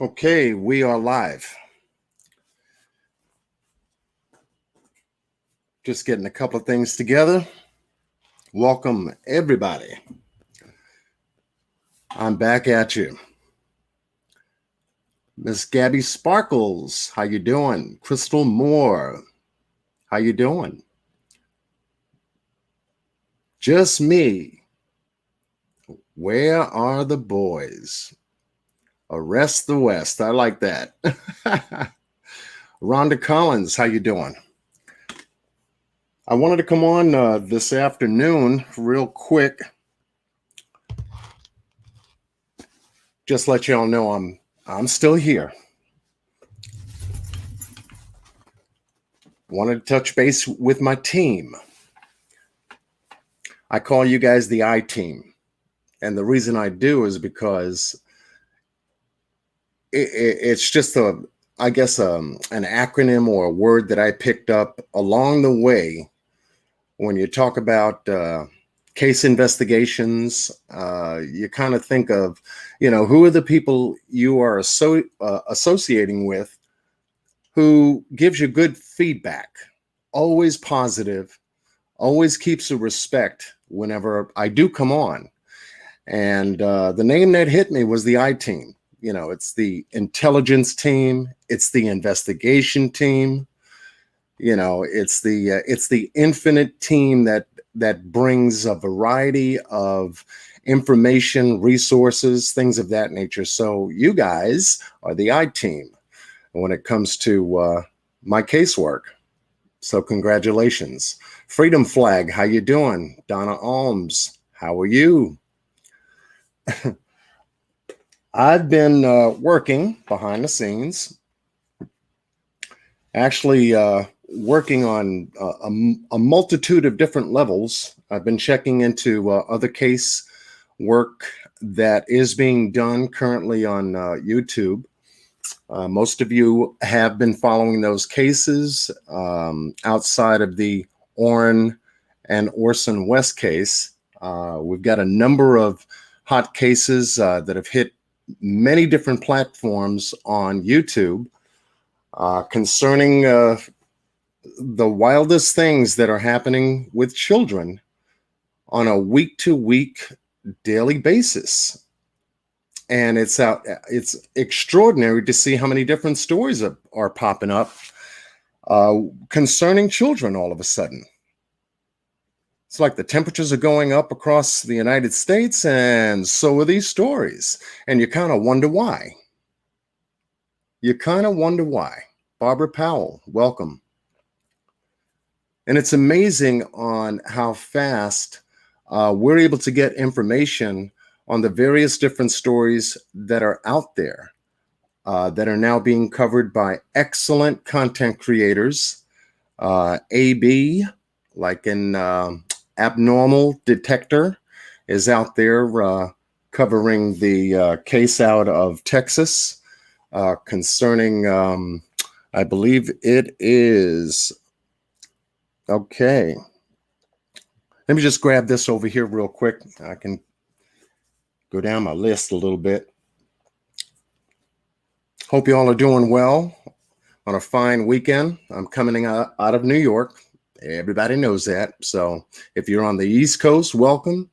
Okay, we are live. Just getting a couple of things together. Welcome, everybody. I'm back at you. Miss Gabby Sparkles, how you doing? Crystal Moore, how you doing? Just me. Where are the boys? Arrest the West. I like that. Rhonda Collins, how you doing? I wanted to come on this afternoon real quick. Just let y'all know I'm still here. Wanted to touch base with my team. I call you guys the I team. And the reason I do is because it's just an acronym or a word that I picked up along the way. When you talk about case investigations, you kind of think of, who are the people you are associating with who gives you good feedback, always positive, always keeps a respect whenever I do come on. And the name that hit me was the I team. It's the intelligence team. It's the investigation team. It's the infinite team that brings a variety of information, resources, things of that nature. So you guys are the I team when it comes to my casework. So congratulations. Freedom Flag, how you doing? Donna Alms, how are you? I've been working behind the scenes, actually working on a multitude of different levels. I've been checking into other case work that is being done currently on YouTube. Most of you have been following those cases outside of the Orrin and Orson West case. We've got a number of hot cases that have hit many different platforms on YouTube concerning the wildest things that are happening with children on a week-to-week daily basis. And it's extraordinary to see how many different stories are popping up concerning children all of a sudden. It's like the temperatures are going up across the United States, and so are these stories. And you kind of wonder why. Barbara Powell, welcome. And it's amazing on how fast we're able to get information on the various different stories that are out there that are now being covered by excellent content creators. AB, like in Abnormal Detector, is out there covering the case out of Texas concerning, I believe it is, okay. Let me just grab this over here real quick. I can go down my list a little bit. Hope you all are doing well on a fine weekend. I'm coming out of New York. Everybody knows that. So if you're on the East Coast, welcome.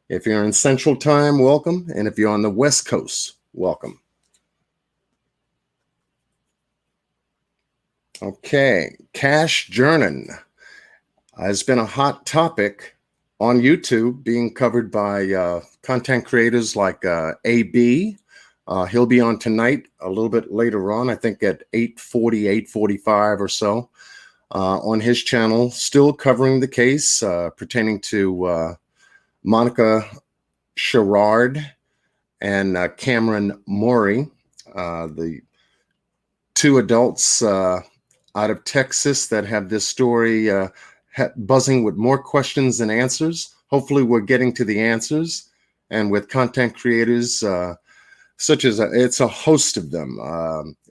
If you're in Central Time, welcome. And if you're on the West Coast, welcome. Okay, cash journeying has been a hot topic on YouTube, being covered by content creators like AB. He'll be on tonight a little bit later on, I think at 8:40, 8:45 or so, on his channel, still covering the case pertaining to Monica Sherrard and Cameron Morey, the two adults out of Texas that have this story buzzing with more questions than answers. Hopefully we're getting to the answers, and with content creators such as it's a host of them.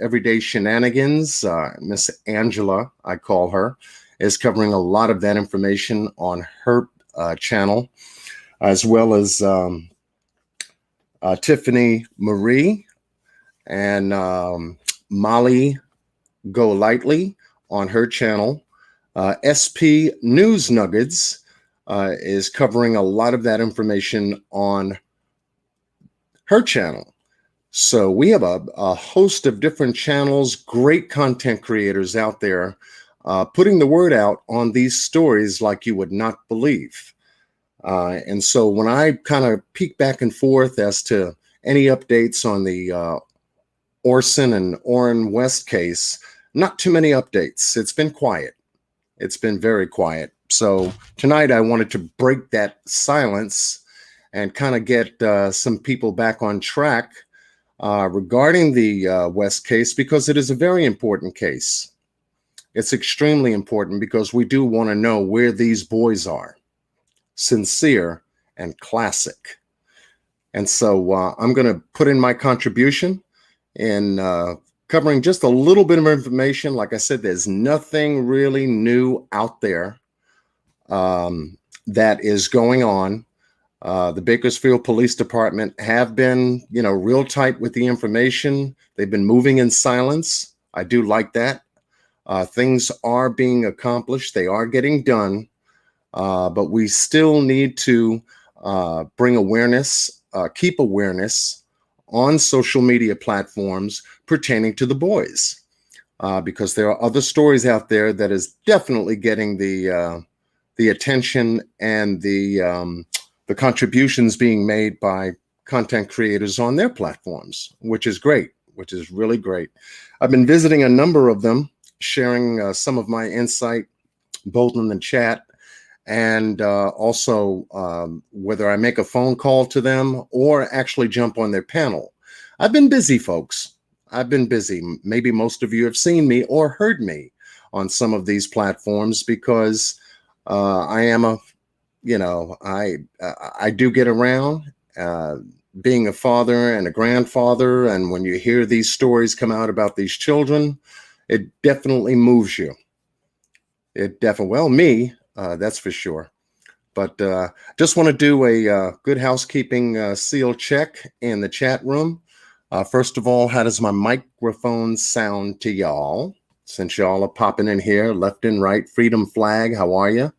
Everyday Shenanigans, Miss Angela, I call her, is covering a lot of that information on her channel, as well as Tiffany Marie and Molly Go Lightly on her channel. SP News Nuggets is covering a lot of that information on her channel. So we have a host of different channels, great content creators out there putting the word out on these stories like you would not believe. And so when I kind of peek back and forth as to any updates on the Orson and Orrin West case, not too many updates. It's been quiet. It's been very quiet. So tonight I wanted to break that silence and kind of get some people back on track regarding the West case, because it is a very important case. It's extremely important because we do want to know where these boys are. Sincere and classic. And so I'm going to put in my contribution in covering just a little bit of information. Like I said, there's nothing really new out there that is going on. The Bakersfield Police Department have been, real tight with the information. They've been moving in silence. I do like that. Things are being accomplished. They are getting done. But we still need to bring awareness, keep awareness on social media platforms pertaining to the boys, because there are other stories out there that is definitely getting the attention and the contributions being made by content creators on their platforms, which is great, which is really great. I've been visiting a number of them, sharing some of my insight, both in the chat and also whether I make a phone call to them or actually jump on their panel. I've been busy, folks. I've been busy. Maybe most of you have seen me or heard me on some of these platforms because I am I do get around being a father and a grandfather. And when you hear these stories come out about these children, it definitely moves you. Me, that's for sure. But just want to do a good housekeeping seal check in the chat room. First of all, how does my microphone sound to y'all? Since y'all are popping in here, left and right, Freedom Flag, how are you?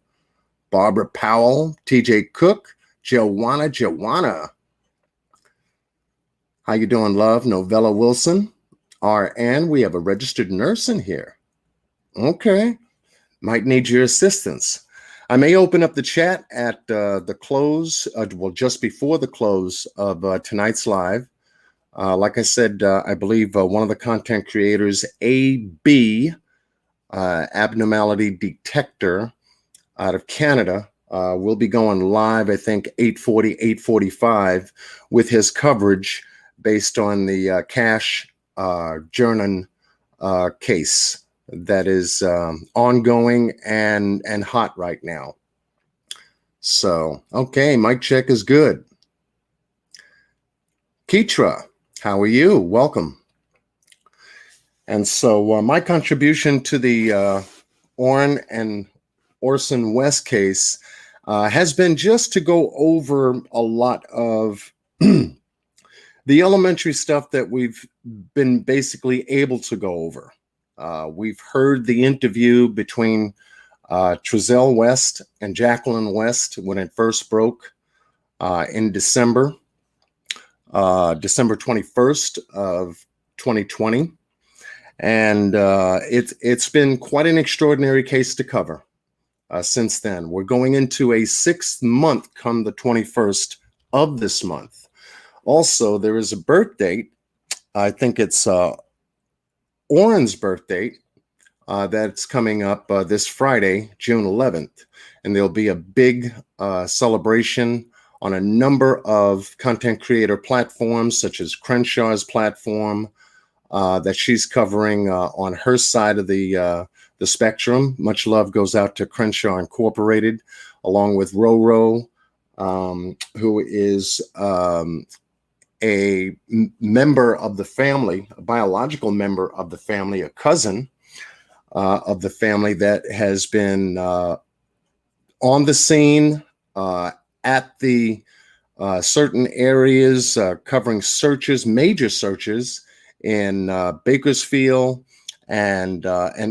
Barbara Powell, TJ Cook, Joanna. How you doing, love? Novella Wilson, RN, we have a registered nurse in here. Okay, might need your assistance. I may open up the chat at the close, just before the close of tonight's live. Like I said, I believe one of the content creators, AB, Abnormality Detector, out of Canada, will be going live, I think, 8:40, 8:45, with his coverage based on the Cash Jernan case that is ongoing and hot right now. So, okay, mic check is good. Keitra, how are you? Welcome. And so my contribution to the Orrin and Orson West case has been just to go over a lot of the elementary stuff that we've been basically able to go over. We've heard the interview between Trezell West and Jacqueline West when it first broke in December 21st of 2020. And it's been quite an extraordinary case to cover since then. We're going into a 6th month come the 21st of this month. Also, there is a birth date. I think it's Orrin's birth date that's coming up this Friday, June 11th. And there'll be a big celebration on a number of content creator platforms, such as Crenshaw's platform that she's covering on her side of the spectrum. Much love goes out to Crenshaw Incorporated, along with Roro, who is a member of the family, a biological member of the family, a cousin of the family that has been on the scene at the certain areas, covering searches, major searches in Bakersfield and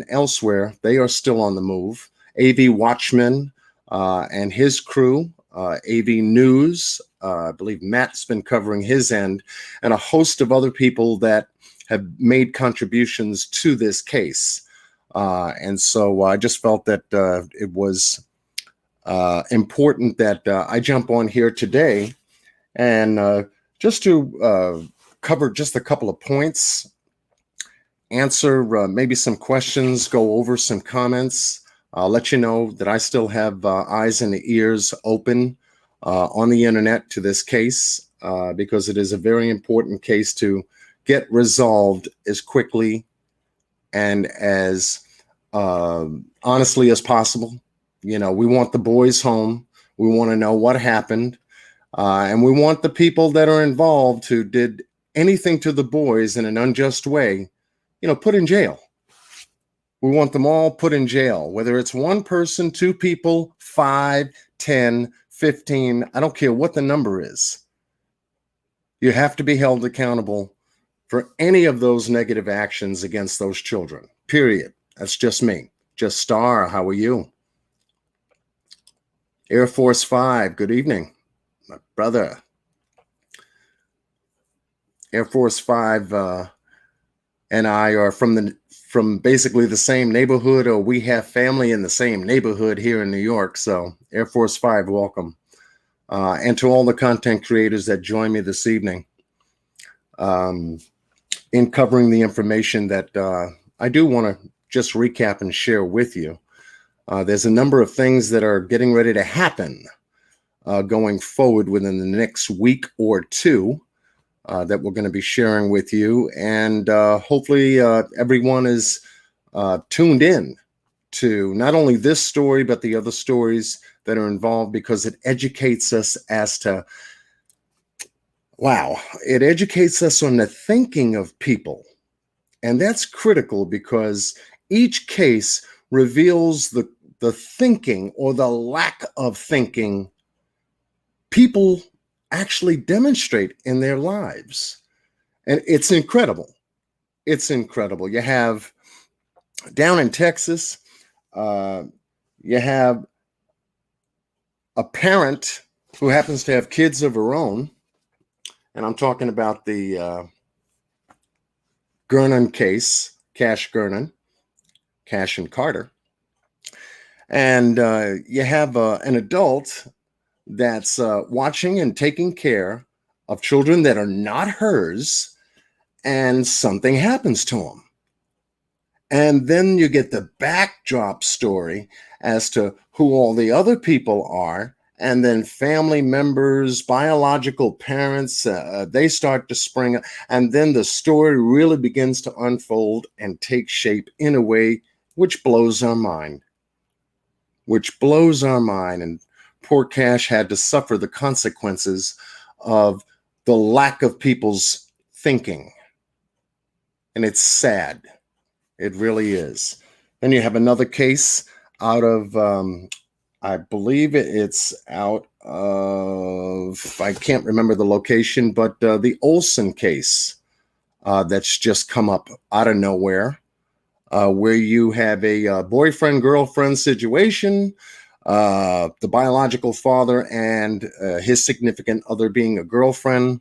elsewhere. They are still on the move. AV Watchman and his crew, AV News, I believe Matt's been covering his end, and a host of other people that have made contributions to this case. And so I just felt that it was important that I jump on here today and just to cover just a couple of points, answer maybe some questions, go over some comments. I'll let you know that I still have eyes and ears open on the internet to this case because it is a very important case to get resolved as quickly and as honestly as possible. You know, we want the boys home. We want to know what happened. And we want the people that are involved who did anything to the boys in an unjust way, you know, put in jail. We want them all put in jail, whether it's one person, two people, 5, 10, 15, I don't care what the number is. You have to be held accountable for any of those negative actions against those children, period. That's just me. Just Star, how are you? Air Force 5, good evening, my brother. Air Force 5 and I are from basically the same neighborhood, or we have family in the same neighborhood here in New York. So Air Force 5, welcome. And to all the content creators that join me this evening in covering the information that I do want to just recap and share with you. There's a number of things that are getting ready to happen going forward within the next week or two that we're going to be sharing with you. And hopefully everyone is tuned in to not only this story, but the other stories that are involved, because it educates us as to, wow, it educates us on the thinking of people. And that's critical because each case reveals the thinking or the lack of thinking people actually demonstrate in their lives. And it's incredible. It's incredible. You have down in Texas, you have a parent who happens to have kids of her own. And I'm talking about the Gernon case, Cash Gernon, Cash and Carter. And you have an adult that's watching and taking care of children that are not hers, and something happens to them. And then you get the backdrop story as to who all the other people are, and then family members, biological parents, they start to spring up, and then the story really begins to unfold and take shape in a way which blows our mind. And poor Cash had to suffer the consequences of the lack of people's thinking. And it's sad. It really is. Then you have another case out of, I believe it's out of, I can't remember the location, but the Orson case that's just come up out of nowhere, where you have a boyfriend-girlfriend situation, the biological father and his significant other being a girlfriend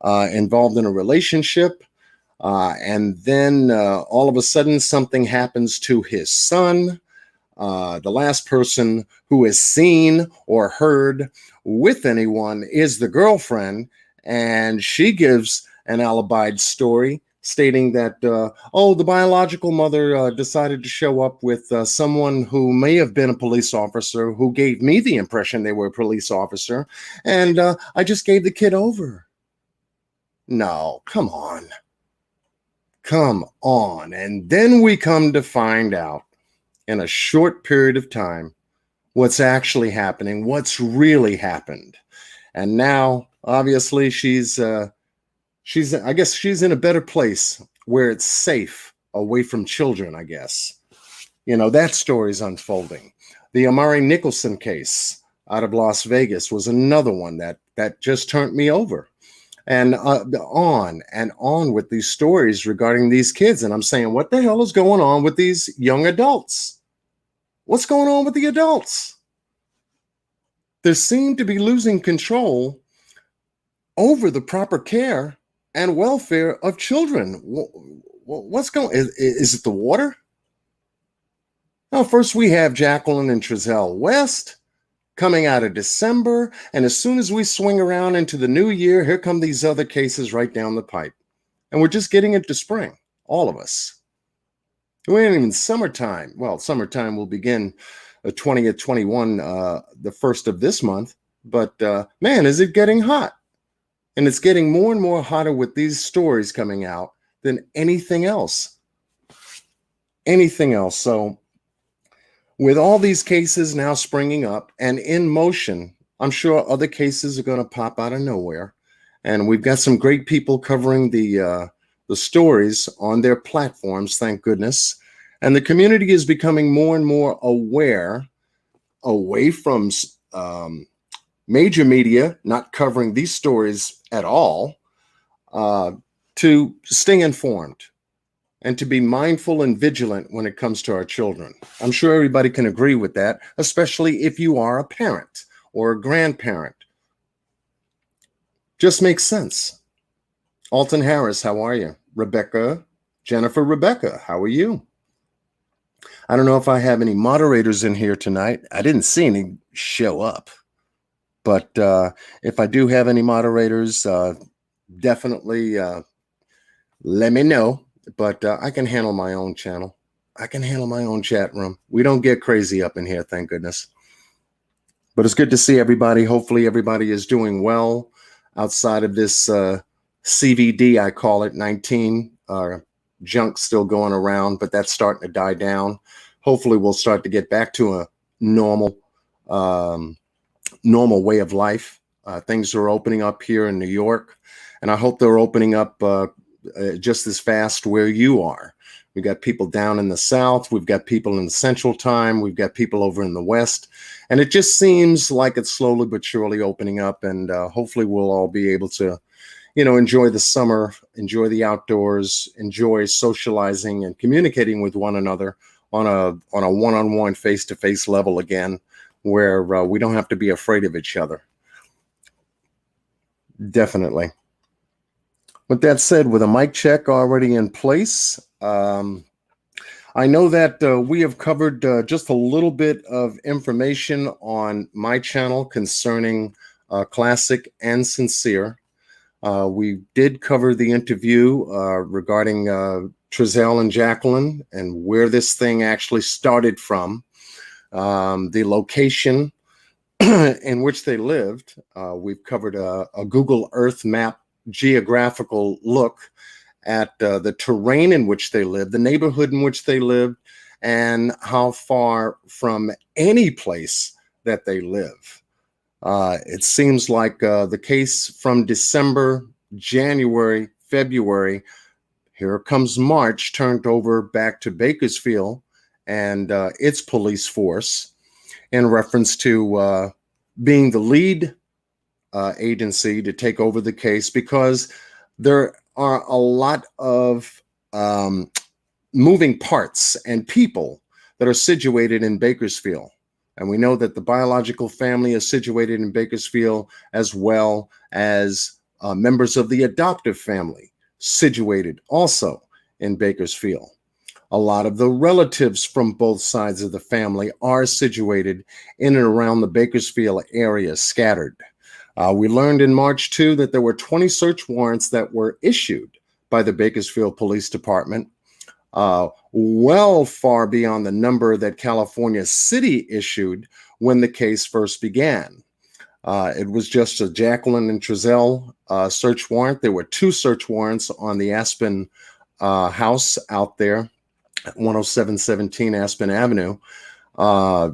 involved in a relationship. And then all of a sudden something happens to his son. The last person who is seen or heard with anyone is the girlfriend, and she gives an alibied story stating that, the biological mother decided to show up with someone who may have been a police officer who gave me the impression they were a police officer, and I just gave the kid over. No, come on. And then we come to find out in a short period of time what's actually happening, what's really happened. And now, obviously, she's I guess she's in a better place where it's safe away from children, I guess. You know, that story's unfolding. The Amari Nicholson case out of Las Vegas was another one that just turned me over. and on with these stories regarding these kids. And I'm saying, what the hell is going on with these young adults? What's going on with the adults? They seem to be losing control over the proper care and welfare of children. What's going? Is it the water? Now, first we have Jacqueline and Trezell West coming out of December, and as soon as we swing around into the new year, here come these other cases right down the pipe. And we're just getting into spring, all of us. We ain't even summertime. Well, summertime will begin the 20th, 21, the first of this month. But man, is it getting hot. And it's getting more and more hotter with these stories coming out than anything else. Anything else. So with all these cases now springing up and in motion, I'm sure other cases are going to pop out of nowhere. And we've got some great people covering the stories on their platforms, thank goodness. And the community is becoming more and more aware, away from major media not covering these stories at all, to stay informed and to be mindful and vigilant when it comes to our children. I'm sure everybody can agree with that, especially if you are a parent or a grandparent. Just makes sense. Alton Harris, how are you? Jennifer Rebecca, how are you? I don't know if I have any moderators in here tonight. I didn't see any show up. But if I do have any moderators, definitely let me know. But I can handle my own channel. I can handle my own chat room. We don't get crazy up in here, thank goodness. But it's good to see everybody. Hopefully everybody is doing well outside of this CVD, I call it, 19. Junk still going around, but that's starting to die down. Hopefully we'll start to get back to a normal way of life. Things are opening up here in New York, and I hope they're opening up just as fast where you are. We've got people down in the South. We've got people in the Central Time. We've got people over in the West. And it just seems like it's slowly but surely opening up. And hopefully we'll all be able to, enjoy the summer, enjoy the outdoors, enjoy socializing and communicating with one another on a one-on-one, face-to-face level again, where we don't have to be afraid of each other. Definitely. With that said, with a mic check already in place, I know that we have covered just a little bit of information on my channel concerning Classic and Cincere. We did cover the interview regarding Trezell and Jacqueline and where this thing actually started from, the location in which they lived. We've covered a Google Earth map geographical look at the terrain in which they lived, the neighborhood in which they lived, and how far from any place that they live. It seems like the case from December, January, February, here comes March, turned over back to Bakersfield and its police force in reference to being the lead agency to take over the case, because there are a lot of moving parts and people that are situated in Bakersfield. And we know that the biological family is situated in Bakersfield, as well as members of the adoptive family situated also in Bakersfield. A lot of the relatives from both sides of the family are situated in and around the Bakersfield area, scattered. We learned in March, too, that there were 20 search warrants that were issued by the Bakersfield Police Department, well far beyond the number that California City issued when the case first began. It was just a Jacqueline and Trezell search warrant. There were 2 search warrants on the Aspen house out there at 10717 Aspen Avenue.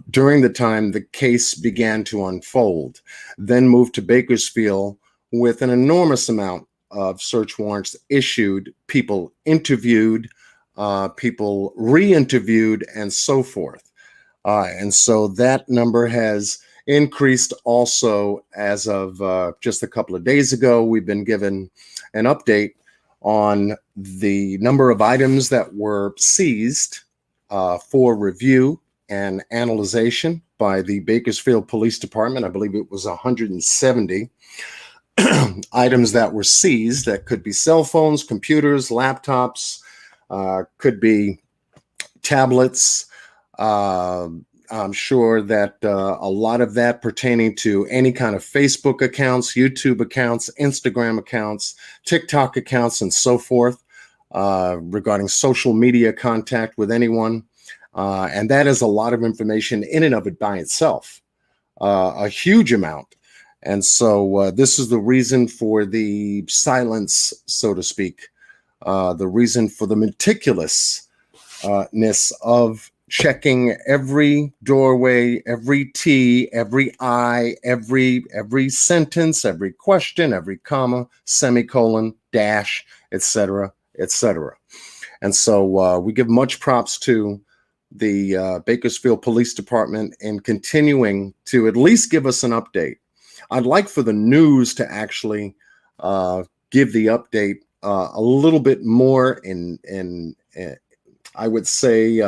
During the time the case began to unfold, then moved to Bakersfield with an enormous amount of search warrants issued, people interviewed, people re-interviewed, and so forth. And so that number has increased also as of just a couple of days ago. We've been given an update on the number of items that were seized for review and analyzation by the Bakersfield Police Department. I believe it was 170 items that were seized. That could be cell phones, computers, laptops, could be tablets. I'm sure that a lot of that pertaining to any kind of Facebook accounts, YouTube accounts, Instagram accounts, TikTok accounts, and so forth, regarding social media contact with anyone. And that is a lot of information in and of it by itself, a huge amount. And so this is the reason for the silence, so to speak, the reason for the meticulousness of checking every doorway, every T, every I, every sentence, every question, every comma, semicolon, dash, etc., etc. And so we give much props to the Bakersfield Police Department in continuing to at least give us an update. I'd like for the news to actually give the update a little bit more in I would say,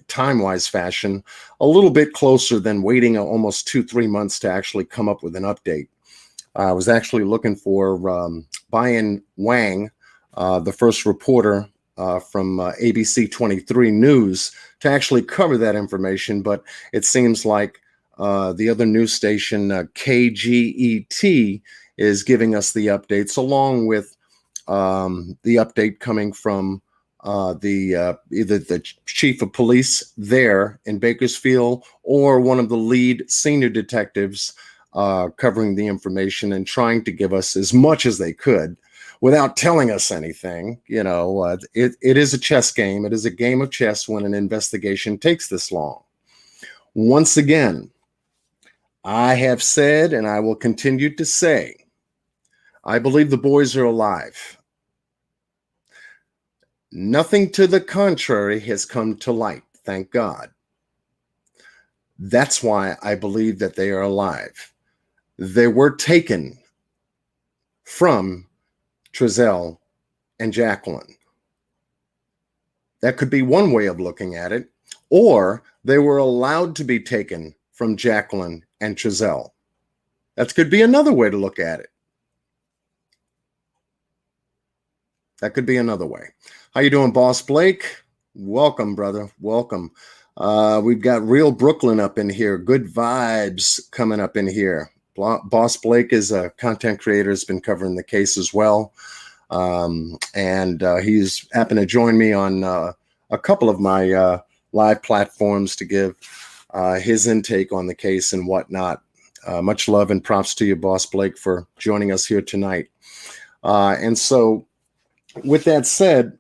time-wise fashion, a little bit closer than waiting almost 2-3 months to actually come up with an update. I was actually looking for Brian Wang, the first reporter from ABC 23 News, to actually cover that information, but it seems like the other news station, KGET, is giving us the updates, along with the update coming from either the chief of police there in Bakersfield or one of the lead senior detectives covering the information and trying to give us as much as they could without telling us anything. You know, it is a chess game. It is a game of chess when an investigation takes this long. Once again, I have said, and I will continue to say, I believe the boys are alive. Nothing to the contrary has come to light, thank God. That's why I believe that they are alive. They were taken from Trezell and Jacqueline. That could be one way of looking at it. Or they were allowed to be taken from Jacqueline and Trezell. That could be another way to look at it. That could be another way. How you doing, Boss Blake? Welcome, brother. Welcome. We've got Real Brooklyn up in here. Good vibes coming up in here. Boss Blake is a content creator, has been covering the case as well. And he's happened to join me on a couple of my live platforms to give his intake on the case and whatnot. Much love and props to you, Boss Blake, for joining us here tonight. And so with that said,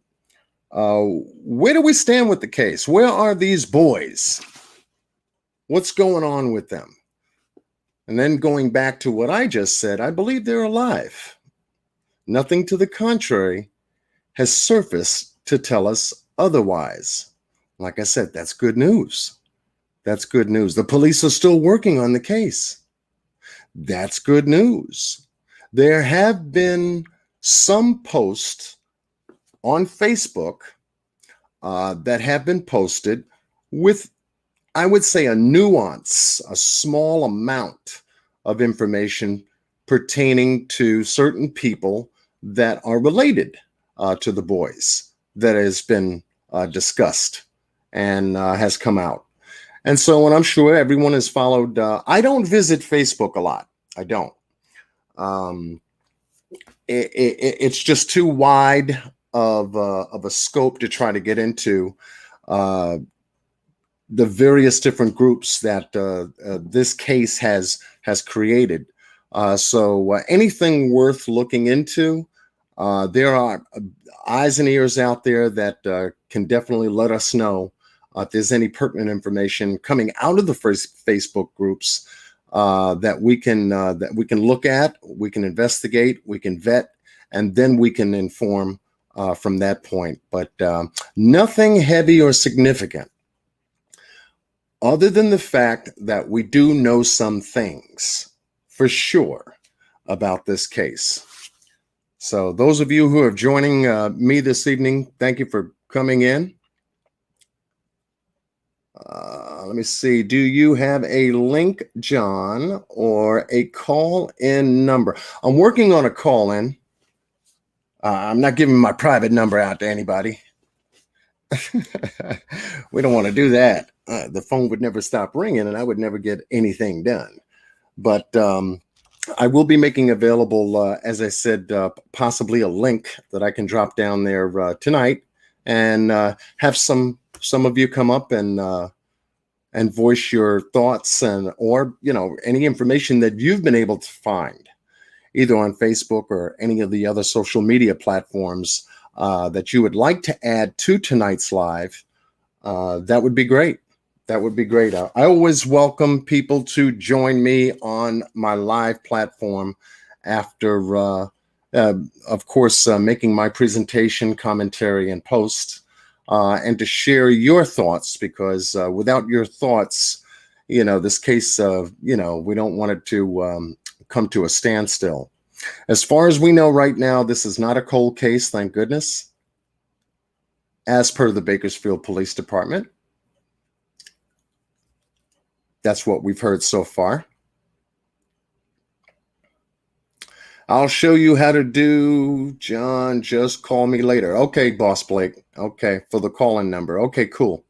where do we stand with the case? Where are these boys? What's going on with them? And then going back to what I just said, I believe they're alive. Nothing to the contrary has surfaced to tell us otherwise. Like I said, that's good news. That's good news. The police are still working on the case. That's good news. There have been some posts on Facebook that have been posted with, I would say, a nuance, a small amount of information pertaining to certain people that are related to the boys that has been discussed and has come out. And so, and I'm sure everyone has followed, I don't visit Facebook a lot. I don't. It's just too wide of a scope to try to get into the various different groups that this case has created. So anything worth looking into, there are eyes and ears out there that can definitely let us know if there's any pertinent information coming out of the first Facebook groups that we can look at, we can investigate, we can vet, and then we can inform from that point. But nothing heavy or significant. other than the fact that we do know some things for sure about this case. So those of you who are joining me this evening, thank you for coming in. Let me see. Do you have a link, John, or a call-in number? I'm working on a call-in. I'm not giving my private number out to anybody. We don't want to do that. The phone would never stop ringing and I would never get anything done. But I will be making available, as I said, possibly a link that I can drop down there tonight and have some of you come up and voice your thoughts or any information that you've been able to find either on Facebook or any of the other social media platforms that you would like to add to tonight's live. That would be great. That would be great. I always welcome people to join me on my live platform after, of course, making my presentation, commentary, and post, and to share your thoughts, because without your thoughts, this case, we don't want it to come to a standstill. As far as we know right now, this is not a cold case, thank goodness, as per the Bakersfield Police Department. That's what we've heard so far. I'll show you how to do, John, just call me later. Okay, Boss Blake. Okay, for the call-in number. Okay, cool.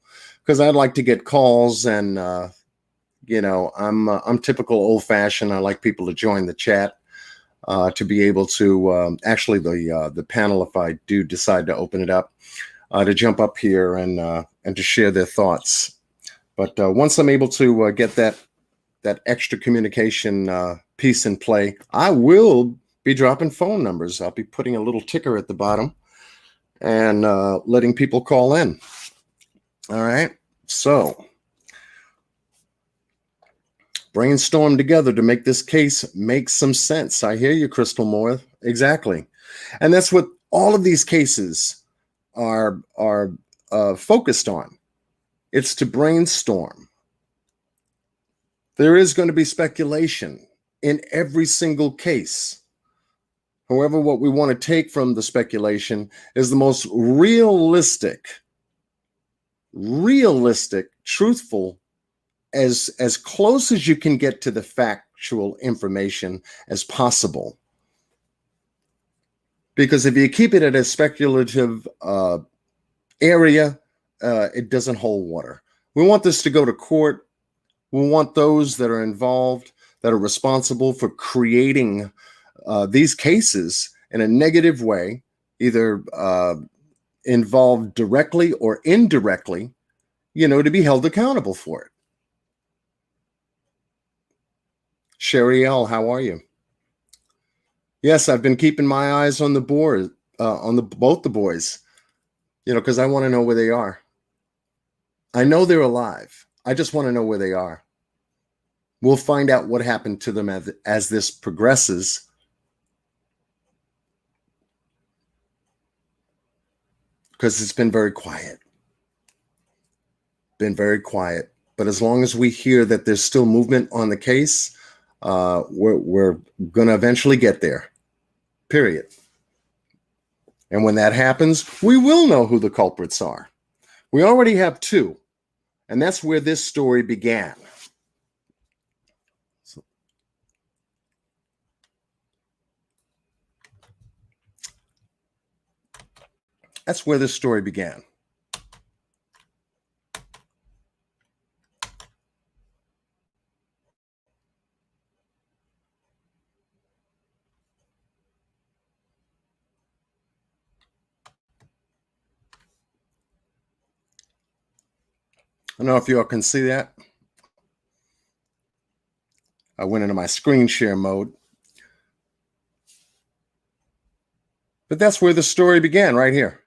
Because I'd like to get calls and, I'm typical old-fashioned. I like people to join the chat to be able to, actually the panel, if I do decide to open it up, to jump up here and to share their thoughts. But once I'm able to get that extra communication piece in play, I will be dropping phone numbers. I'll be putting a little ticker at the bottom and letting people call in. All right. So brainstorm together to make this case make some sense. I hear you, Crystal Moore. Exactly. And that's what all of these cases are focused on. It's to brainstorm. There is going to be speculation in every single case. However, what we want to take from the speculation is the most realistic, truthful, as close as you can get to the factual information as possible. Because if you keep it at a speculative area, it doesn't hold water. We want this to go to court. We want those that are involved, that are responsible for creating these cases in a negative way, either involved directly or indirectly, to be held accountable for it. Sherry L., how are you? Yes, I've been keeping my eyes on the board, on both the boys, because I want to know where they are. I know they're alive. I just want to know where they are. We'll find out what happened to them as this progresses. Because it's been very quiet. Been very quiet. But as long as we hear that there's still movement on the case, we're going to eventually get there. Period. And when that happens, we will know who the culprits are. We already have two. And that's where this story began. That's where this story began. I don't know if you all can see that. I went into my screen share mode. But that's where the story began, right here.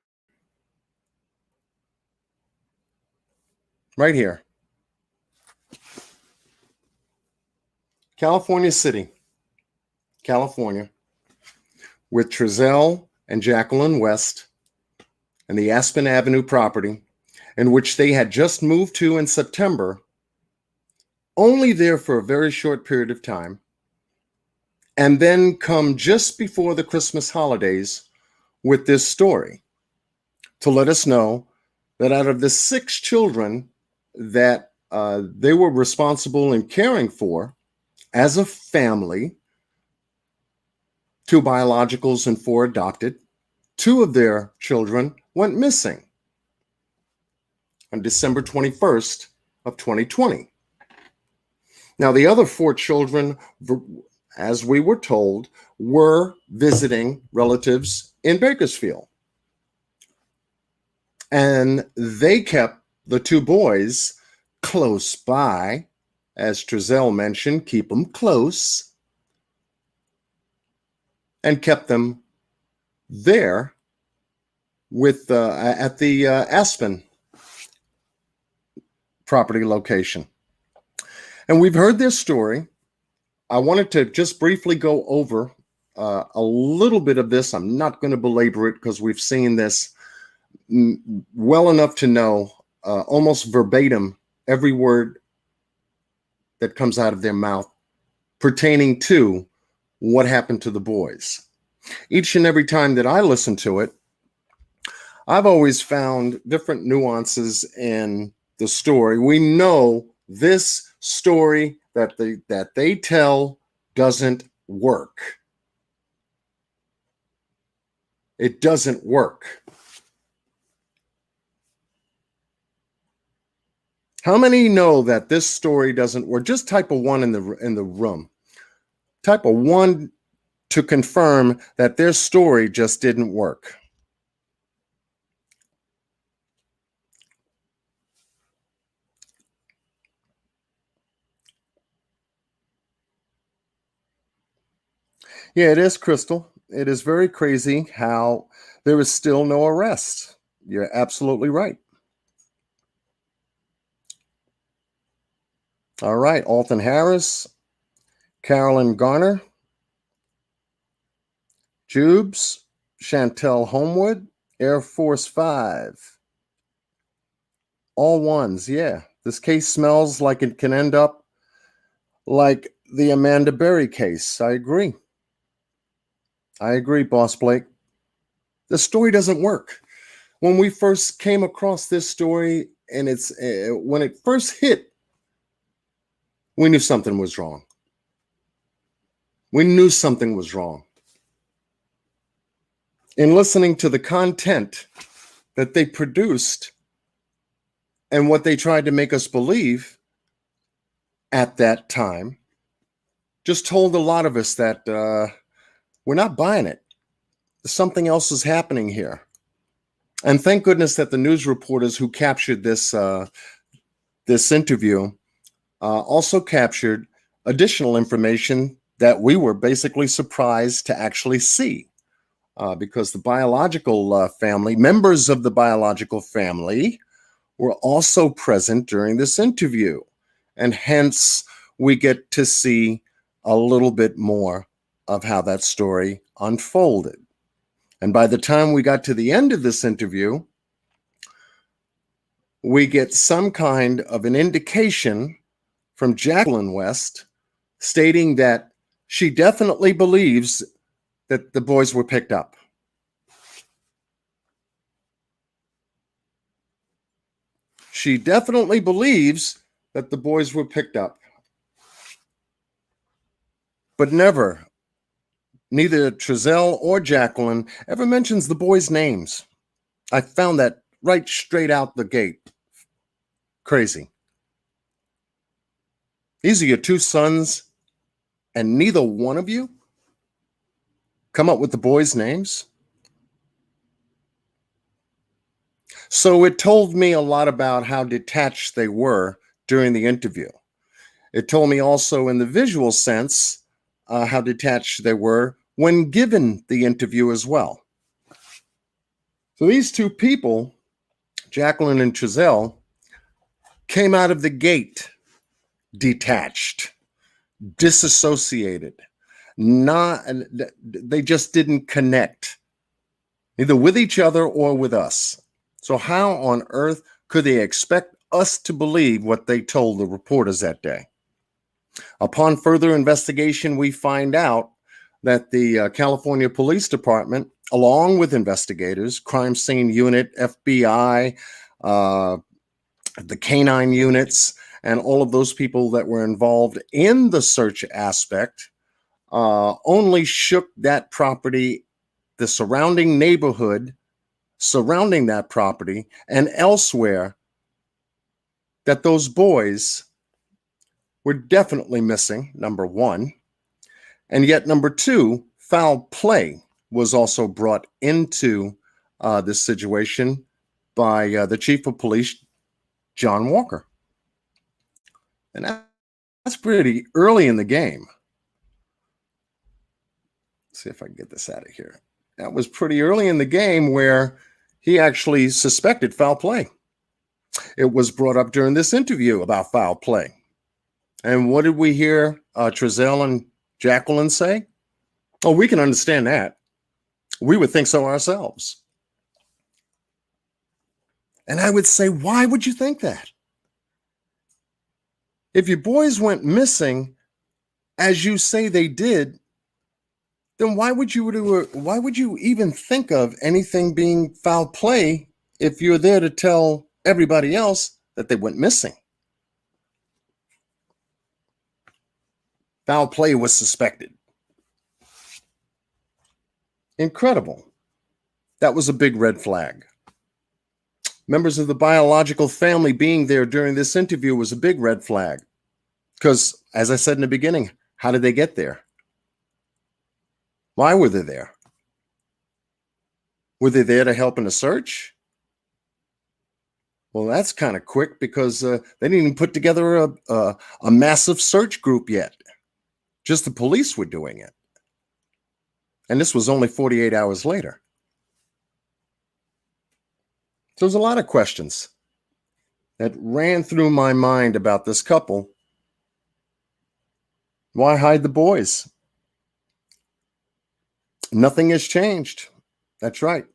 Right here. California City, California, with Trezell and Jacqueline West and the Aspen Avenue property, in which they had just moved to in September only there for a very short period of time, and then come just before the Christmas holidays with this story to let us know that out of the 6 children that they were responsible in caring for as a family, 2 biologicals and 4 adopted, 2 of their children went missing on December 21st of 2020. Now, the other 4 children, as we were told, were visiting relatives in Bakersfield. And they kept the 2 boys close by. As Cincere mentioned, keep them close. And kept them there with at the Aspen property location. And we've heard this story. I wanted to just briefly go over a little bit of this. I'm not going to belabor it because we've seen this well enough to know almost verbatim every word that comes out of their mouth pertaining to what happened to the boys. Each and every time that I listen to it, I've always found different nuances in the story. We know this story that they tell doesn't work. It doesn't work. How many know that this story doesn't work? Just type a 1 in the room. Type a 1 to confirm that their story just didn't work. Yeah, it is, Crystal. It is very crazy how there is still no arrest. You're absolutely right. All right, Alton Harris, Carolyn Garner, Jubes, Chantel Homewood, Air Force 5. All 1s, yeah. This case smells like it can end up like the Amanda Berry case. I agree. Boss Blake. The story doesn't work. When we first came across this story and when it first hit, we knew something was wrong. We knew something was wrong. In listening to the content that they produced and what they tried to make us believe at that time, just told a lot of us that we're not buying it. Something else is happening here. And thank goodness that the news reporters who captured this interview also captured additional information that we were basically surprised to actually see. Because the biological family, members of the biological family, were also present during this interview. And hence, we get to see a little bit more of how that story unfolded. And by the time we got to the end of this interview, we get some kind of an indication from Jacqueline West stating that she definitely believes that the boys were picked up. She definitely believes that the boys were picked up. But neither Cincere or Jacqueline ever mentions the boys' names. I found that right straight out the gate. Crazy. These are your 2 sons, and neither one of you come up with the boys' names? So it told me a lot about how detached they were during the interview. It told me also in the visual sense how detached they were when given the interview as well. So these 2 people, Jacqueline and Cincere, came out of the gate detached, disassociated. They just didn't connect, either with each other or with us. So how on earth could they expect us to believe what they told the reporters that day? Upon further investigation, we find out that the California Police Department, along with investigators, crime scene unit, FBI, the canine units, and all of those people that were involved in the search aspect, only shook that property, the surrounding neighborhood surrounding that property, and elsewhere, that those boys were definitely missing, number one. And yet, number two, foul play was also brought into this situation by the chief of police, John Walker. And that's pretty early in the game. Let's see if I can get this out of here. That was pretty early in the game where he actually suspected foul play. It was brought up during this interview about foul play. And what did we hear Trezell and Jacqueline say? Oh, we can understand that. We would think so ourselves. And I would say, why would you think that? If your boys went missing, as you say they did, then why would you even think of anything being foul play if you're there to tell everybody else that they went missing? Foul play was suspected. Incredible. That was a big red flag. Members of the biological family being there during this interview was a big red flag. Because, as I said in the beginning, how did they get there? Why were they there? Were they there to help in a search? Well, that's kind of quick because they didn't even put together a massive search group yet. Just the police were doing it. And this was only 48 hours later. So there's a lot of questions that ran through my mind about this couple. Why hide the boys? Nothing has changed. That's right.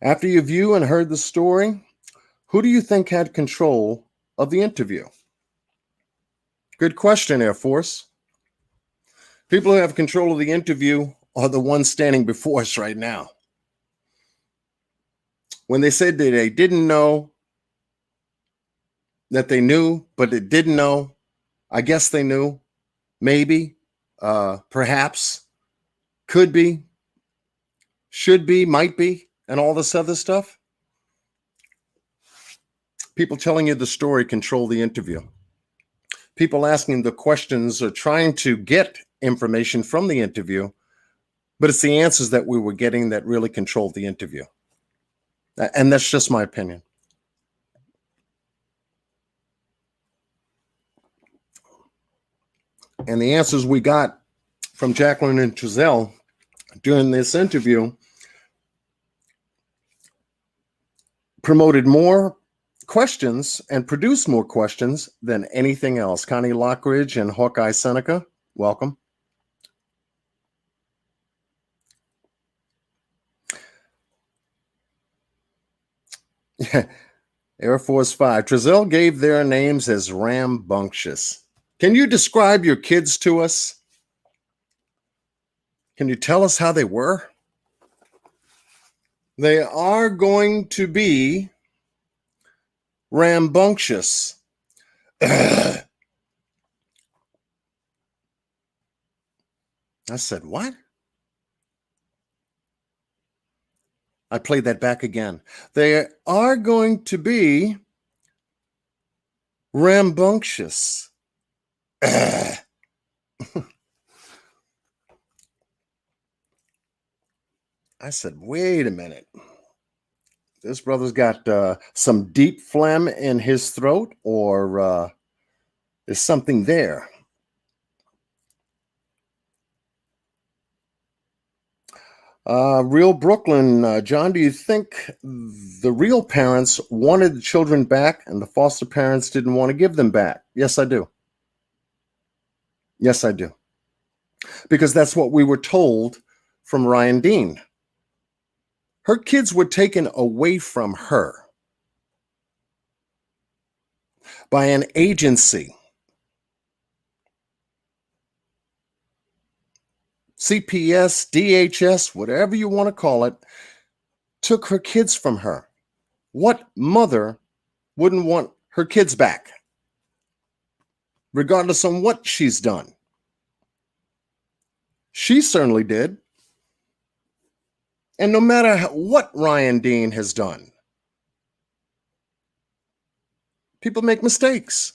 After you view and heard the story, who do you think had control of the interview? Good question, Air Force. People who have control of the interview are the ones standing before us right now. When they said that they didn't know, that they knew, but they didn't know, I guess they knew, maybe, perhaps, could be, should be, might be, and all this other stuff. People telling you the story control the interview. People asking the questions or trying to get information from the interview, but it's the answers that we were getting that really controlled the interview. And that's just my opinion. And the answers we got from Jacqueline and Trezell during this interview promoted more questions and produced more questions than anything else. Connie Lockridge and Hawkeye Seneca, welcome. Air Force 5. Trezell gave their names as rambunctious. Can you describe your kids to us? Can you tell us how they were? They are going to be rambunctious. I said, what? I played that back again. They are going to be rambunctious. I said, wait a minute. This brother's got some deep phlegm in his throat, or is something there? Real Brooklyn, John, do you think the real parents wanted the children back and the foster parents didn't want to give them back? Yes, I do. Yes, I do. Because that's what we were told from Ryan Dean. Her kids were taken away from her by an agency, CPS, DHS, whatever you want to call it, took her kids from her. What mother wouldn't want her kids back, regardless on what she's done? She certainly did. And no matter what Ryan Dean has done, people make mistakes.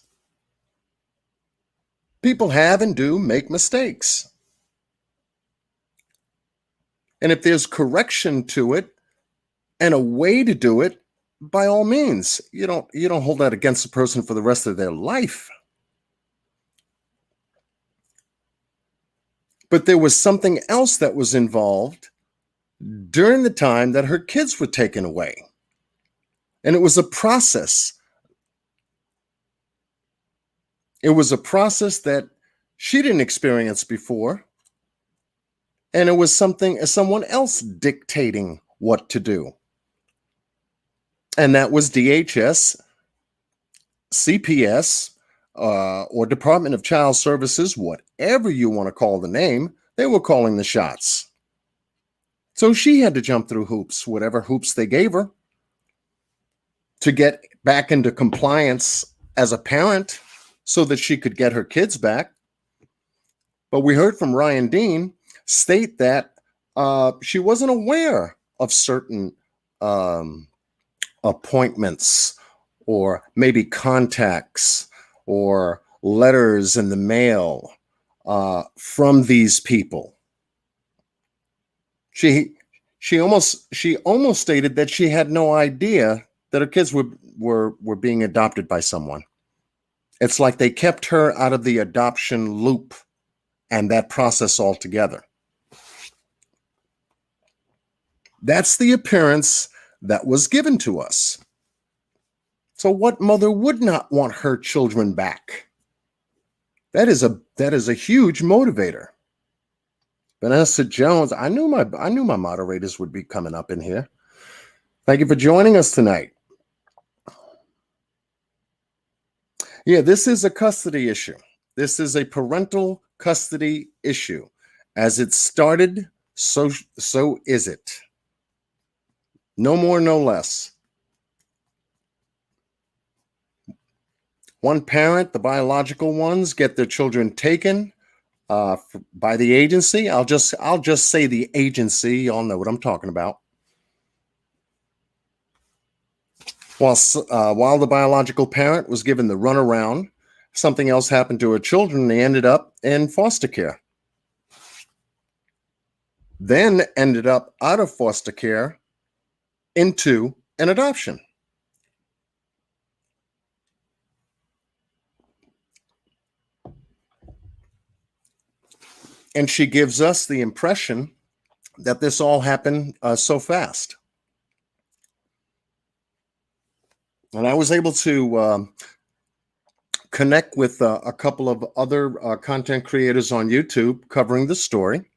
People have and do make mistakes. And if there's correction to it and a way to do it, by all means, you don't hold that against a person for the rest of their life. But there was something else that was involved during the time that her kids were taken away. And it was a process. It was a process that she didn't experience before. And it was someone else dictating what to do. And that was DHS, CPS, or Department of Child Services, whatever you want to call the name, they were calling the shots. So she had to jump through hoops, whatever hoops they gave her, to get back into compliance as a parent so that she could get her kids back. But we heard from Ryan Dean state that she wasn't aware of certain appointments or maybe contacts or letters in the mail from these people. She almost stated that she had no idea that her kids were being adopted by someone. It's like they kept her out of the adoption loop and that process altogether. That's the appearance that was given to us. So what mother would not want her children back? That is a huge motivator. Vanessa Jones, I knew my moderators would be coming up in here. Thank you for joining us tonight. Yeah, this is a custody issue. This is a parental custody issue. As it started, so is it. No more, no less. One parent, the biological ones, get their children taken by the agency. I'll just say the agency. Y'all know what I'm talking about. While the biological parent was given the runaround, something else happened to her children. They ended up in foster care. Then ended up out of foster care into an adoption. And she gives us the impression that this all happened so fast. And I was able to connect with a couple of other content creators on YouTube covering the story,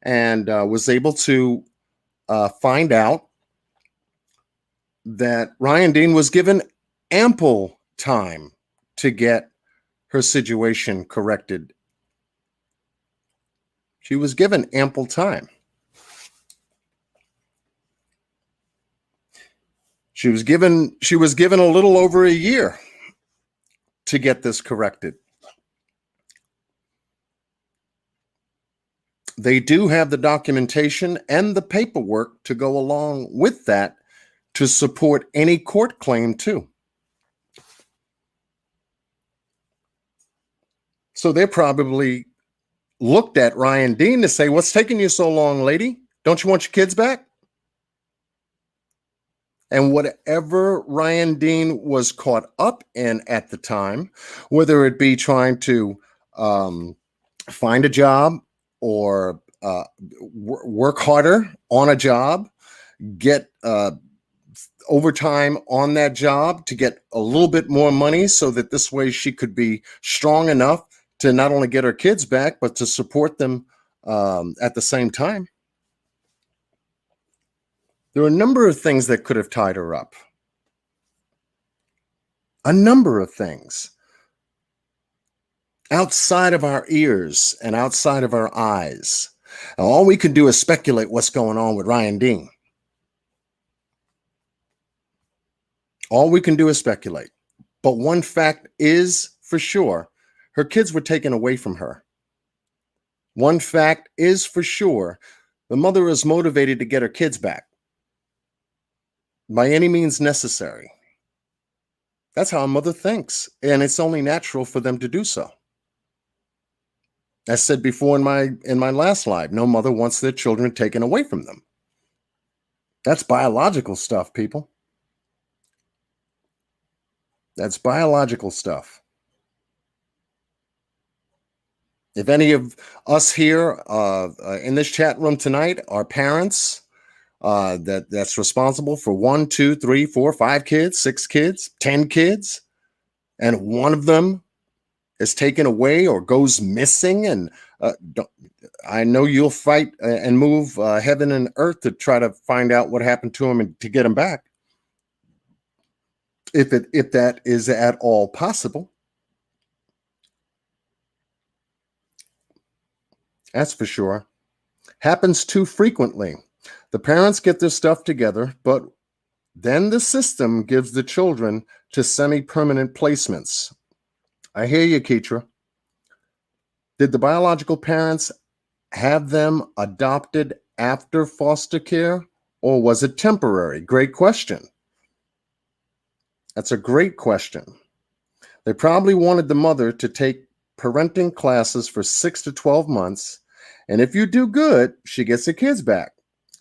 and was able to find out that Ryan Dean was given ample time to get her situation corrected. She was given ample time. She was given a little over a year to get this corrected. They do have the documentation and the paperwork to go along with that to support any court claim too. So they probably looked at Ryan Dean to say, "What's taking you so long, lady? Don't you want your kids back?" And whatever Ryan Dean was caught up in at the time, whether it be trying to find a job or work harder on a job, get overtime on that job to get a little bit more money so that this way she could be strong enough to not only get her kids back, but to support them at the same time. There are a number of things that could have tied her up. a number of things outside of our ears and outside of our eyes. And all we can do is speculate what's going on with Ryan Dean. All we can do is speculate. But one fact is for sure, her kids were taken away from her. One fact is for sure, the mother is motivated to get her kids back by any means necessary. That's how a mother thinks, and it's only natural for them to do so. As said before in my last live, no mother wants their children taken away from them. That's biological stuff, people. That's biological stuff. If any of us here in this chat room tonight are parents that's responsible for 1, 2, 3, 4, 5 kids, 6 kids, 10 kids, and one of them is taken away or goes missing, and I know you'll fight and move heaven and earth to try to find out what happened to him and to get him back, if that is at all possible. That's for sure. Happens too frequently. The parents get their stuff together, but then the system gives the children to semi-permanent placements. I hear you, Keitra. Did the biological parents have them adopted after foster care, or was it temporary? Great question. That's a great question. They probably wanted the mother to take parenting classes for 6 to 12 months, and if you do good, she gets the kids back.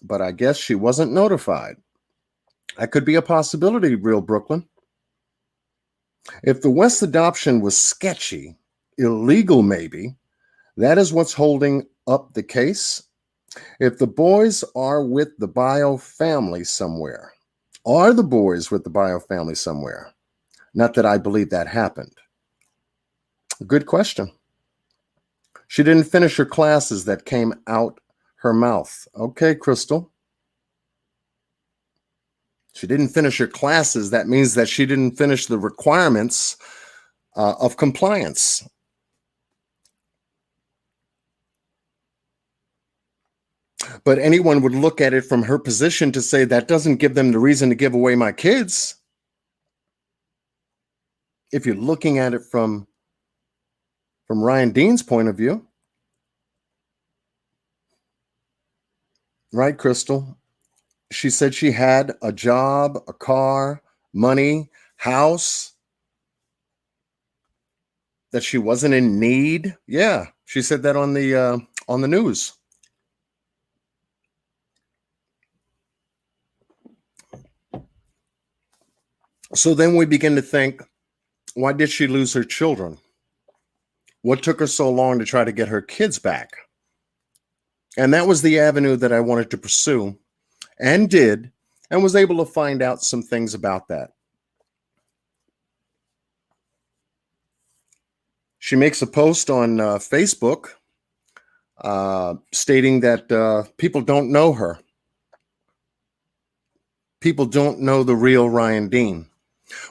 But I guess she wasn't notified. That could be a possibility, Real Brooklyn. If the West adoption was sketchy, illegal maybe, that is what's holding up the case. If the boys are with the bio family somewhere, are the boys with the bio family somewhere? Not that I believe that happened. Good question. She didn't finish her classes that came out her mouth. Okay, Crystal. She didn't finish her classes. That means that she didn't finish the requirements of compliance. But anyone would look at it from her position to say that doesn't give them the reason to give away my kids. If you're looking at it from Ryan Dean's point of view. Right, Crystal? She said she had a job, a car, money, house, that she wasn't in need. Yeah, she said that on the news. So then we begin to think, why did she lose her children? What took her so long to try to get her kids back? And that was the avenue that I wanted to pursue, and did, and was able to find out some things about that. She makes a post on Facebook stating that people don't know her. People don't know the real Ryan Dean.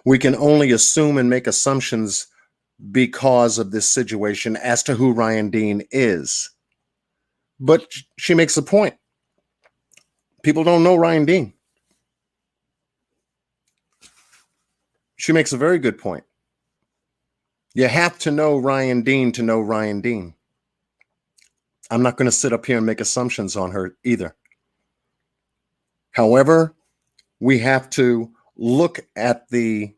We can only assume and make assumptions because of this situation as to who Ryan Dean is. But she makes a point. People don't know Ryan Dean. She makes a very good point. You have to know Ryan Dean to know Ryan Dean. I'm not going to sit up here and make assumptions on her either. However, we have to look at the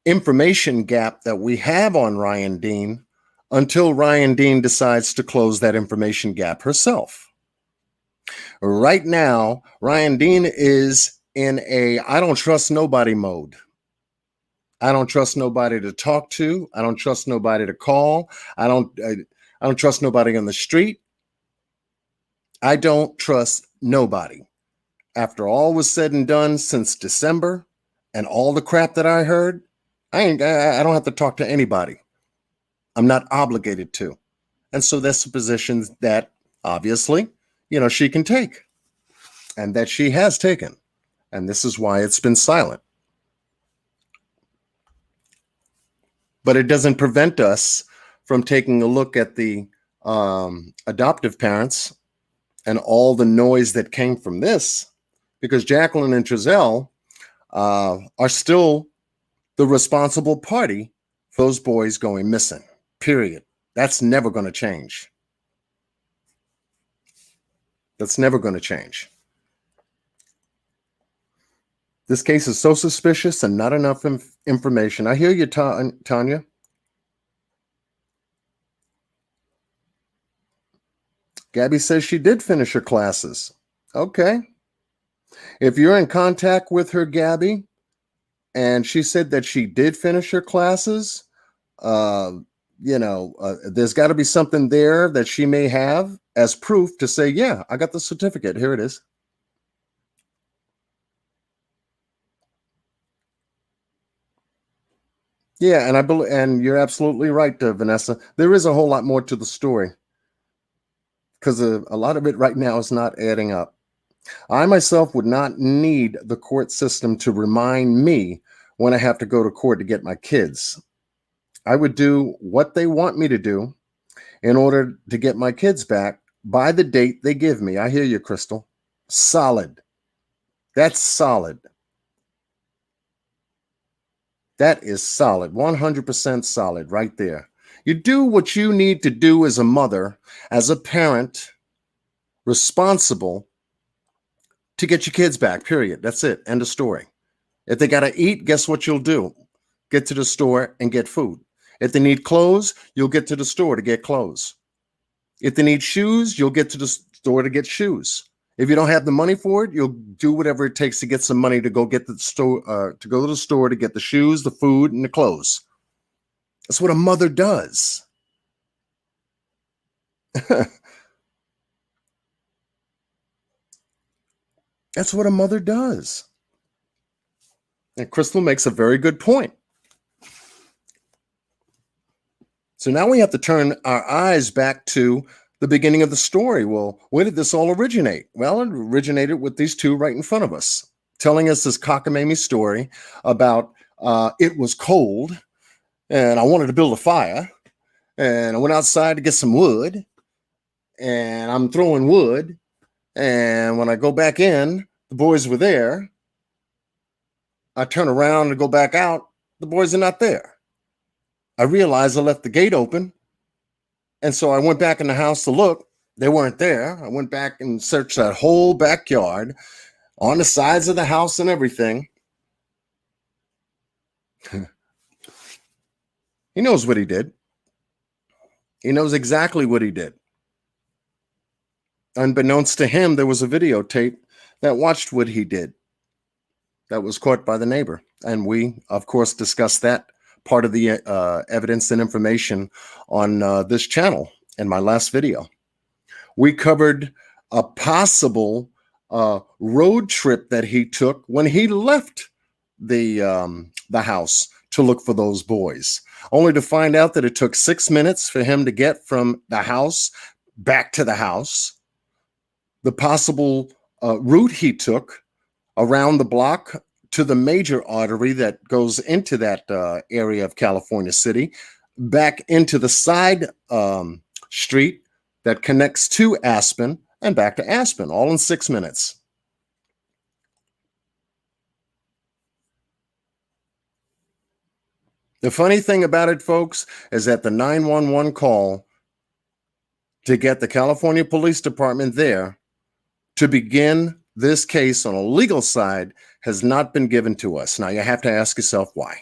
information gap that we have on Ryan Dean until Ryan Dean decides to close that information gap herself. Right now, Ryan Dean is in a I don't trust nobody mode. I don't trust nobody to talk to. I don't trust nobody to call. I don't trust nobody on the street. I don't trust nobody. After all was said and done since December and all the crap that I heard, I don't have to talk to anybody. I'm not obligated to. And so that's a position that obviously, she can take, and that she has taken. And this is why it's been silent. But it doesn't prevent us from taking a look at the adoptive parents and all the noise that came from this, because Jacqueline and Giselle are still the responsible party for those boys going missing, period. That's never going to change. That's never going to change. This case is so suspicious and not enough information. I hear you, Tanya. Gabby says she did finish her classes. Okay. If you're in contact with her, Gabby, and she said that she did finish her classes, uh, there's got to be something there that she may have as proof to say, yeah, I got the certificate. Here it is. Yeah, and I believe, and you're absolutely right, Vanessa. There is a whole lot more to the story because a lot of it right now is not adding up. I myself would not need the court system to remind me when I have to go to court to get my kids. I would do what they want me to do in order to get my kids back by the date they give me. I hear you, Crystal. Solid. That's solid. That is solid. 100% solid right there. You do what you need to do as a mother, as a parent, responsible to get your kids back, period. That's it. End of story. If they got to eat, guess what you'll do? Get to the store and get food. If they need clothes, you'll get to the store to get clothes. If they need shoes, you'll get to the store to get shoes. If you don't have the money for it, you'll do whatever it takes to get some money to go get the store, to go to the store to get the shoes, the food, and the clothes. That's what a mother does. That's what a mother does. And Crystal makes a very good point. So now we have to turn our eyes back to the beginning of the story. Well, where did this all originate? Well, it originated with these two right in front of us, telling us this cockamamie story about it was cold and I wanted to build a fire and I went outside to get some wood and I'm throwing wood. And when I go back in, the boys were there. I turn around to go back out. The boys are not there. I realized I left the gate open. And so I went back in the house to look. They weren't there. I went back and searched that whole backyard on the sides of the house and everything. He knows what he did. He knows exactly what he did. Unbeknownst to him, there was a videotape that watched what he did that was caught by the neighbor. And we, of course, discussed that part of the evidence and information on this channel in my last video. We covered a possible road trip that he took when he left the house to look for those boys, only to find out that it took 6 minutes for him to get from the house back to the house. The possible route he took around the block to the major artery that goes into that area of California City, back into the side street that connects to Aspen and back to Aspen, all in 6 minutes. The funny thing about it, folks, is that the 911 call to get the California Police Department there to begin this case on a legal side has not been given to us. Now, you have to ask yourself why.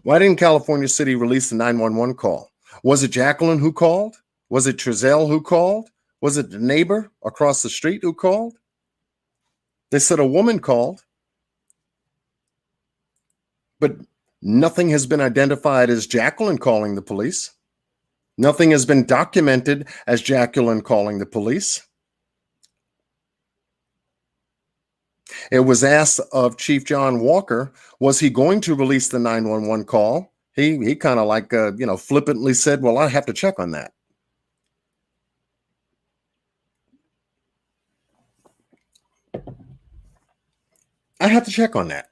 Why didn't California City release the 911 call? Was it Jacqueline who called? Was it Giselle who called? Was it the neighbor across the street who called? They said a woman called, but nothing has been identified as Jacqueline calling the police. Nothing has been documented as Jacqueline calling the police. It was asked of Chief John Walker, was he going to release the 911 call? He kind of like, flippantly said, well, I have to check on that. I have to check on that.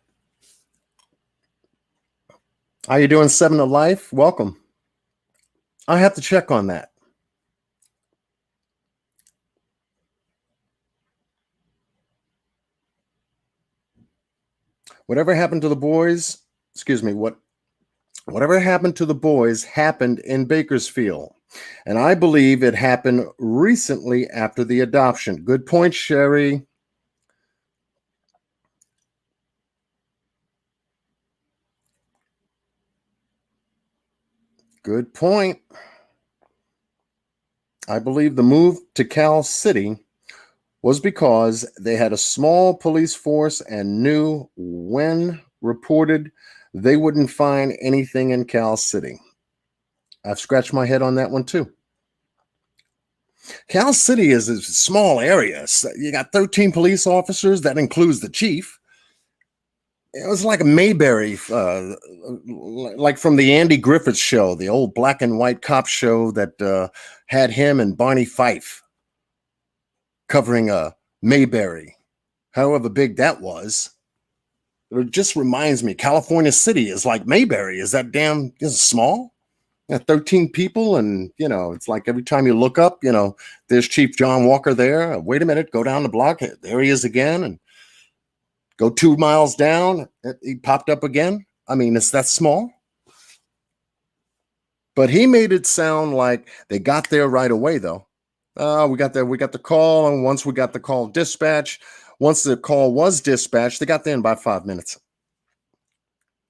How you doing, Seven to Life? Welcome. I have to check on that. Whatever happened to the boys, excuse me, whatever happened to the boys happened in Bakersfield. And I believe it happened recently after the adoption. Good point, Sherry. Good point. I believe the move to Cal City was because they had a small police force and knew when reported they wouldn't find anything in Cal City. I've scratched my head on that one too. Cal City is a small area. So you got 13 police officers. That includes the chief. It was like a Mayberry, like from the Andy Griffith show, the old black and white cop show that had him and Barney Fife covering a Mayberry, however big that was. It just reminds me, California City is like Mayberry. Is that damn is small? 13 people, and it's like every time you look up, there's Chief John Walker there. Wait a minute, go down the block. There he is again, and go 2 miles down. He popped up again. I mean, it's that small. But he made it sound like they got there right away, though. We got there. We got the call, and once we got the call dispatched, once the call was dispatched, they got there in about 5 minutes.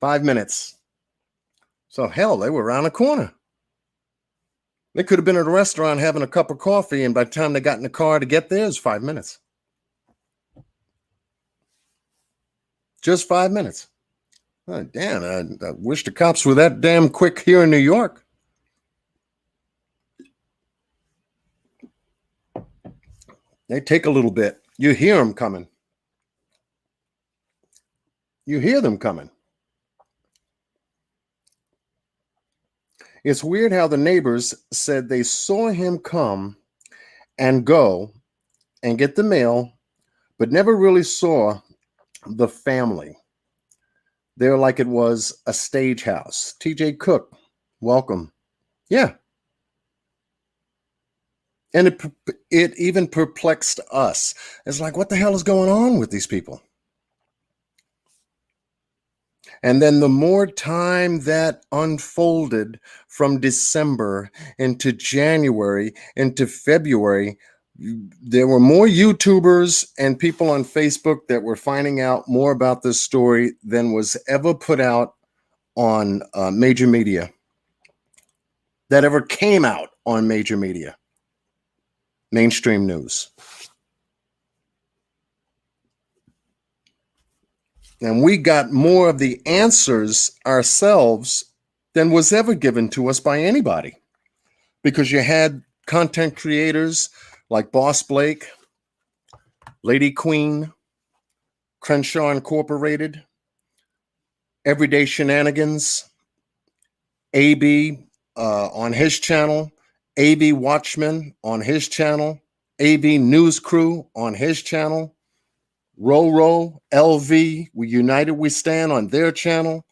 5 minutes. So, hell, they were around the corner. They could have been at a restaurant having a cup of coffee, and by the time they got in the car to get there, it was 5 minutes. Just 5 minutes. Oh, damn, I wish the cops were that damn quick here in New York. They take a little bit. You hear them coming. You hear them coming. It's weird how the neighbors said they saw him come and go and get the mail, but never really saw the family. They're like it was a stage house. TJ Cook, welcome. Yeah. And it even perplexed us. It's like, what the hell is going on with these people? And then the more time that unfolded from December into January into February, there were more YouTubers and people on Facebook that were finding out more about this story than was ever put out on major media, that ever came out on major media, mainstream news. And we got more of the answers ourselves than was ever given to us by anybody. Because you had content creators like Boss Blake, Lady Queen, Crenshaw Incorporated, Everyday Shenanigans, AB on his channel, AB Watchman on his channel, AB News Crew on his channel, Roro, LV, We United We Stand on their channel,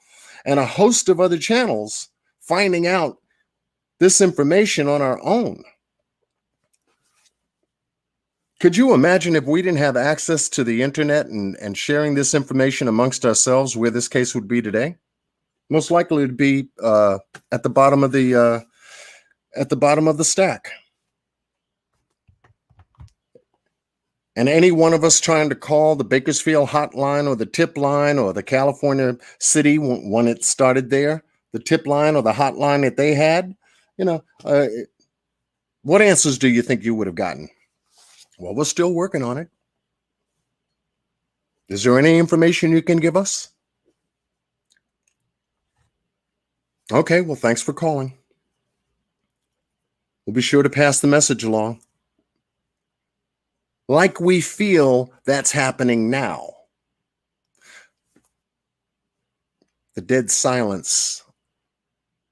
and a host of other channels finding out this information on our own. Could you imagine if we didn't have access to the internet and sharing this information amongst ourselves, where this case would be today? Most likely it'd be at the bottom of the stack. And any one of us trying to call the Bakersfield hotline or the tip line or the California City when it started there, the tip line or the hotline that they had, what answers do you think you would have gotten? Well, we're still working on it. Is there any information you can give us? Okay, well, thanks for calling. We'll be sure to pass the message along. Like we feel that's happening now. The dead silence.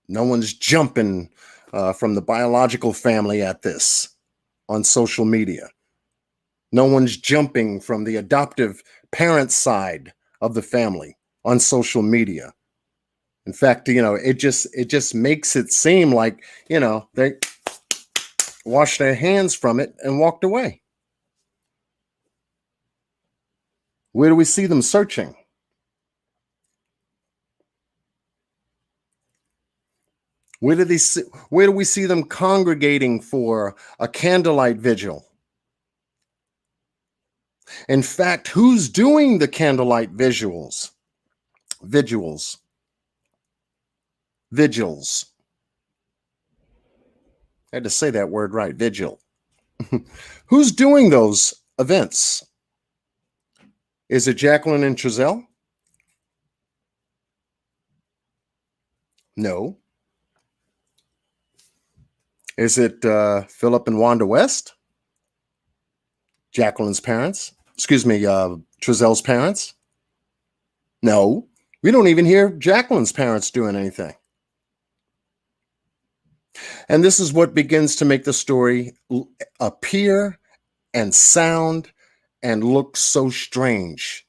No one's jumping from the biological family at this on social media. No one's jumping from the adoptive parent side of the family on social media. In fact, it just makes it seem like, they washed their hands from it and walked away. Where do we see them searching? Where do we see them congregating for a candlelight vigil? In fact, who's doing the candlelight vigils? Vigils. Vigils. I had to say that word right, vigil. Who's doing those events? Is it Jacqueline and Trezell? No. Is it Philip and Wanda West? Jacqueline's parents? Excuse me, Trezell's parents? No. We don't even hear Jacqueline's parents doing anything. And this is what begins to make the story appear and sound and look so strange.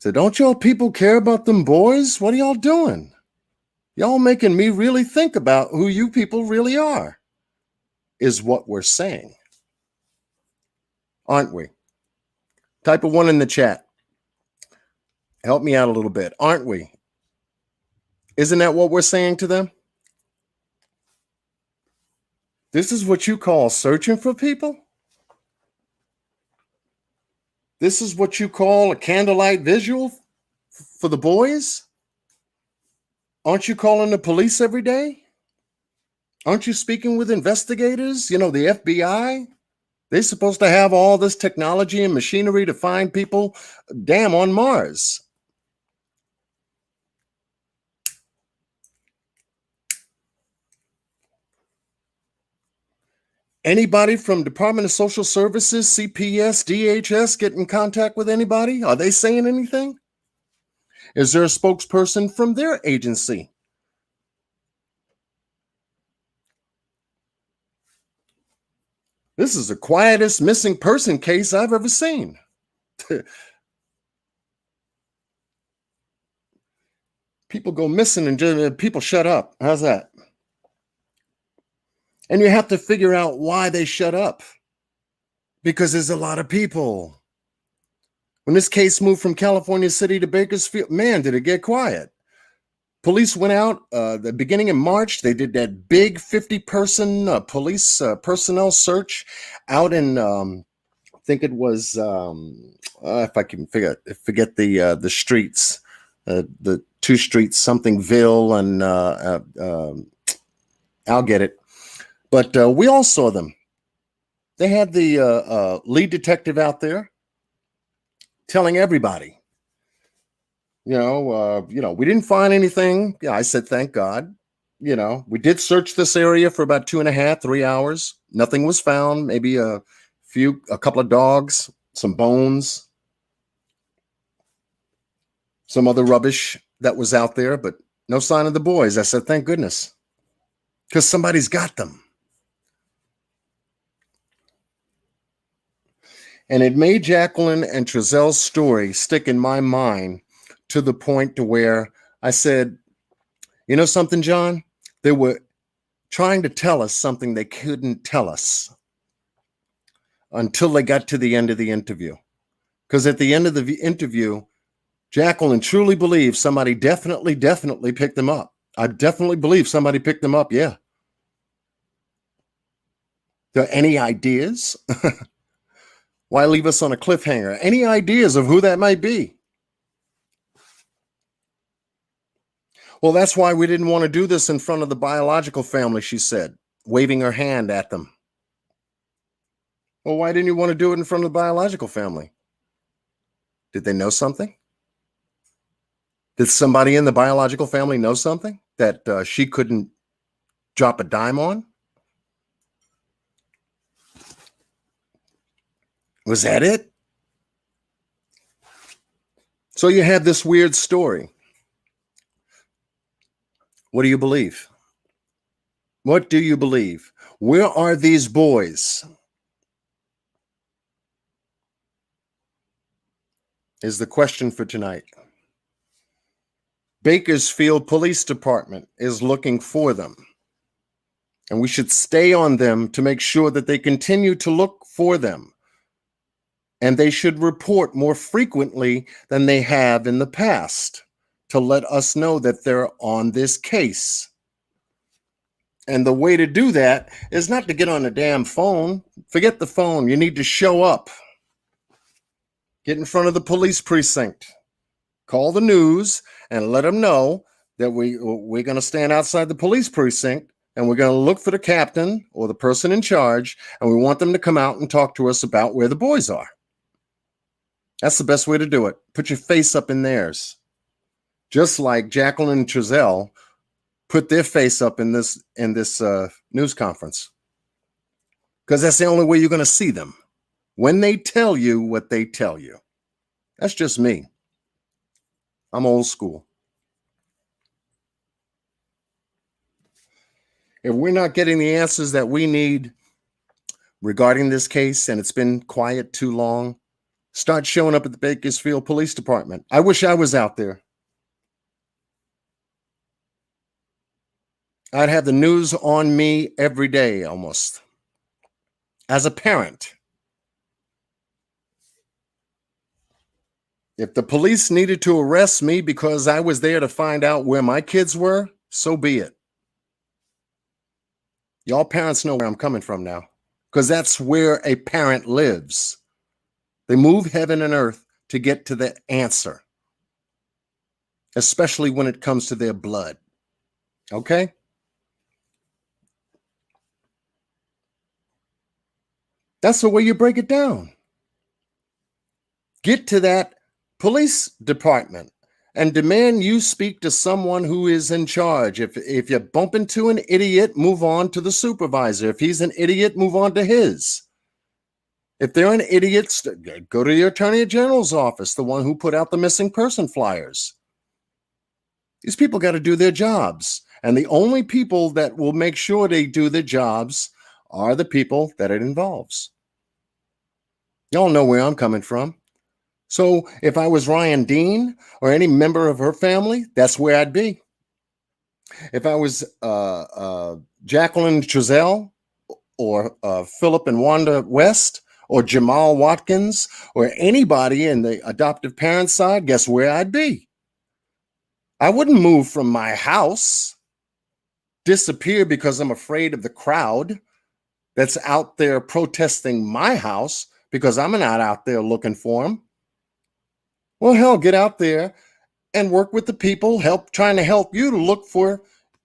So don't y'all people care about them boys? What are y'all doing? Y'all making me really think about who you people really are, is what we're saying. Aren't we? Type a 1 in the chat. Help me out a little bit. Aren't we? Isn't that what we're saying to them? This is what you call searching for people? This is what you call a candlelight visual for the boys? Aren't you calling the police every day? Aren't you speaking with investigators? The FBI? They're supposed to have all this technology and machinery to find people, damn, on Mars. Anybody from Department of Social Services, CPS, DHS get in contact with anybody? Are they saying anything? Is there a spokesperson from their agency? This is the quietest missing person case I've ever seen. People go missing and people shut up. How's that? And you have to figure out why they shut up. Because there's a lot of people. When this case moved from California City to Bakersfield, man, did it get quiet. Police went out the beginning of March. They did that big 50-person police personnel search out in, I think it was, if I can forget the streets, the two streets, somethingville, and I'll get it. But we all saw them. They had the lead detective out there telling everybody, we didn't find anything. Yeah, I said, thank God. We did search this area for about 2.5, 3 hours. Nothing was found. Maybe a couple of dogs, some bones, some other rubbish that was out there, but no sign of the boys. I said, thank goodness, because somebody's got them. And it made Jacqueline and Trezell's story stick in my mind to the point to where I said, you know something, John? They were trying to tell us something they couldn't tell us until they got to the end of the interview. Because at the end of the interview, Jacqueline truly believes somebody definitely picked them up. I definitely believe somebody picked them up, yeah. There any ideas? Why leave us on a cliffhanger? Any ideas of who that might be? Well, that's why we didn't want to do this in front of the biological family, she said, waving her hand at them. Well, why didn't you want to do it in front of the biological family? Did they know something? Did somebody in the biological family know something that she couldn't drop a dime on? Was that it? So you had this weird story. What do you believe? What do you believe? Where are these boys? Is the question for tonight. Bakersfield Police Department is looking for them. And we should stay on them to make sure that they continue to look for them. And they should report more frequently than they have in the past to let us know that they're on this case. And the way to do that is not to get on a damn phone. Forget the phone. You need to show up. Get in front of the police precinct. Call the news and let them know that we're going to stand outside the police precinct and we're going to look for the captain or the person in charge, and we want them to come out and talk to us about where the boys are. That's the best way to do it. Put your face up in theirs. Just like Jacqueline and Cincere put their face up in this news conference. Because that's the only way you're going to see them. When they tell you what they tell you. That's just me. I'm old school. If we're not getting the answers that we need regarding this case, and it's been quiet too long, start showing up at the Bakersfield Police Department. I wish I was out there. I'd have the news on me every day almost. As a parent, if the police needed to arrest me because I was there to find out where my kids were, so be it. Y'all parents know where I'm coming from now, because that's where a parent lives. They move heaven and earth to get to the answer, especially when it comes to their blood. Okay? That's the way you break it down. Get to that police department and demand you speak to someone who is in charge. If you bump into an idiot, move on to the supervisor. If he's an idiot, move on to his. If they're an idiot, go to the Attorney General's office, the one who put out the missing person flyers. These people got to do their jobs. And the only people that will make sure they do their jobs are the people that it involves. Y'all know where I'm coming from. So if I was Ryan Dean or any member of her family, that's where I'd be. If I was Jacqueline Cincere or Philip and Wanda West or Jamal Watkins or anybody in the adoptive parent side, guess where I'd be? I wouldn't move from my house, disappear because I'm afraid of the crowd that's out there protesting my house because I'm not out there looking for them. Well, hell, get out there and work with the people, trying to help you to look for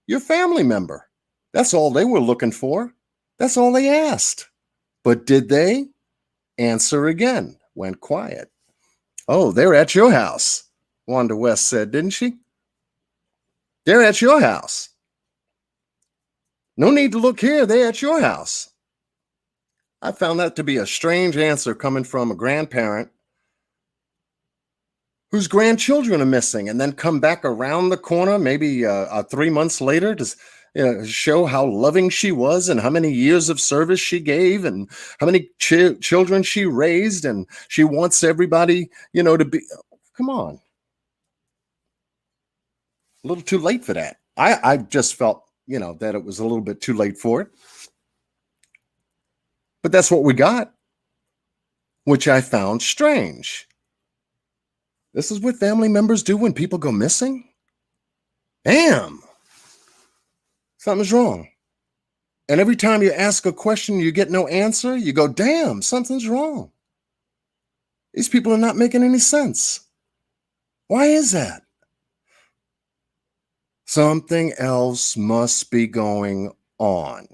your family member. That's all they were looking for. That's all they asked. But did they? Answer again. Went quiet. Oh, they're at your house, Wanda West said, didn't she? They're at your house. No need to look here. They're at your house. I found that to be a strange answer coming from a grandparent whose grandchildren are missing, and then come back around the corner maybe 3 months later to show how loving she was and how many years of service she gave and how many children she raised, and she wants everybody, to be. Come on. A little too late for that. I just felt, that it was a little bit too late for it. But that's what we got, which I found strange. This is what family members do when people go missing? Damn. Something's wrong. And every time you ask a question, you get no answer, you go, damn, something's wrong. These people are not making any sense. Why is that? Something else must be going on,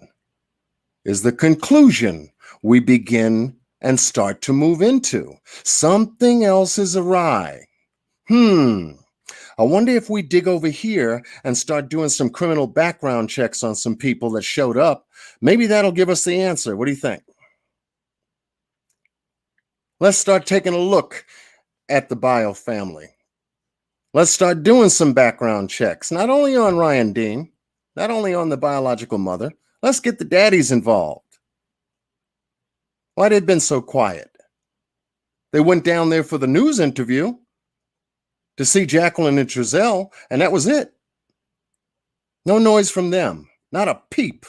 is the conclusion we begin and start to move into. Something else is awry. I wonder if we dig over here and start doing some criminal background checks on some people that showed up, maybe that'll give us the answer. What do you think? Let's start taking a look at the Bio family. Let's start doing some background checks, not only on Ryan Dean, not only on the biological mother. Let's get the daddies involved. Why they've been so quiet? They went down there for the news interview to see Jacqueline and Trezell, and that was it. No noise from them, not a peep.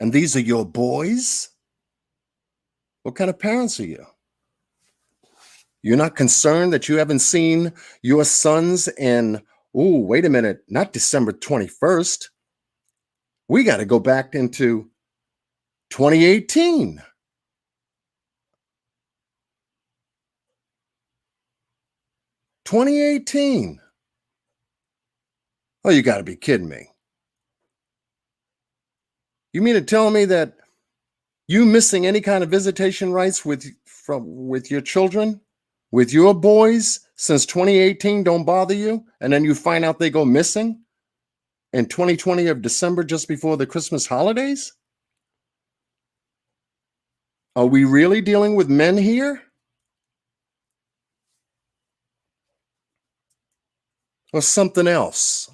And these are your boys? What kind of parents are you? You're not concerned that you haven't seen your sons in, oh, wait a minute, not December 21st. We got to go back into 2018. Oh, you got to be kidding me. You mean to tell me that you missing any kind of visitation rights with your children, with your boys since 2018 don't bother you, and then you find out they go missing in 2020 of December just before the Christmas holidays? Are we really dealing with men here? Or something else?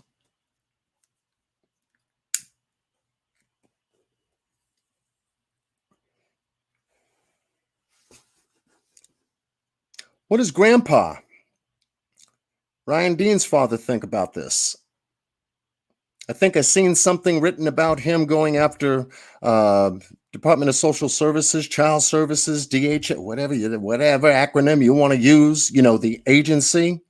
What does Grandpa, Ryan Dean's father, think about this? I think I seen something written about him going after Department of Social Services, Child Services, DH, whatever acronym you want to use, the agency,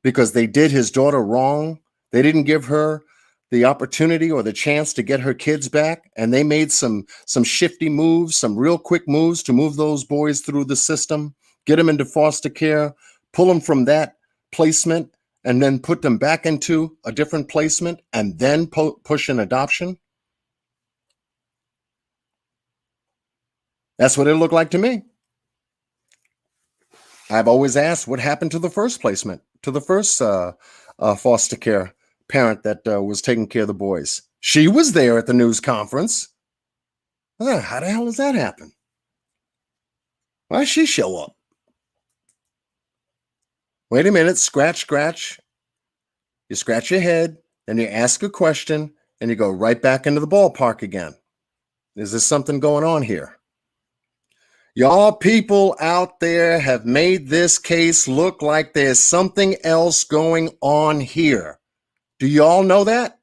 because they did his daughter wrong. They didn't give her the opportunity or the chance to get her kids back, and they made some shifty moves, some real quick moves to move those boys through the system, get them into foster care, pull them from that placement, and then put them back into a different placement, and then push an adoption. That's what it looked like to me. I've always asked what happened to the first placement, to the first foster care parent that was taking care of the boys. She was there at the news conference. How the hell does that happen? Why does she show up? Wait a minute, scratch. You scratch your head, then you ask a question, and you go right back into the ballpark again. Is there something going on here? Y'all people out there have made this case look like there's something else going on here. Do y'all know that?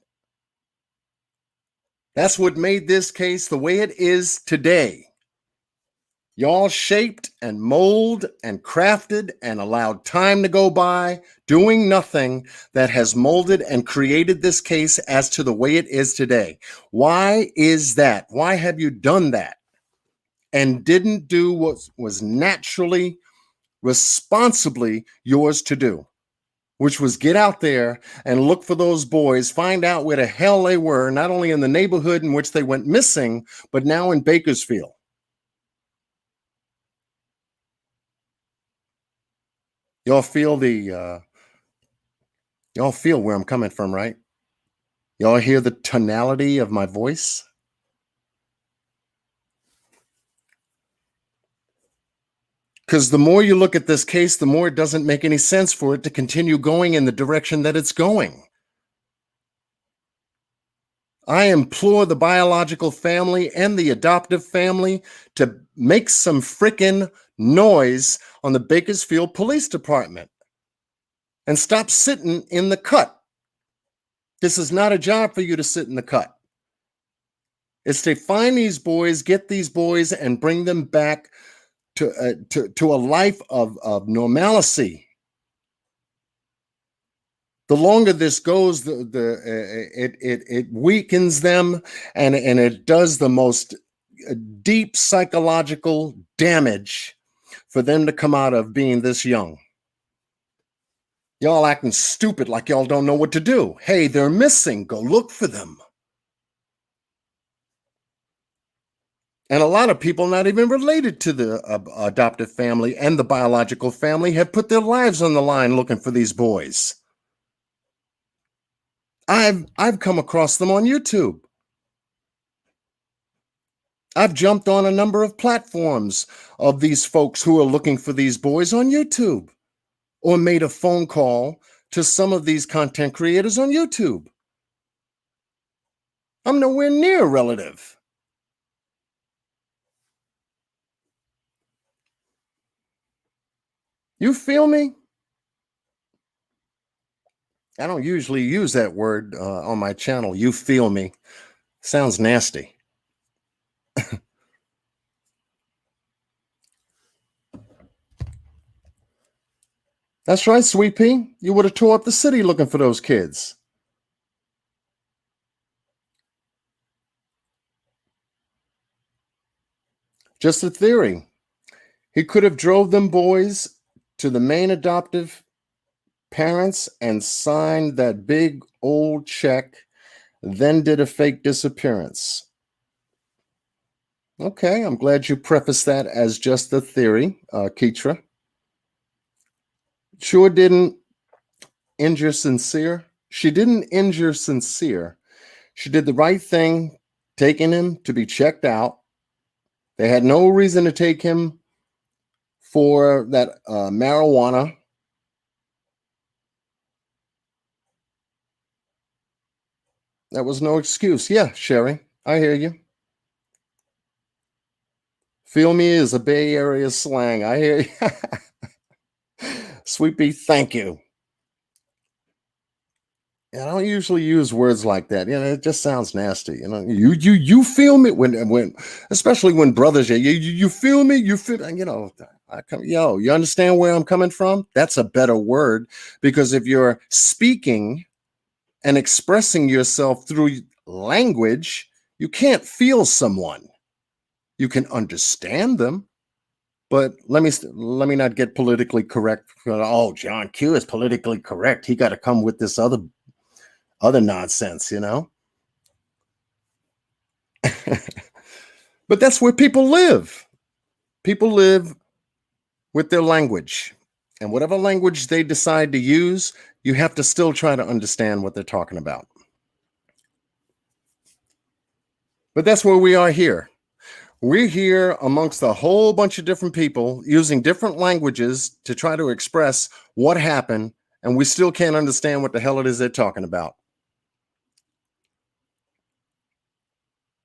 That's what made this case the way it is today. Y'all shaped and molded and crafted and allowed time to go by, doing nothing that has molded and created this case as to the way it is today. Why is that? Why have you done that and didn't do what was naturally, responsibly yours to do, which was get out there and look for those boys, find out where the hell they were, not only in the neighborhood in which they went missing, but now in Bakersfield? Y'all feel y'all feel where I'm coming from, right? Y'all hear the tonality of my voice? Because the more you look at this case, the more it doesn't make any sense for it to continue going in the direction that it's going. I implore the biological family and the adoptive family to make some frickin' noise on the Bakersfield Police Department and stop sitting in the cut. This is not a job for you to sit in the cut. It's to find these boys, get these boys, and bring them back to a life of normalcy. The longer this goes, it weakens them, and it does the most deep psychological damage for them to come out of being this young. Y'all acting stupid like y'all don't know what to do. Hey, they're missing. Go look for them. And a lot of people not even related to the adoptive family and the biological family have put their lives on the line looking for these boys. I've come across them on YouTube. I've jumped on a number of platforms of these folks who are looking for these boys on YouTube, or made a phone call to some of these content creators on YouTube. I'm nowhere near a relative. You feel me? I don't usually use that word on my channel. You feel me? Sounds nasty. That's right, Sweet Pea. You would have tore up the city looking for those kids. Just a theory. He could have drove them boys to the main adoptive parents and signed that big old check, then did a fake disappearance. Okay, I'm glad you prefaced that as just a theory, Keitra. Sure didn't injure Cincere. She didn't injure Cincere. She did the right thing, taking him to be checked out. They had no reason to take him for that marijuana. That was no excuse. Yeah, Sherry, I hear you. Feel me is a Bay Area slang. I hear you. Sweet Pea, thank you. I don't usually use words like that. It just sounds nasty. You feel me when especially when brothers you feel me, you feel you understand where I'm coming from? That's a better word, because if you're speaking and expressing yourself through language, you can't feel someone. You can understand them. But let me not get politically correct. Oh, John Q is politically correct. He got to come with this other nonsense, But that's where people live. People live with their language. And whatever language they decide to use, you have to still try to understand what they're talking about. But that's where we are here. We're here amongst a whole bunch of different people using different languages to try to express what happened, and we still can't understand what the hell it is they're talking about.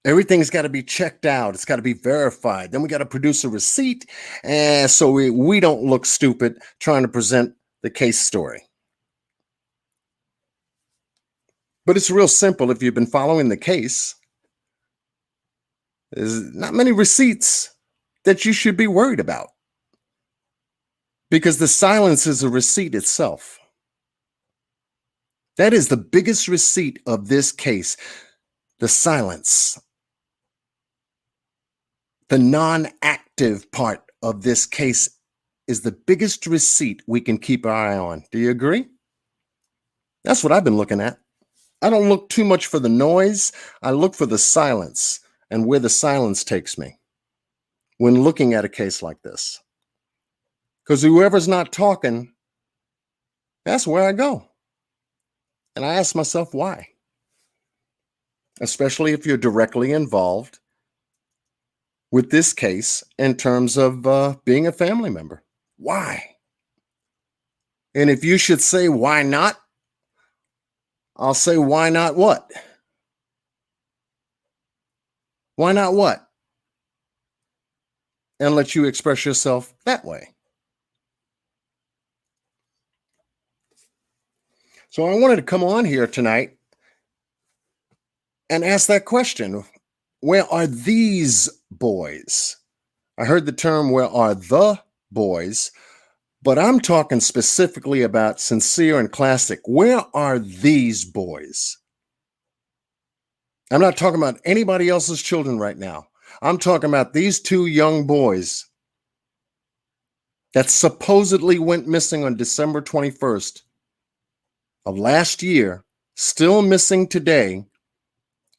Everything's got to be checked out. It's got to be verified. Then we got to produce a receipt, and so we don't look stupid trying to present the case story. But it's real simple if you've been following the case. There's not many receipts that you should be worried about, because the silence is a receipt itself. That is the biggest receipt of this case, the silence. The non-active part of this case is the biggest receipt we can keep our eye on. Do you agree? That's what I've been looking at. I don't look too much for the noise. I look for the silence and where the silence takes me when looking at a case like this. Because whoever's not talking, that's where I go. And I ask myself why. Especially if you're directly involved with this case in terms of being a family member. Why? And if you should say, why not? I'll say, why not what? Why not what? And let you express yourself that way. So I wanted to come on here tonight and ask that question. Where are these boys? I heard the term, where are the boys? But I'm talking specifically about Cincere and Classic. Where are these boys? I'm not talking about anybody else's children right now. I'm talking about these two young boys that supposedly went missing on December 21st of last year, still missing today.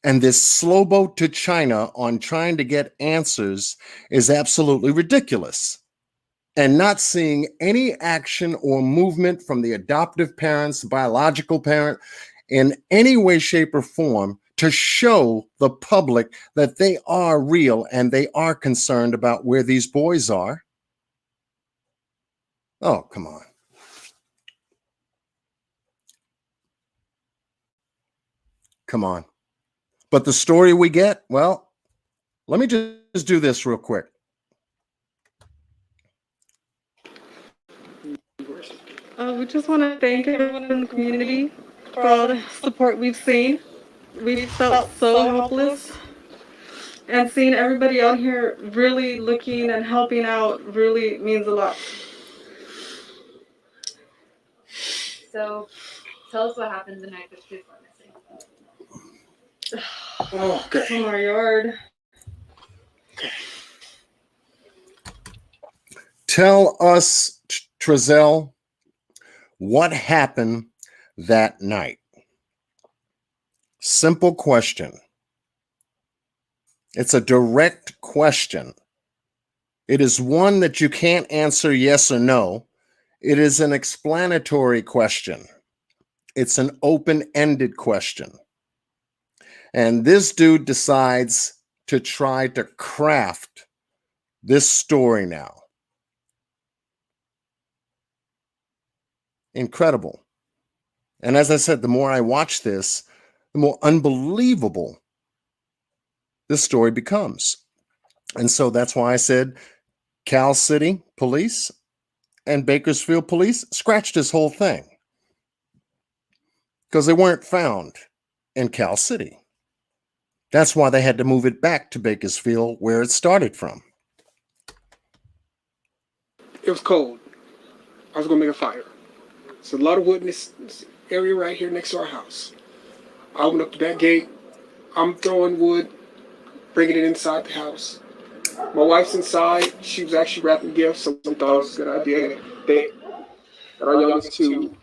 And this slow boat to China on trying to get answers is absolutely ridiculous. And not seeing any action or movement from the adoptive parents, biological parent, in any way, shape, or form to show the public that they are real and they are concerned about where these boys are. Oh, come on. Come on. But the story we get, well, let me just do this real quick. We just want to thank everyone in the community for all the support we've seen. We felt so helpless, and seeing everybody out here really looking and helping out really means a lot. So, tell us what happened the night the kids went missing. Okay. From our yard. Tell us, Trezell, what happened that night? Simple question. It's a direct question. It is one that you can't answer yes or no. It is an explanatory question. It's an open-ended question. And this dude decides to try to craft this story now. Incredible. And as I said, the more I watch this, the more unbelievable this story becomes. And so that's why I said Cal City Police and Bakersfield Police scratched this whole thing, because they weren't found in Cal City. That's why they had to move it back to Bakersfield, where it started from. It was cold. I was gonna make a fire. There's a lot of wood in this area right here next to our house. I opened up the back gate. I'm throwing wood, bringing it inside the house. My wife's inside. She was actually wrapping gifts, so I thought it was a good idea. They got our youngest two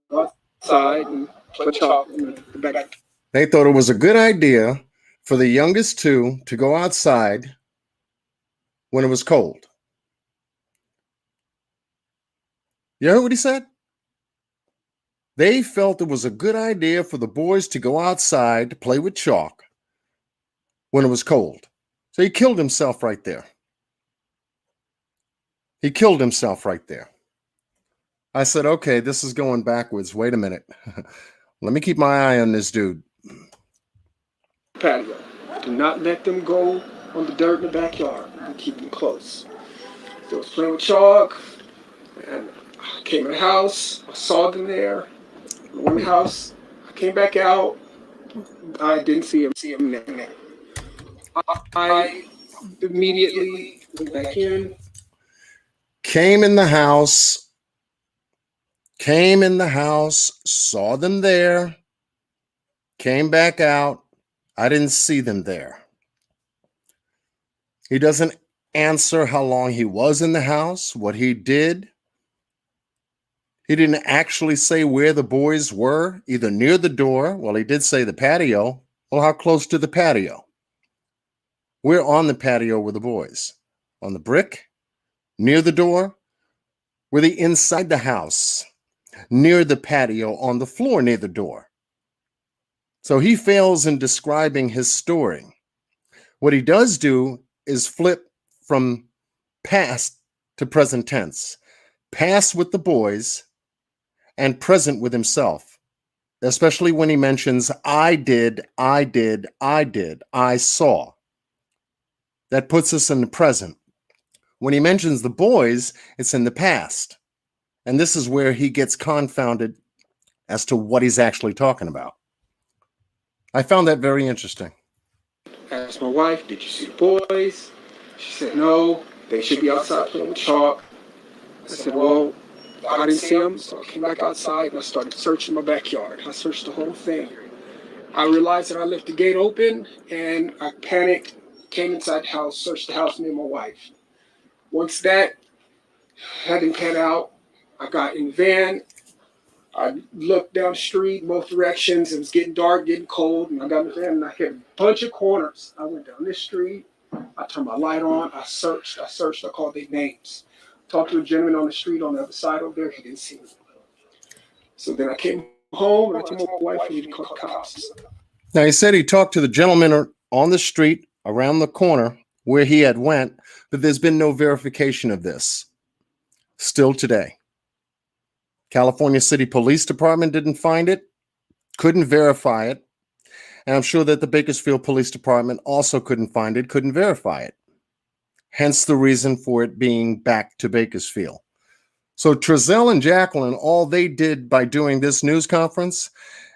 go outside and play chalk in the back. They thought it was a good idea for the youngest two to go outside when it was cold. You heard what he said? They felt it was a good idea for the boys to go outside to play with chalk when it was cold. So he killed himself right there. He killed himself right there. I said, okay, this is going backwards. Wait a minute. Let me keep my eye on this dude. Patio. Do not let them go on the dirt in the backyard. And keep them close. They was playing with chalk, and I came in the house. I saw them there. I went in the house. I came back out. I didn't see him there. I immediately went back in. Came in the house, saw them there, came back out. I didn't see them there. He doesn't answer how long he was in the house, what he did. He didn't actually say where the boys were, either near the door. Well, he did say the patio. Well, how close to the patio? We're on the patio with the boys. On the brick? Near the door? Were they inside the house? Near the patio, on the floor near the door? So he fails in describing his story. What he does do is flip from past to present tense. Past with the boys and present with himself, especially when he mentions, I did, I saw. That puts us in the present. When he mentions the boys, it's in the past. And this is where he gets confounded as to what he's actually talking about. I found that very interesting. I asked my wife, did you see the boys? She said, no, they should be outside playing with chalk. I said, well, I didn't see them, so I came back outside and I started searching my backyard. I searched the whole thing. I realized that I left the gate open and I panicked, came inside the house, searched the house, me and my wife. Once that hadn't pan out, I got in the van. I looked down the street, both directions. It was getting dark, getting cold, and I got in the van and I hit a bunch of corners. I went down this street. I turned my light on. I searched. I called their names. Talked to a gentleman on the street on the other side over there. He didn't see me. So then I came home and I told my wife I need to call the cops. Now, he said he talked to the gentleman on the street around the corner where he had went, but there's been no verification of this. Still today. California City Police Department didn't find it, couldn't verify it, and I'm sure that the Bakersfield Police Department also couldn't find it, couldn't verify it. Hence the reason for it being back to Bakersfield. So Trezell and Jacqueline, all they did by doing this news conference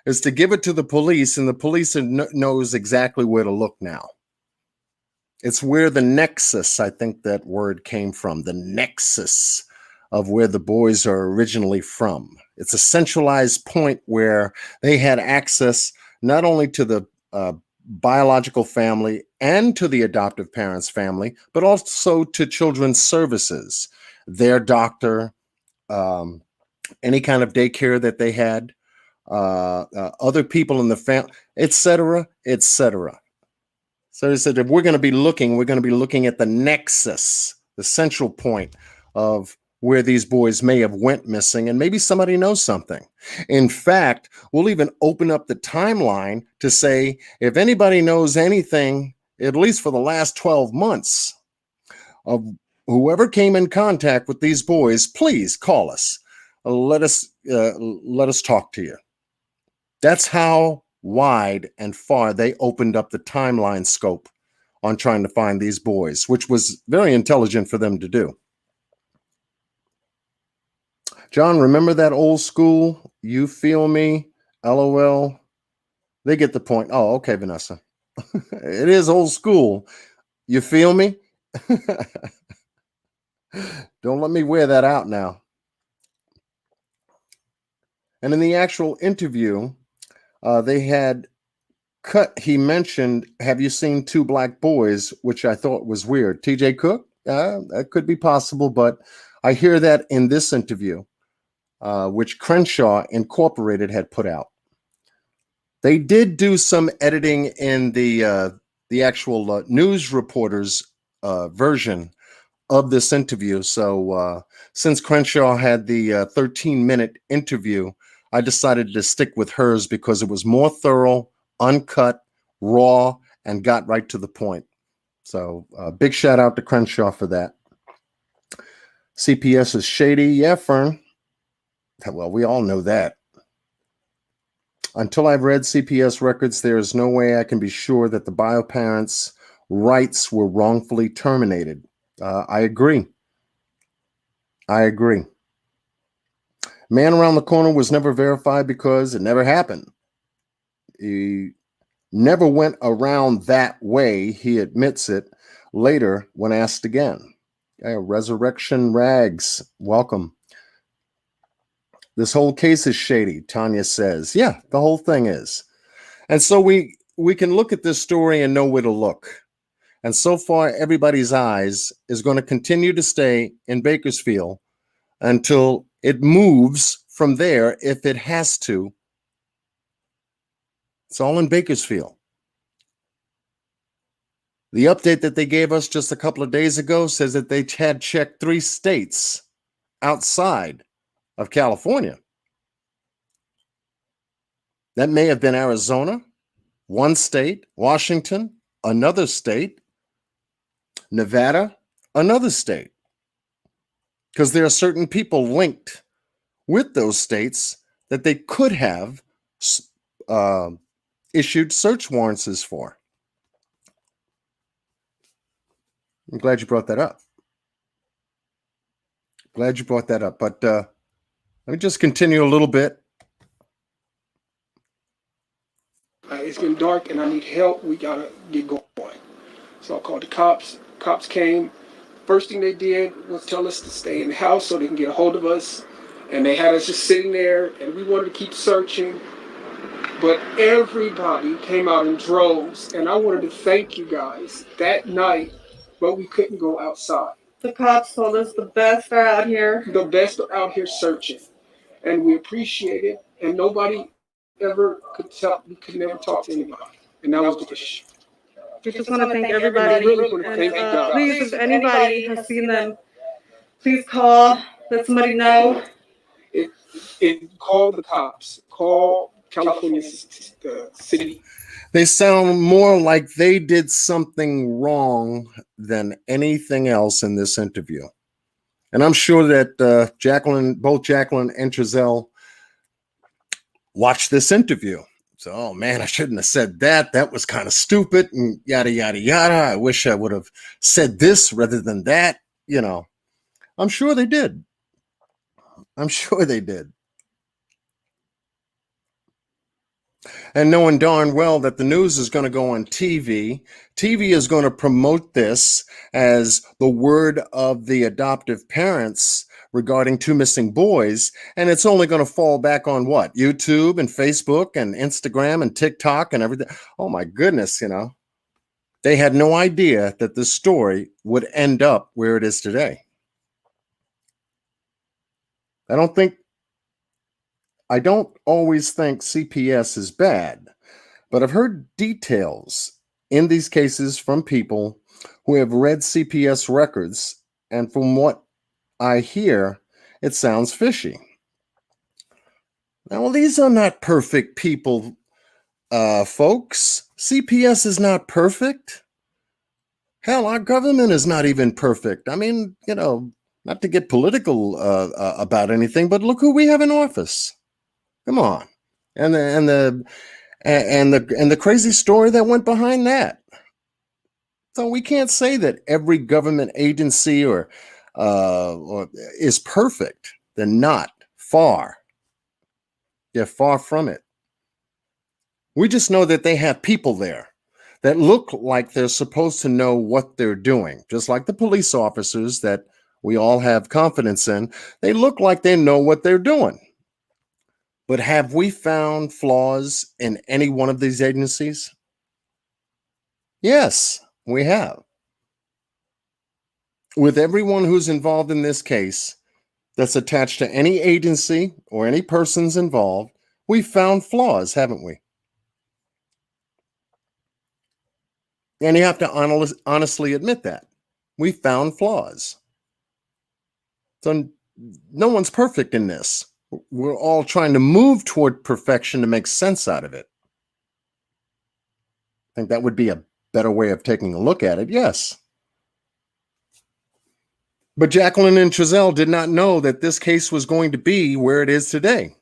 is to give it to the police, and the police knows exactly where to look now. It's where the nexus, I think that word came from, the nexus of where the boys are originally from. It's a centralized point where they had access not only to the biological family and to the adoptive parents' family, but also to children's services, their doctor, any kind of daycare that they had, other people in the family, etc., etc. So they said, if we're going to be looking at the nexus, the central point of where these boys may have went missing, and maybe somebody knows something. In fact, we'll even open up the timeline to say, if anybody knows anything, at least for the last 12 months, of whoever came in contact with these boys, please call us. Let us talk to you. That's how wide and far they opened up the timeline scope on trying to find these boys, which was very intelligent for them to do. John, remember that old school? You feel me? LOL. They get the point. Oh, okay, Vanessa. It is old school. You feel me? Don't let me wear that out now. And in the actual interview, they had cut. He mentioned, have you seen two black boys? Which I thought was weird. TJ Cook? That could be possible, but I hear that in this interview, which Crenshaw Incorporated had put out. They did do some editing in the actual news reporters version of this interview. So since Crenshaw had the 13-minute interview, I decided to stick with hers because it was more thorough, uncut, raw, and got right to the point. So big shout out to Crenshaw for that. CPS is shady. Yeah, Fern. Well, we all know that. Until I've read CPS records, there is no way I can be sure that the bio parents' rights were wrongfully terminated. I agree. Man around the corner was never verified because it never happened. He never went around that way. He admits it later when asked again. Resurrection Rags, welcome. This whole case is shady, Tanya says. Yeah, the whole thing is. And so we can look at this story and know where to look. And so far, everybody's eyes is going to continue to stay in Bakersfield until it moves from there if it has to. It's all in Bakersfield. The update that they gave us just a couple of days ago says that they had checked 3 states outside of California. That may have been Arizona, 1 state, Washington, another state, Nevada, another state. Because there are certain people linked with those states that they could have issued search warrants for. I'm glad you brought that up. But let me just continue a little bit. It's getting dark and I need help. We gotta get going. So I called the cops. Cops came. First thing they did was tell us to stay in the house so they can get a hold of us. And they had us just sitting there and we wanted to keep searching. But everybody came out in droves. And I wanted to thank you guys that night, but we couldn't go outside. The cops told us the best are out here. The best are out here searching. And we appreciate it. And nobody ever could tell, we could never talk to anybody. And that was the issue. We just want to thank everybody. And please, if anybody has seen them, please call, let somebody know. Call the cops. Call California city. They sound more like they did something wrong than anything else in this interview. And I'm sure that both Jacqueline and Trezell watched this interview. So, oh man, I shouldn't have said that. That was kind of stupid and yada, yada, yada. I wish I would have said this rather than that. You know, I'm sure they did. I'm sure they did. And knowing darn well that the news is going to go on TV. TV is going to promote this as the word of the adoptive parents regarding two missing boys. And it's only going to fall back on what? YouTube and Facebook and Instagram and TikTok and everything. Oh my goodness, They had no idea that this story would end up where it is today. I don't always think CPS is bad, but I've heard details in these cases from people who have read CPS records, and from what I hear, it sounds fishy. Now, well, these are not perfect people, folks. CPS is not perfect. Hell, our government is not even perfect. I mean, not to get political about anything, but look who we have in office. Come on, and the crazy story that went behind that. So we can't say that every government agency or is perfect. They're not. Far. They're far from it. We just know that they have people there that look like they're supposed to know what they're doing, just like the police officers that we all have confidence in. They look like they know what they're doing. But have we found flaws in any one of these agencies? Yes, we have. With everyone who's involved in this case that's attached to any agency or any persons involved, we've found flaws, haven't we? And you have to honestly admit that. We found flaws. So no one's perfect in this. We're all trying to move toward perfection to make sense out of it. I think that would be a better way of taking a look at it, yes. But Jacqueline and Trezell did not know that this case was going to be where it is today.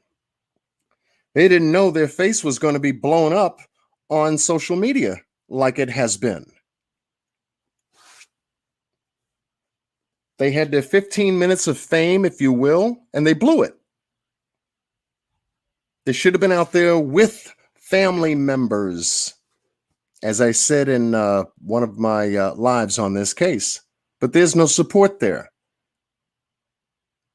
They didn't know their face was going to be blown up on social media like it has been. They had their 15 minutes of fame, if you will, and they blew it. They should have been out there with family members, as I said in one of my lives on this case. But there's no support there.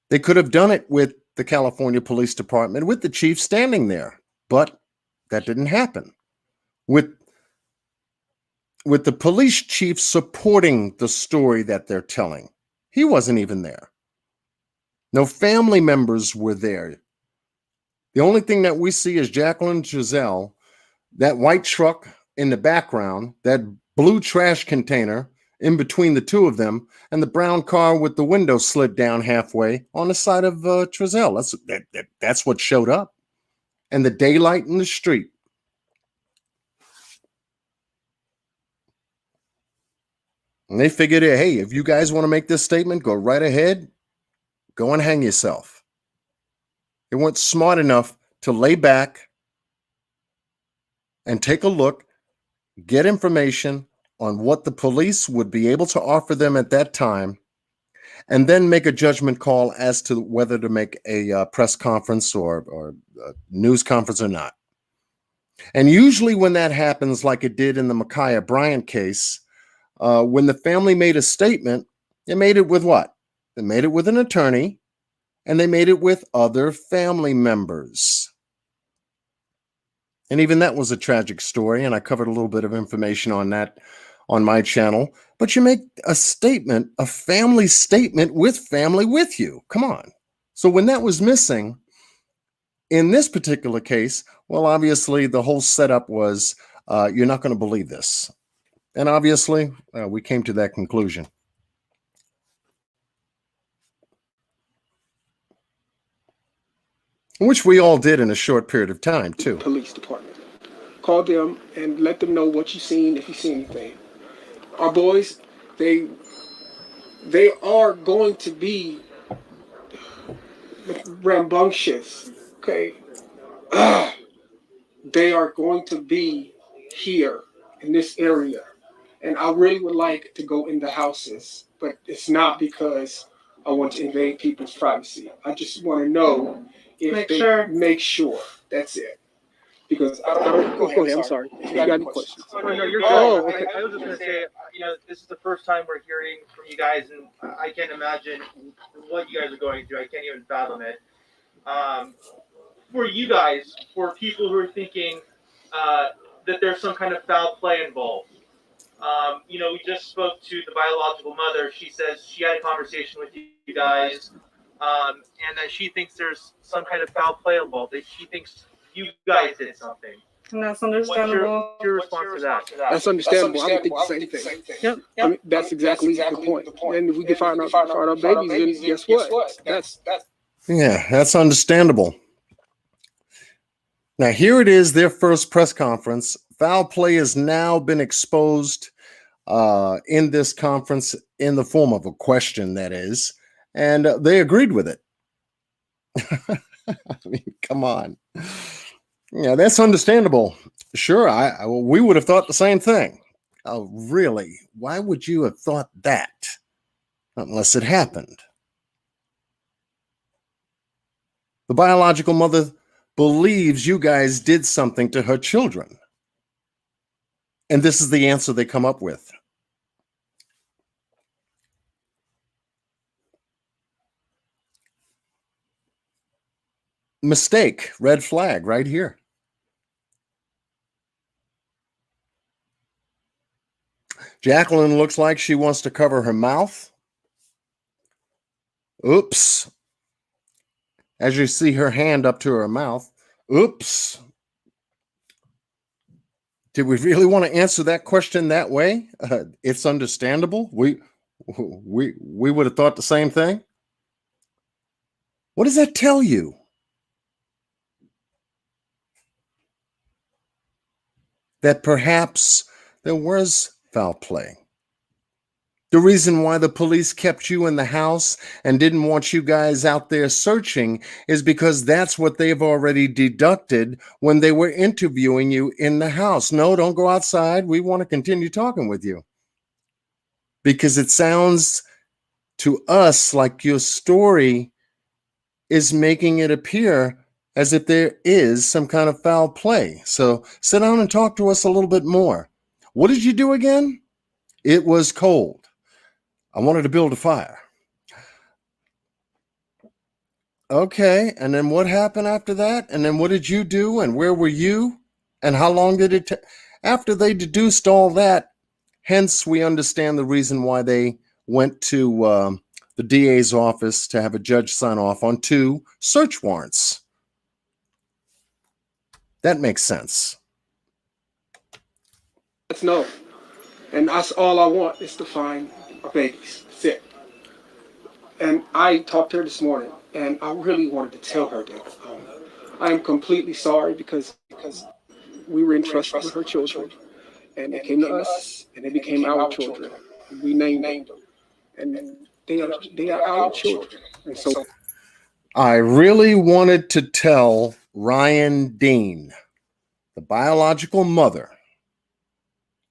They could have done it with the California Police Department, with the chief standing there, but that didn't happen. With the police chief supporting the story that they're telling, he wasn't even there. No family members were there. The only thing that we see is Jacqueline and Trezell, that white truck in the background, that blue trash container in between the two of them, and the brown car with the window slid down halfway on the side of Trezell. That's what showed up. And the daylight in the street. And they figured, hey, if you guys want to make this statement, go right ahead. Go and hang yourself. They weren't smart enough to lay back and take a look, get information on what the police would be able to offer them at that time, and then make a judgment call as to whether to make a press conference or a news conference or not. And usually when that happens, like it did in the Micaiah Bryant case, when the family made a statement, they made it with what? They made it with an attorney, and they made it with other family members. And even that was a tragic story, and I covered a little bit of information on that on my channel. But you make a statement, a family statement with family with you. Come on. So when that was missing, in this particular case, well, obviously the whole setup was, you're not going to believe this. And obviously, we came to that conclusion. Which we all did in a short period of time, too. Police department. Call them and let them know what you've seen, if you see anything. Our boys, they are going to be rambunctious, okay? They are going to be here in this area. And I really would like to go into houses, but it's not because I want to invade people's privacy. I just want to know if Make they sure. make sure. That's it. Because I don't. Go ahead. I'm sorry. If you got any questions. Oh, no, you're good. Oh, okay. I was just going to say, this is the first time we're hearing from you guys, and I can't imagine what you guys are going through. I can't even fathom it. For you guys, for people who are thinking that there's some kind of foul play involved, we just spoke to the biological mother. She says she had a conversation with you guys, and that she thinks there's some kind of foul play involved. That she thinks you guys did something. And that's What's understandable. your response to that? That's understandable. I would think the same thing. Yep. I mean, that's exactly the point. And if we can find our babies, then guess what? Yeah, that's understandable. Now, here it is, their first press conference. Foul play has now been exposed in this conference in the form of a question, that is, and they agreed with it. I mean, come on. Yeah, that's understandable. Sure, we would have thought the same thing. Oh, really? Why would you have thought that? Unless it happened. The biological mother believes you guys did something to her children. And this is the answer they come up with. Mistake, red flag right here. Jacqueline looks like she wants to cover her mouth. Oops. As you see her hand up to her mouth. Oops. Did we really want to answer that question that way? It's understandable. We would have thought the same thing. What does that tell you? That perhaps there was foul play. The reason why the police kept you in the house and didn't want you guys out there searching is because that's what they've already deducted when they were interviewing you in the house. No, don't go outside. We want to continue talking with you. Because it sounds to us like your story is making it appear as if there is some kind of foul play. So sit down and talk to us a little bit more. What did you do again? It was cold. I wanted to build a fire. Okay, and then what happened after that? And then what did you do? And where were you? And how long did it take? After they deduced all that, hence we understand the reason why they went to the DA's office to have a judge sign off on 2 search warrants. That makes sense. Let's know. And that's all I want is to find our babies. That's it. And I talked to her this morning, and I really wanted to tell her that I am completely sorry because we were entrusted with her children, and they came to us, and they became our children. We named them, and they are our children. And so I really wanted to tell Ryan Dean, the biological mother,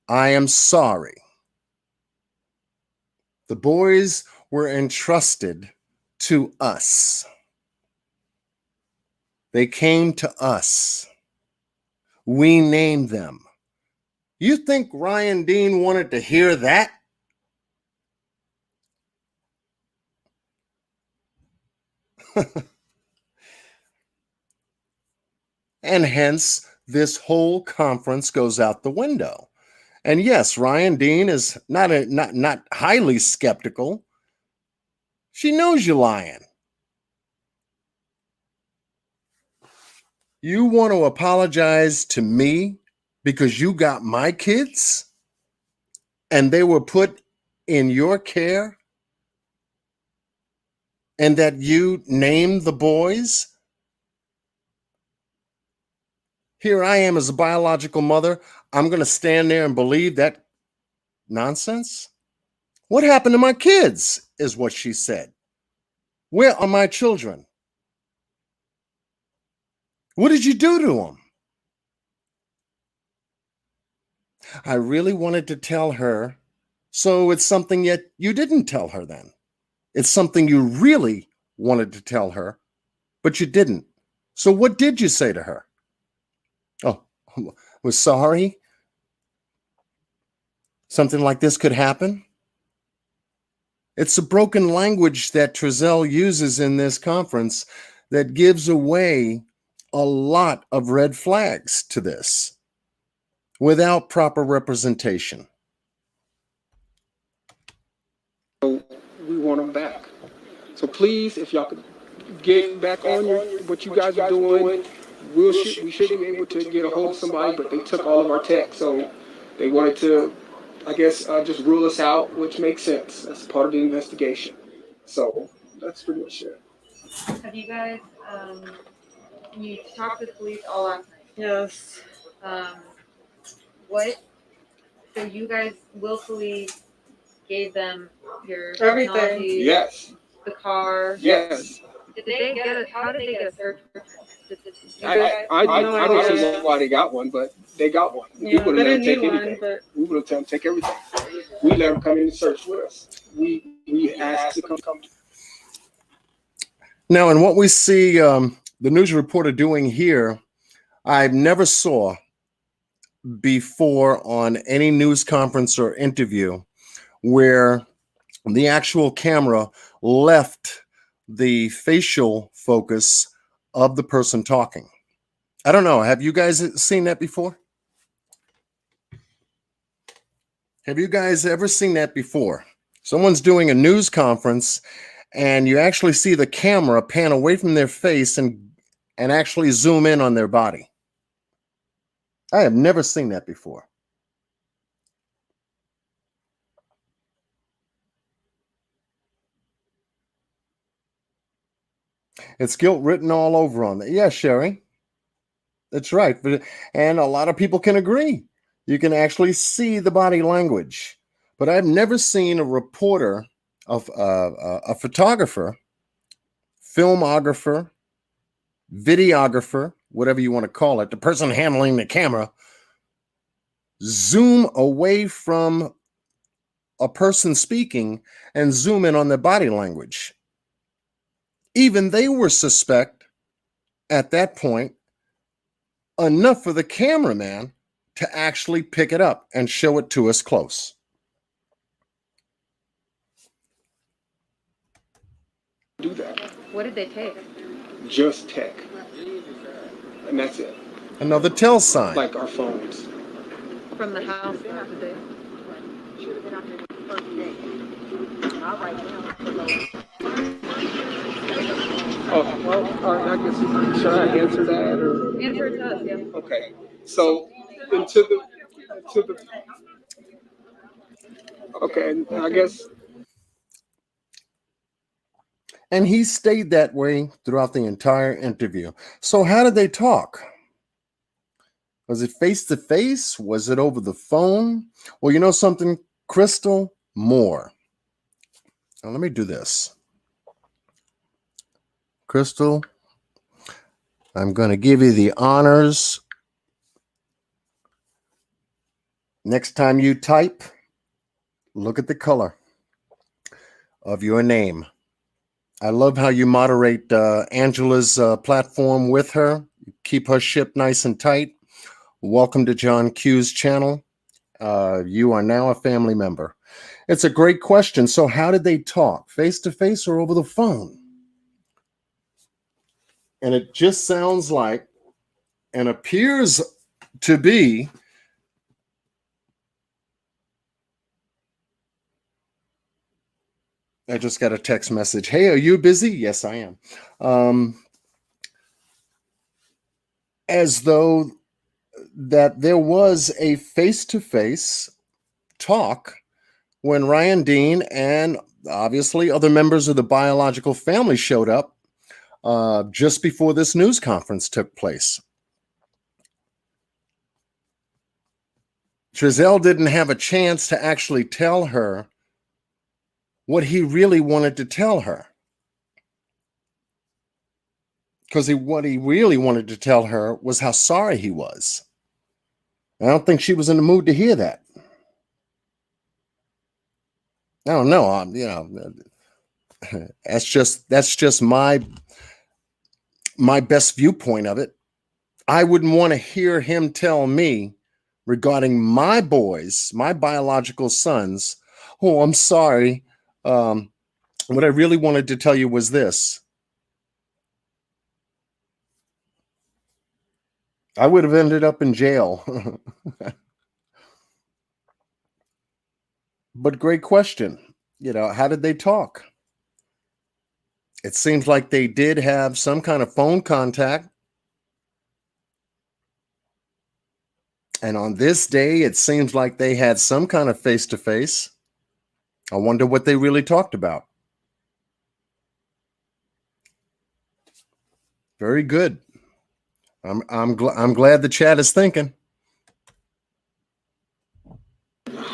I am sorry. The boys were entrusted to us. They came to us. We named them. You think Ryan Dean wanted to hear that? And hence, this whole conference goes out the window. And yes, Ryan Dean is not highly skeptical. She knows you're lying. You want to apologize to me because you got my kids and they were put in your care and that you named the boys? Here I am as a biological mother. I'm going to stand there and believe that nonsense? What happened to my kids, is what she said. Where are my children? What did you do to them? I really wanted to tell her, so it's something yet you didn't tell her then. It's something you really wanted to tell her, but you didn't. So what did you say to her? Oh, was sorry? Something like this could happen? It's a broken language that Trezell uses in this conference that gives away a lot of red flags to this without proper representation. So we want them back. So please, if y'all could get back on what you guys are doing, we should be able to get a hold of somebody, but they took all of our tech, so they wanted to, I guess, just rule us out, which makes sense. That's part of the investigation. So that's pretty much it. Have you guys, you talked to the police all last night? Yes. What, so you guys willfully gave them your Everything. technology, Yes. the car? Yes. Did they get a, how did they get a search warrant? I don't see why they got one, but they got one. Yeah, We would they have let them didn't take need one, anything. but We would have let them take everything. We let them come in and search with us. We asked to come. Now, in what we see the news reporter doing here, I never saw before on any news conference or interview where the actual camera left the facial focus of the person talking. I don't know. Have you guys seen that before? Have you guys ever seen that before? Someone's doing a news conference and you actually see the camera pan away from their face and actually zoom in on their body. I have never seen that before. It's guilt written all over on that. Yeah, Sherry. That's right. And a lot of people can agree. You can actually see the body language. But I've never seen a reporter, a photographer, filmographer, videographer, whatever you want to call it, the person handling the camera, zoom away from a person speaking and zoom in on their body language. Even they were suspect at that point enough for the cameraman to actually pick it up and show it to us close. Do that. What did they take? Just tech. And that's it. Another tell sign. Like our phones. From the house? Did they? Oh, well, I guess, should I answer that or? Answer it to us, yeah. Okay. So, into the, okay, I guess. And he stayed that way throughout the entire interview. So how did they talk? Was it face to face? Was it over the phone? Well, you know something, Crystal? More. Now, let me do this. Crystal, I'm going to give you the honors. Next time you type, look at the color of your name. I love how you moderate Angela's platform with her. Keep her ship nice and tight. Welcome to John Q's channel. You are now a family member. It's a great question. So how did they talk? Face to face or over the phone? And it just sounds like and appears to be I just got a text message. Hey, are you busy? Yes, I am. As though that there was a face-to-face talk when Ryan Dean and obviously other members of the biological family showed up just before this news conference took place. Trezell didn't have a chance to actually tell her what he really wanted to tell her. Because what he really wanted to tell her was how sorry he was. I don't think she was in the mood to hear that. I don't know. That's just my best viewpoint of it. I wouldn't want to hear him tell me regarding my boys, my biological sons. Oh, I'm sorry. What I really wanted to tell you was this. I would have ended up in jail. But great question. How did they talk? It seems like they did have some kind of phone contact. And on this day, it seems like they had some kind of face-to-face. I wonder what they really talked about. Very good. I'm glad the chat is thinking. I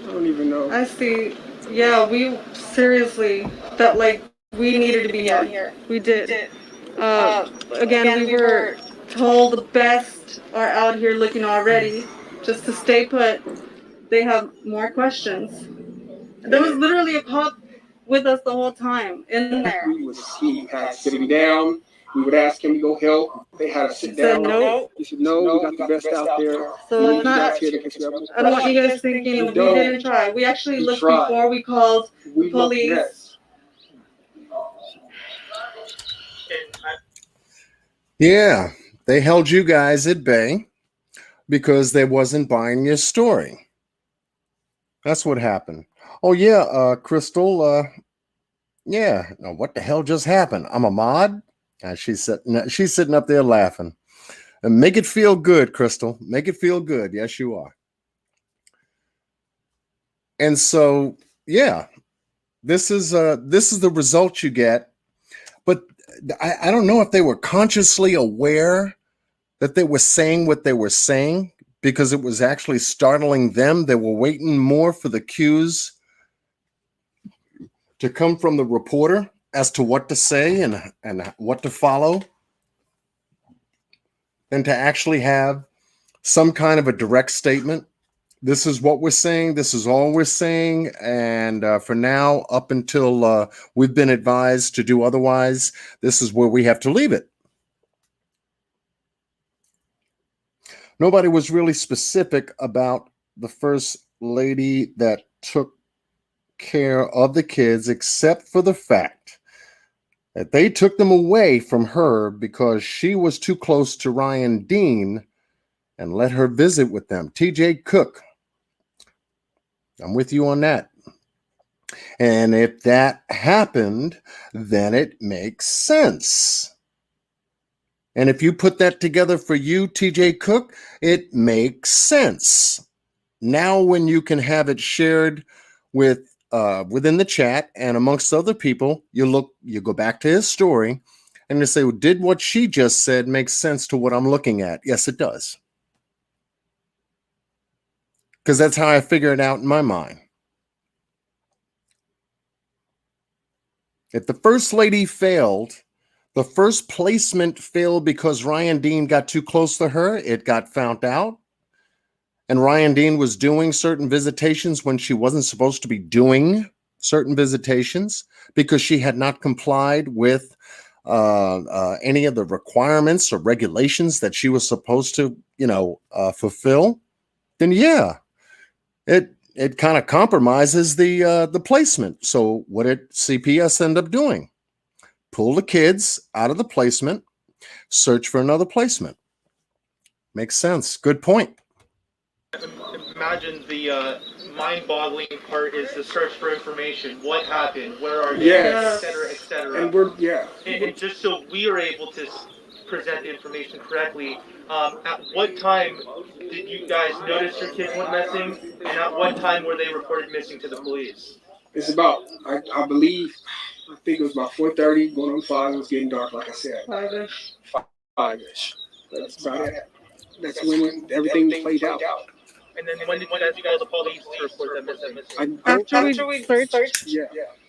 don't even know. I see. Yeah, we seriously felt like we needed to be out here. We did. Again, we were told the best are out here looking already. Just to stay put, they have more questions. There was literally a cop with us the whole time in there. He had sit him down. We would ask him to go help. They had to sit down. No. He said, no, we got the best out there. So it's not. Here to get you I don't want you guys thinking we didn't try. We actually looked before we called the police. Yeah, they held you guys at bay because they wasn't buying your story. That's what happened. Oh yeah, Crystal. Yeah. Now, what the hell just happened? I'm a mod. She's sitting up there laughing. And make it feel good, Crystal. Make it feel good. Yes, you are. And so, yeah, this is the result you get. But I don't know if they were consciously aware that they were saying what they were saying because it was actually startling them. They were waiting more for the cues to come from the reporter as to what to say and what to follow than to actually have some kind of a direct statement. This is what we're saying. This is all we're saying. And for now, up until we've been advised to do otherwise, this is where we have to leave it. Nobody was really specific about the first lady that took care of the kids, except for the fact that they took them away from her because she was too close to Ryan Dean and let her visit with them. TJ Cook. I'm with you on that. And if that happened, then it makes sense. And if you put that together for you, TJ Cook, it makes sense. Now, when you can have it shared with within the chat and amongst other people, you go back to his story and you say, well, did what she just said make sense to what I'm looking at? Yes, it does. Because that's how I figure it out in my mind. If the first lady failed, the first placement failed because Ryan Dean got too close to her. It got found out. And Ryan Dean was doing certain visitations when she wasn't supposed to be doing certain visitations because she had not complied with any of the requirements or regulations that she was supposed to, fulfill. Then yeah, it kind of compromises the placement. So what did CPS end up doing? Pull the kids out of the placement, search for another placement. Makes sense. Good point. Imagine the mind-boggling part is the search for information. What happened? Where are they? Yes. Et cetera, et cetera. And And just so we are able to present the information correctly, at what time did you guys notice your kids went missing? And at what time were they reported missing to the police? it's about, I think it was about 4:30, going on 5. It was getting dark, like I said. 5-ish. 5-ish. That's about it. That's when everything played out. And then when did you guys call the police to report them missing? After we searched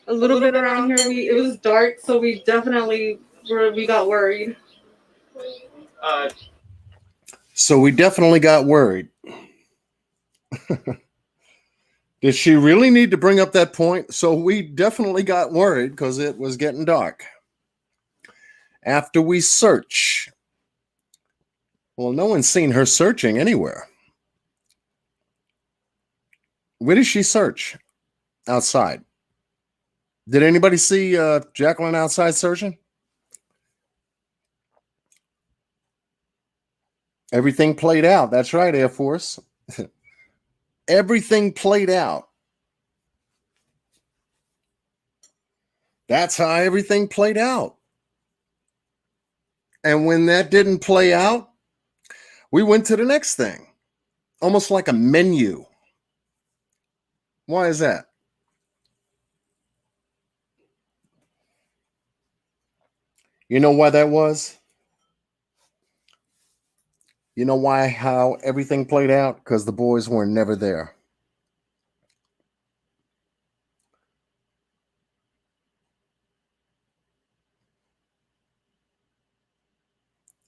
a little bit around here, it was dark, so we definitely we got worried. So we definitely got worried. Did she really need to bring up that point? So we definitely got worried because it was getting dark. After we search, well, no one's seen her searching anywhere. Where did she search? Outside. Did anybody see Jacqueline outside searching? Everything played out. That's right, Air Force. Everything played out. That's how everything played out. And when that didn't play out, we went to the next thing. Almost like a menu. Why is that? You know why that was? You know why, how everything played out? Because the boys were never there.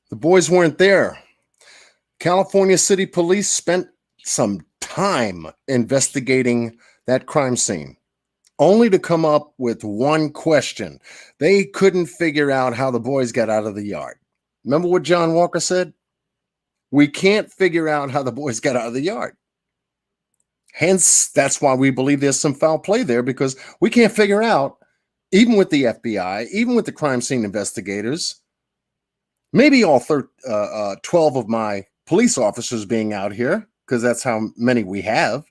The boys weren't there. California City Police spent some time investigating that crime scene, only to come up with one question. They couldn't figure out how the boys got out of the yard. Remember what John Walker said? We can't figure out how the boys got out of the yard. Hence, that's why we believe there's some foul play there, because we can't figure out, even with the FBI, even with the crime scene investigators, maybe all 12 of my police officers being out here, because that's how many we have,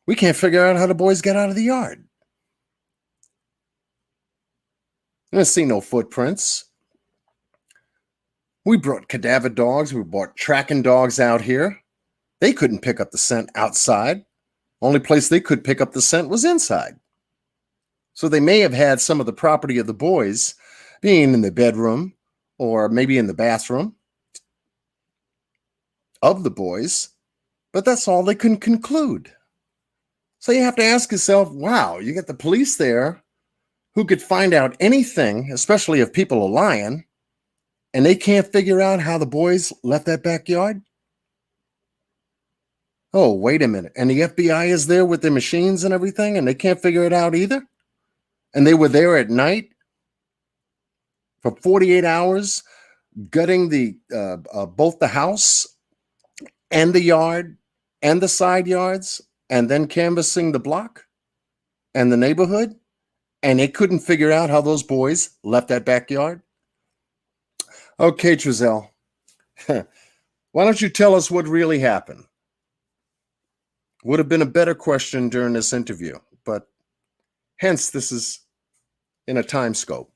we can't figure out how the boys got out of the yard. I didn't see no footprints. We brought cadaver dogs. We brought tracking dogs out here. They couldn't pick up the scent outside. Only place they could pick up the scent was inside. So they may have had some of the property of the boys being in the bedroom or maybe in the bathroom of the boys, but that's all they couldn't conclude. So you have to ask yourself, wow, you got the police there who could find out anything, especially if people are lying, and they can't figure out how the boys left that backyard? Oh, wait a minute. And the FBI is there with their machines and everything, and they can't figure it out either? And they were there at night for 48 hours, gutting the both the house and the yard and the side yards, and then canvassing the block and the neighborhood, and they couldn't figure out how those boys left that backyard? Okay, Trezell, why don't you tell us what really happened? Would have been a better question during this interview, but hence this is in a time scope.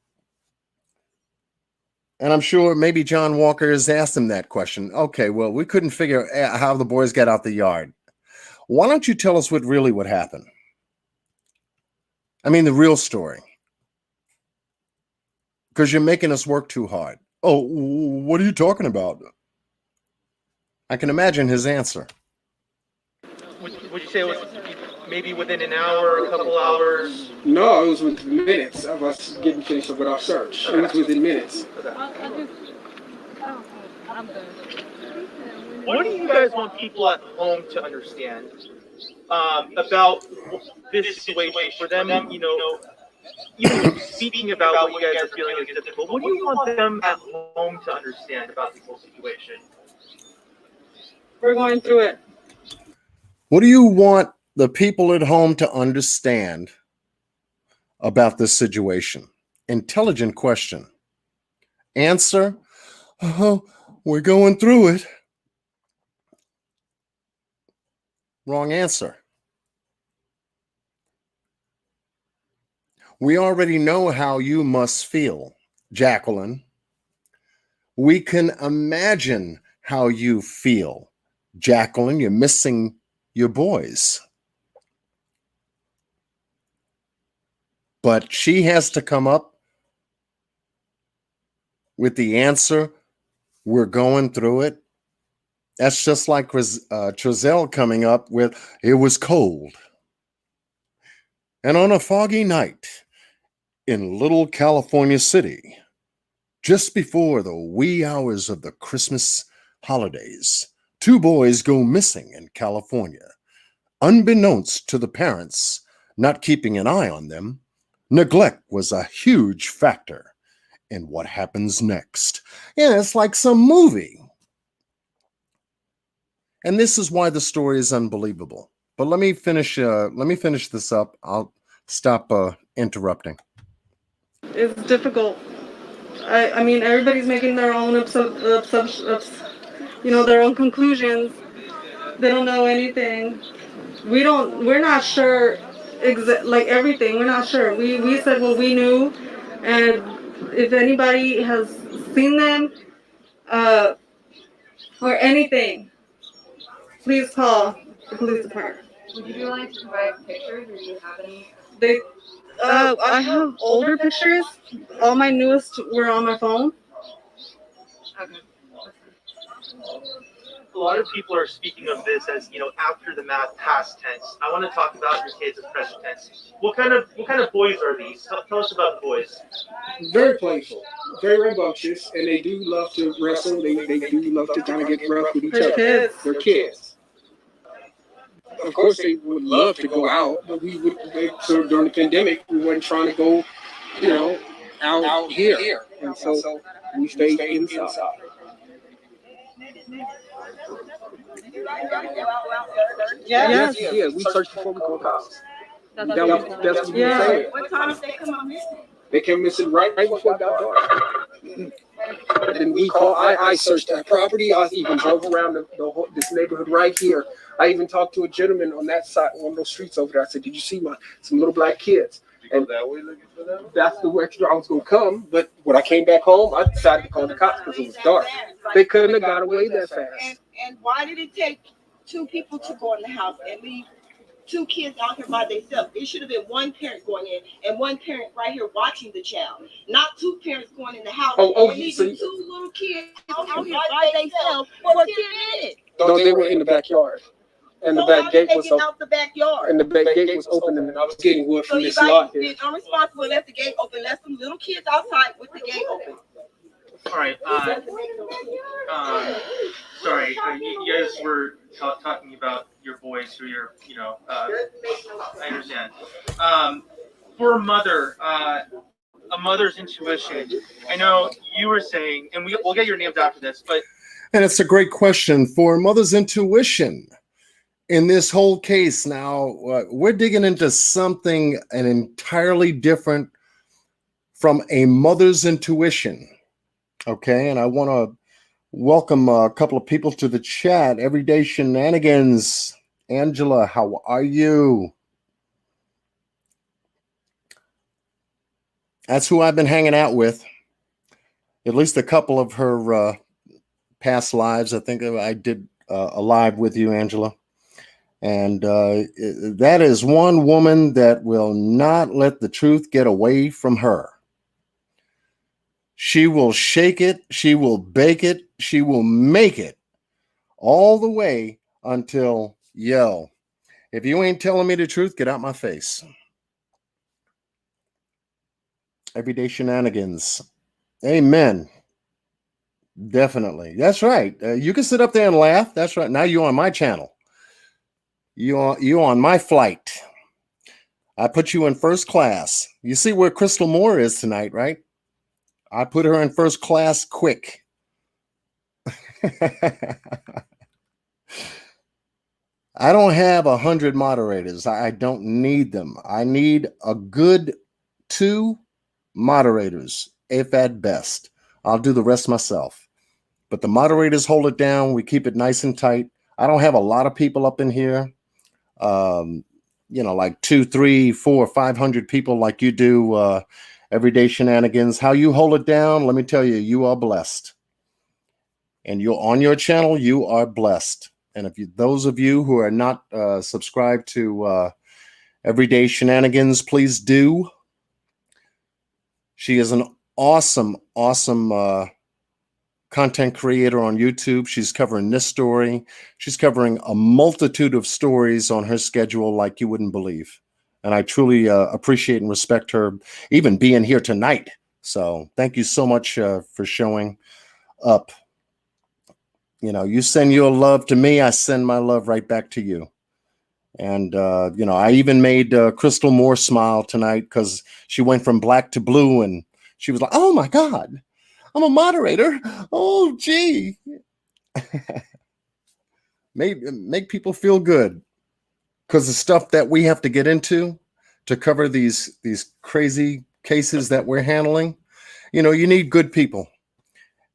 And I'm sure maybe John Walker has asked him that question. Okay, well, we couldn't figure out how the boys got out the yard. Why don't you tell us what really would happen? I mean, the real story. Because you're making us work too hard. Oh, what are you talking about? I can imagine his answer. Would you say it was maybe within an hour, a couple hours? No, it was within minutes of us getting finished with our search. It was within minutes. What do you guys want people at home to understand about this situation? For them, you know, even speaking about what you guys are feeling is difficult. What do you want them at home to understand about this whole situation? We're going through it. What do you want the people at home to understand about this situation? Intelligent question. Answer, oh, we're going through it. Wrong answer. We already know how you must feel, Jacqueline. We can imagine how you feel, Jacqueline. You're missing your boys. But she has to come up with the answer, we're going through it. That's just like Trezell coming up with, it was cold. And on a foggy night in little California City, just before the wee hours of the Christmas holidays, 2 boys go missing in California. Unbeknownst to the parents not keeping an eye on them, neglect was a huge factor in what happens next. Yeah, it's like some movie. And this is why the story is unbelievable. But let me finish this up. I'll stop interrupting. It's difficult. I mean, everybody's making their own their own conclusions. They don't know anything. We're not sure like everything. We're not sure. We said what we knew, and if anybody has seen them, uh, or anything, please call the police department. Would you be willing to provide pictures, or do you have any? They, I have older pictures. All my newest were on my phone. Okay. A lot of people are speaking of this as, after the math past tense. I want to talk about your kids as present tense. What kind of boys are these? Tell us about the boys. Very playful, very rambunctious, and they do love to wrestle. They do love to kind of get rough with each They're other. kids. They're kids. Of course, they would love to go out, but so during the pandemic, we weren't trying to go, out here, and so we stayed inside. Yes. Yeah, we searched before we called cops. That's That's what we Yeah. were saying. What time did they come up missing? They came missing right before it got dark. And we called. I searched that property. I even drove around this neighborhood right here. I even talked to a gentleman on that side, on those streets over there. I said, "Did you see some little black kids?" And that way looking for them. That's the way I was gonna come. But when I came back home, I decided to call the cops because it was dark. They couldn't have got away that fast. And why did it take two people to go in the house and leave two kids out here by themselves? It should have been one parent going in and one parent right here watching the child, not two parents going in the house and leaving two little kids out here by themselves for 10 minutes. No, they were in the backyard. And the back gate was open. Out the backyard. And the back gate was open, and I was getting wood So from you this guys lot here. did unresponsible, left the gate open, left some little kids outside with the gate open. All right. Sorry. You guys were talking about your boys who you're, I understand. For a mother, a mother's intuition. I know you were saying, and we'll get your names after this, but. And it's a great question for a mother's intuition. In this whole case now, we're digging into something an entirely different from a mother's intuition. Okay, and I want to welcome a couple of people to the chat. Everyday Shenanigans. Angela, how are you? That's who I've been hanging out with. At least a couple of her past lives. I think I did a live with you, Angela. And that is one woman that will not let the truth get away from her. She will shake it, she will bake it, she will make it all the way until, yo, if you ain't telling me the truth, get out my face. Everyday Shenanigans. Amen. Definitely. That's right. You can sit up there and laugh. That's right. Now you're on my channel. You on my flight. I put you in first class. You see where Crystal Moore is tonight, right? I put her in first class quick. I don't have 100 moderators. I don't need them. I need a good 2 moderators, if at best. I'll do the rest myself. But the moderators hold it down. We keep it nice and tight. I don't have a lot of people up in here. Like 2, 3, 4, 500 people like you do. Everyday Shenanigans. How you hold it down, let me tell you, you are blessed. And you're on your channel, you are blessed. And if those of you who are not subscribed to Everyday Shenanigans, please do. She is an awesome content creator on YouTube. She's covering this story. She's covering a multitude of stories on her schedule like you wouldn't believe. And I truly appreciate and respect her even being here tonight. So thank you so much for showing up. You send your love to me, I send my love right back to you. And, I even made Crystal Moore smile tonight because she went from black to blue and she was like, oh my God, I'm a moderator. Oh, gee. Make people feel good because the stuff that we have to get into to cover these crazy cases that we're handling, you need good people.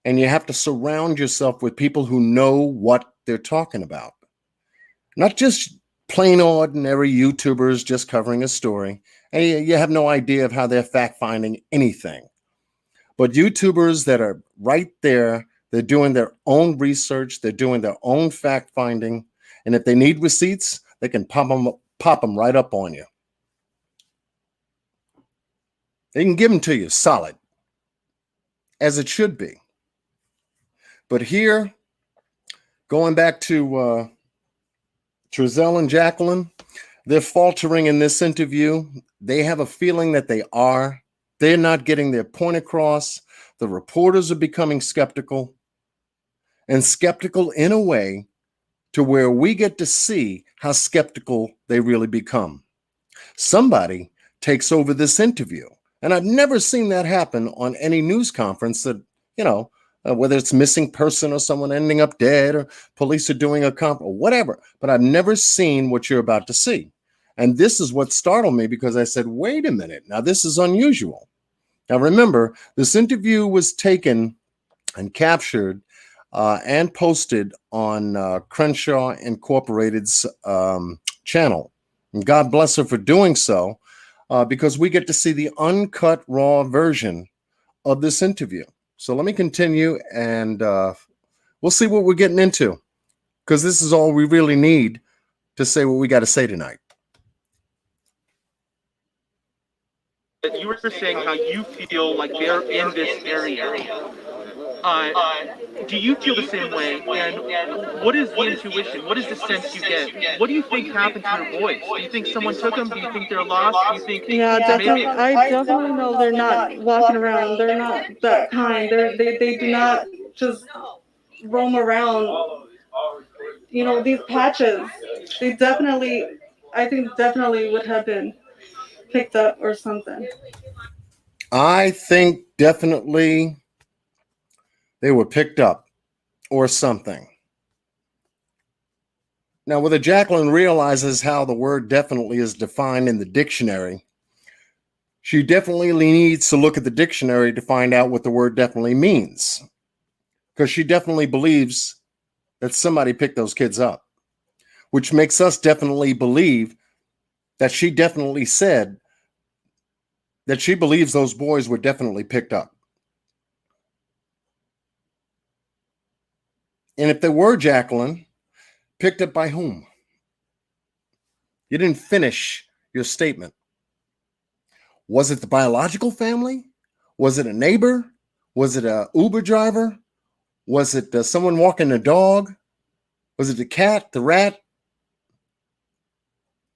And you have to surround yourself with people who know what they're talking about. Not just plain ordinary YouTubers just covering a story. And you have no idea of how they're fact-finding anything. But YouTubers that are right there, they're doing their own research, they're doing their own fact-finding. And if they need receipts, they can pop them right up on you. They can give them to you solid, as it should be. But here, going back to Trezell and Jacqueline, they're faltering in this interview. They have a feeling that they're not getting their point across. The reporters are becoming skeptical, and skeptical in a way to where we get to see how skeptical they really become. Somebody takes over this interview, and I've never seen that happen on any news conference that, whether it's missing person or someone ending up dead or police are doing a or whatever. But I've never seen what you're about to see. And this is what startled me because I said, wait a minute, now this is unusual. Now remember, this interview was taken and captured and posted on Crenshaw Incorporated's channel. And God bless her for doing so because we get to see the uncut raw version of this interview. So let me continue and we'll see what we're getting into because this is all we really need to say what we got to say tonight. You were saying how you feel like they're in this area. Do you feel the same way? And what is the intuition? What is the sense you get? What do you think happened to your boys? Do you think someone took them? Do you think they're lost? Do you think Yeah, definitely. I definitely know they're not walking around. They're not that kind. They do not just roam around. These patches. They definitely, I think definitely would have been picked up or something. I think definitely they were picked up or something. Now, whether Jacqueline realizes how the word definitely is defined in the dictionary, she definitely needs to look at the dictionary to find out what the word definitely means. Because she definitely believes that somebody picked those kids up, which makes us definitely believe that she definitely said that she believes those boys were definitely picked up. And if they were, Jacqueline, picked up by whom? You didn't finish your statement. Was it the biological family? Was it a neighbor? Was it an Uber driver? Was it someone walking a dog? Was it the cat, the rat,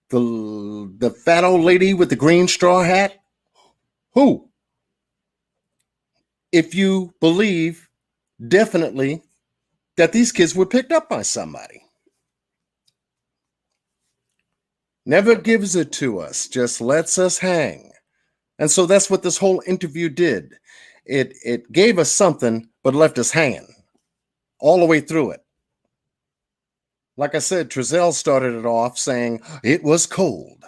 the fat old lady with the green straw hat? Who? If you believe definitely that these kids were picked up by somebody. Never gives it to us, just lets us hang. And so that's what this whole interview did. It gave us something, but left us hanging all the way through it. Like I said, Trezell started it off saying it was cold.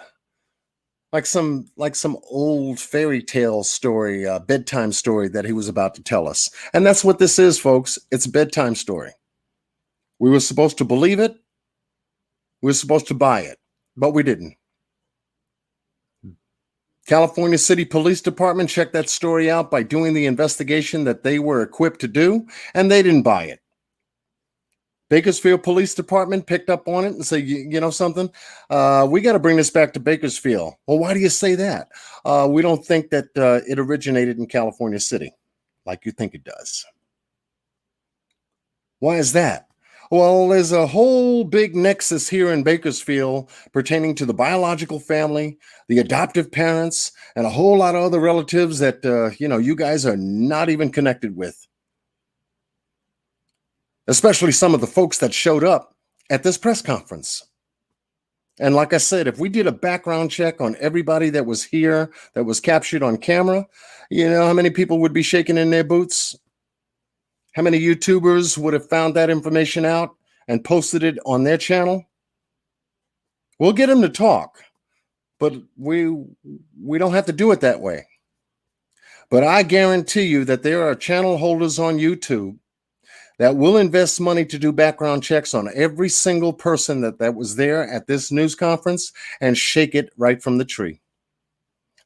Like some old fairy tale story, bedtime story that he was about to tell us. And that's what this is, folks. It's a bedtime story. We were supposed to believe it. We were supposed to buy it, but we didn't. California City Police Department checked that story out by doing the investigation that they were equipped to do, and they didn't buy it. Bakersfield Police Department picked up on it and said, you know something? We got to bring this back to Bakersfield. Well, why do you say that? We don't think that it originated in California City like you think it does. Why is that? Well, there's a whole big nexus here in Bakersfield pertaining to the biological family, the adoptive parents, and a whole lot of other relatives that, you guys are not even connected with. Especially some of the folks that showed up at this press conference. And like I said, if we did a background check on everybody that was here, that was captured on camera, you know how many people would be shaking in their boots? How many YouTubers would have found that information out and posted it on their channel? We'll get them to talk, but we don't have to do it that way. But I guarantee you that there are channel holders on YouTube that will invest money to do background checks on every single person that was there at this news conference and shake it right from the tree.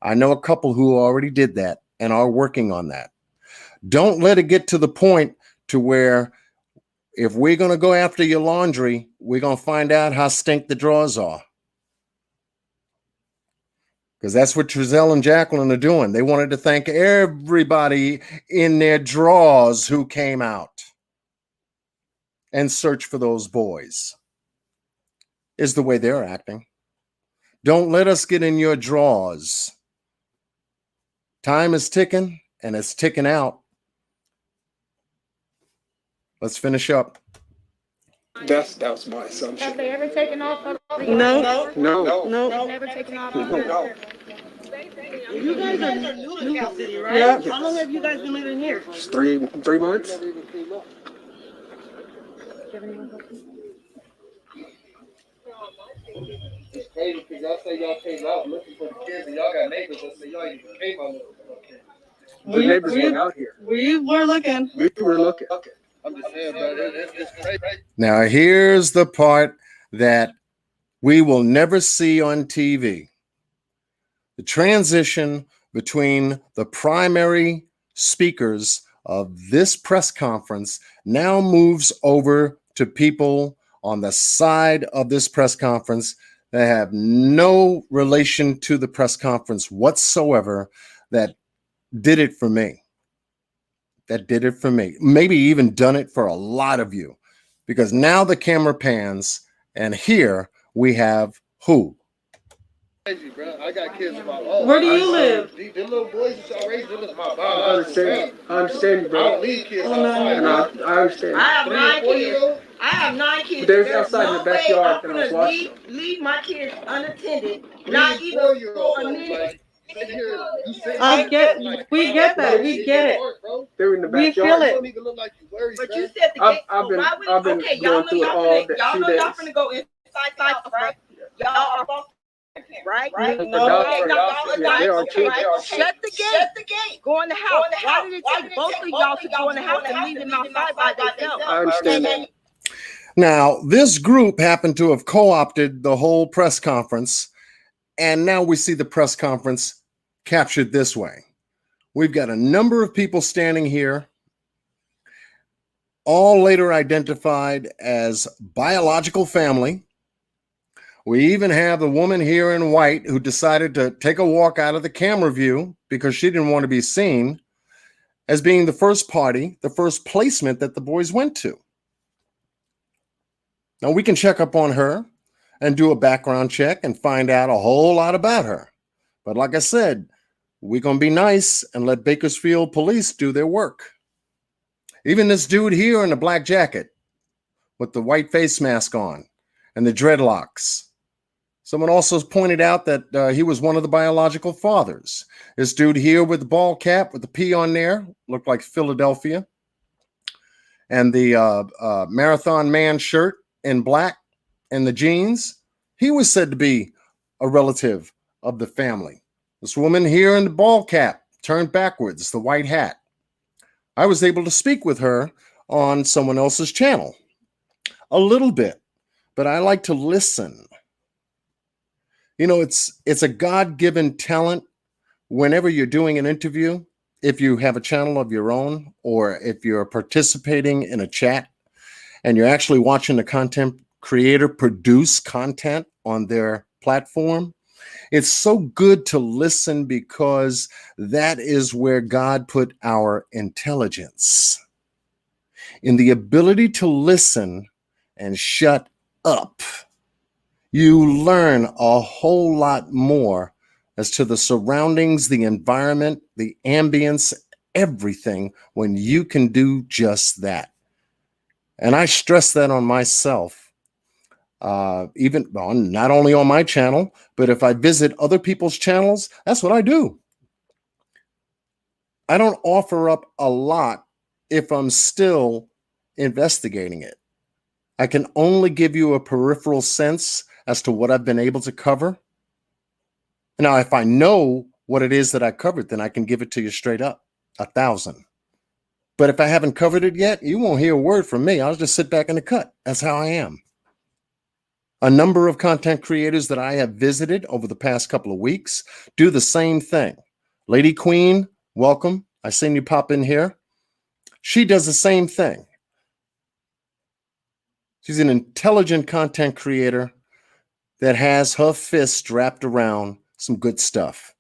I know a couple who already did that and are working on that. Don't let it get to the point to where if we're going to go after your laundry, we're going to find out how stink the drawers are. Because that's what Trezell and Jacqueline are doing. They wanted to thank everybody in their drawers who came out and search for those boys, is the way they're acting. Don't let us get in your drawers. Time is ticking, and it's ticking out. Let's finish up. That was my Have assumption. they ever taken off of the No. No. No. Never taken off No. You guys are new to Cal City, right? Yep. How long have you guys been living here? It's 3 months. It's crazy because y'all say y'all came out looking for the kids and y'all got neighbors that say y'all even came out looking for the kids. The neighbors went out here. We were looking. We were looking. I'm just saying, bro, it's crazy. Now, here's the part that we will never see on TV. The transition between the primary speakers of this press conference now moves over to people on the side of this press conference that have no relation to the press conference whatsoever, that did it for me. That did it for me. Maybe even done it for a lot of you, because now the camera pans and here we have who? Crazy, bro. I got kids of my own. Where do you live? The little boys that y'all raised, them is my I biological family. understand you, I bro. don't leave kids Oh, no. outside. And I understand. I have 3 9 and 4 kids. year old. I have 9 kids. But there's There's outside in no the backyard way and I I'm was gonna watching leave my kids unattended, 3 not and even 4 year for old. a minute. Like, sit here, you sit We get that. We get it. Bro. They're in the We backyard. feel You it. don't even look like you worried, But son. you said the I've- gate. I've so been- why would I've been okay? going Y'all know through it y'all all finna, that y'all 2 know y'all days. finna go inside the house, right? Y'all are both right? No. Okay, y'all Yeah, they are adults, too. right? Shut the gate. Shut the gate. Go in the house. Why did it take both of y'all to go in the house and leave them outside by themselves? I understand that. Now, this group happened to have co-opted the whole press conference, and now we see the press conference captured this way. We've got a number of people standing here, all later identified as biological family. We even have the woman here in white who decided to take a walk out of the camera view because she didn't want to be seen, as being the first party, the first placement that the boys went to. Now we can check up on her and do a background check and find out a whole lot about her. But like I said, we're going to be nice and let Bakersfield police do their work. Even this dude here in the black jacket with the white face mask on and the dreadlocks. Someone also pointed out that he was one of the biological fathers. This dude here with the ball cap with the P on there looked like Philadelphia. And the Marathon Man shirt in black and the jeans, he was said to be a relative of the family. This woman here in the ball cap turned backwards, the white hat. I was able to speak with her on someone else's channel a little bit, but I like to listen. You know, it's a God-given talent whenever you're doing an interview, if you have a channel of your own, or if you're participating in a chat and you're actually watching the content creator produce content on their platform. It's so good to listen because that is where God put our intelligence, in the ability to listen and shut up. You learn a whole lot more as to the surroundings, the environment, the ambience, everything when you can do just that. And I stress that on myself. even on not only on my channel, but if I visit other people's channels, that's what I do. I don't offer up a lot if I'm still investigating it. I can only give you a peripheral sense as to what I've been able to cover. Now, if I know what it is that I covered, then I can give it to you straight up, 1,000. But if I haven't covered it yet, you won't hear a word from me. I'll just sit back in the cut. That's how I am. A number of content creators that I have visited over the past couple of weeks do the same thing. Lady Queen, welcome. I seen you pop in here. She does the same thing. She's an intelligent content creator that has her fist wrapped around some good stuff.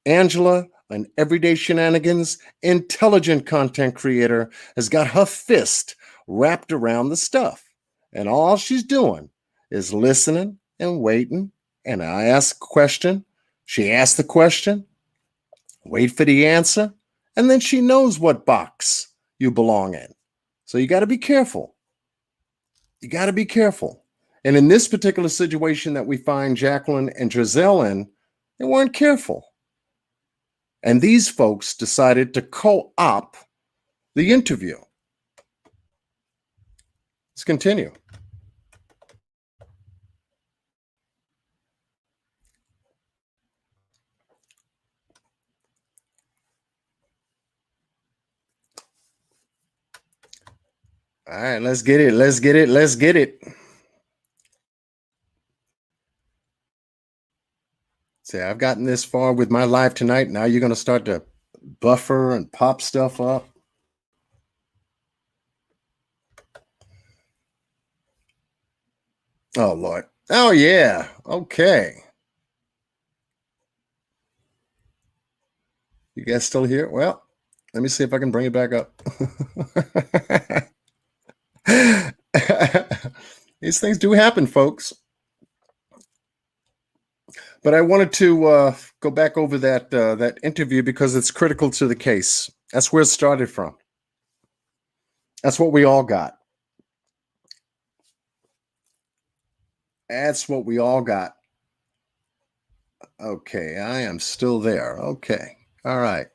Angela, an everyday shenanigans, intelligent content creator, has got her fist wrapped around the stuff. And all she's doing is listening and waiting. And I ask a question. She asks the question, wait for the answer, and then she knows what box you belong in. So you got to be careful. You got to be careful. And in this particular situation that we find Jacqueline and Giselle in, they weren't careful. And these folks decided to co-opt the interview. Let's continue. All right, let's get it. Let's get it. Let's get it. See, I've gotten this far with my live tonight. Now you're going to start to buffer and pop stuff up. Oh, Lord. Oh, yeah. Okay. You guys still here? Well, let me see if I can bring it back up. These things do happen, folks. But I wanted to go back over that interview because it's critical to the case. That's where it started from. That's what we all got. That's what we all got. Okay, I am still there. Okay, all right.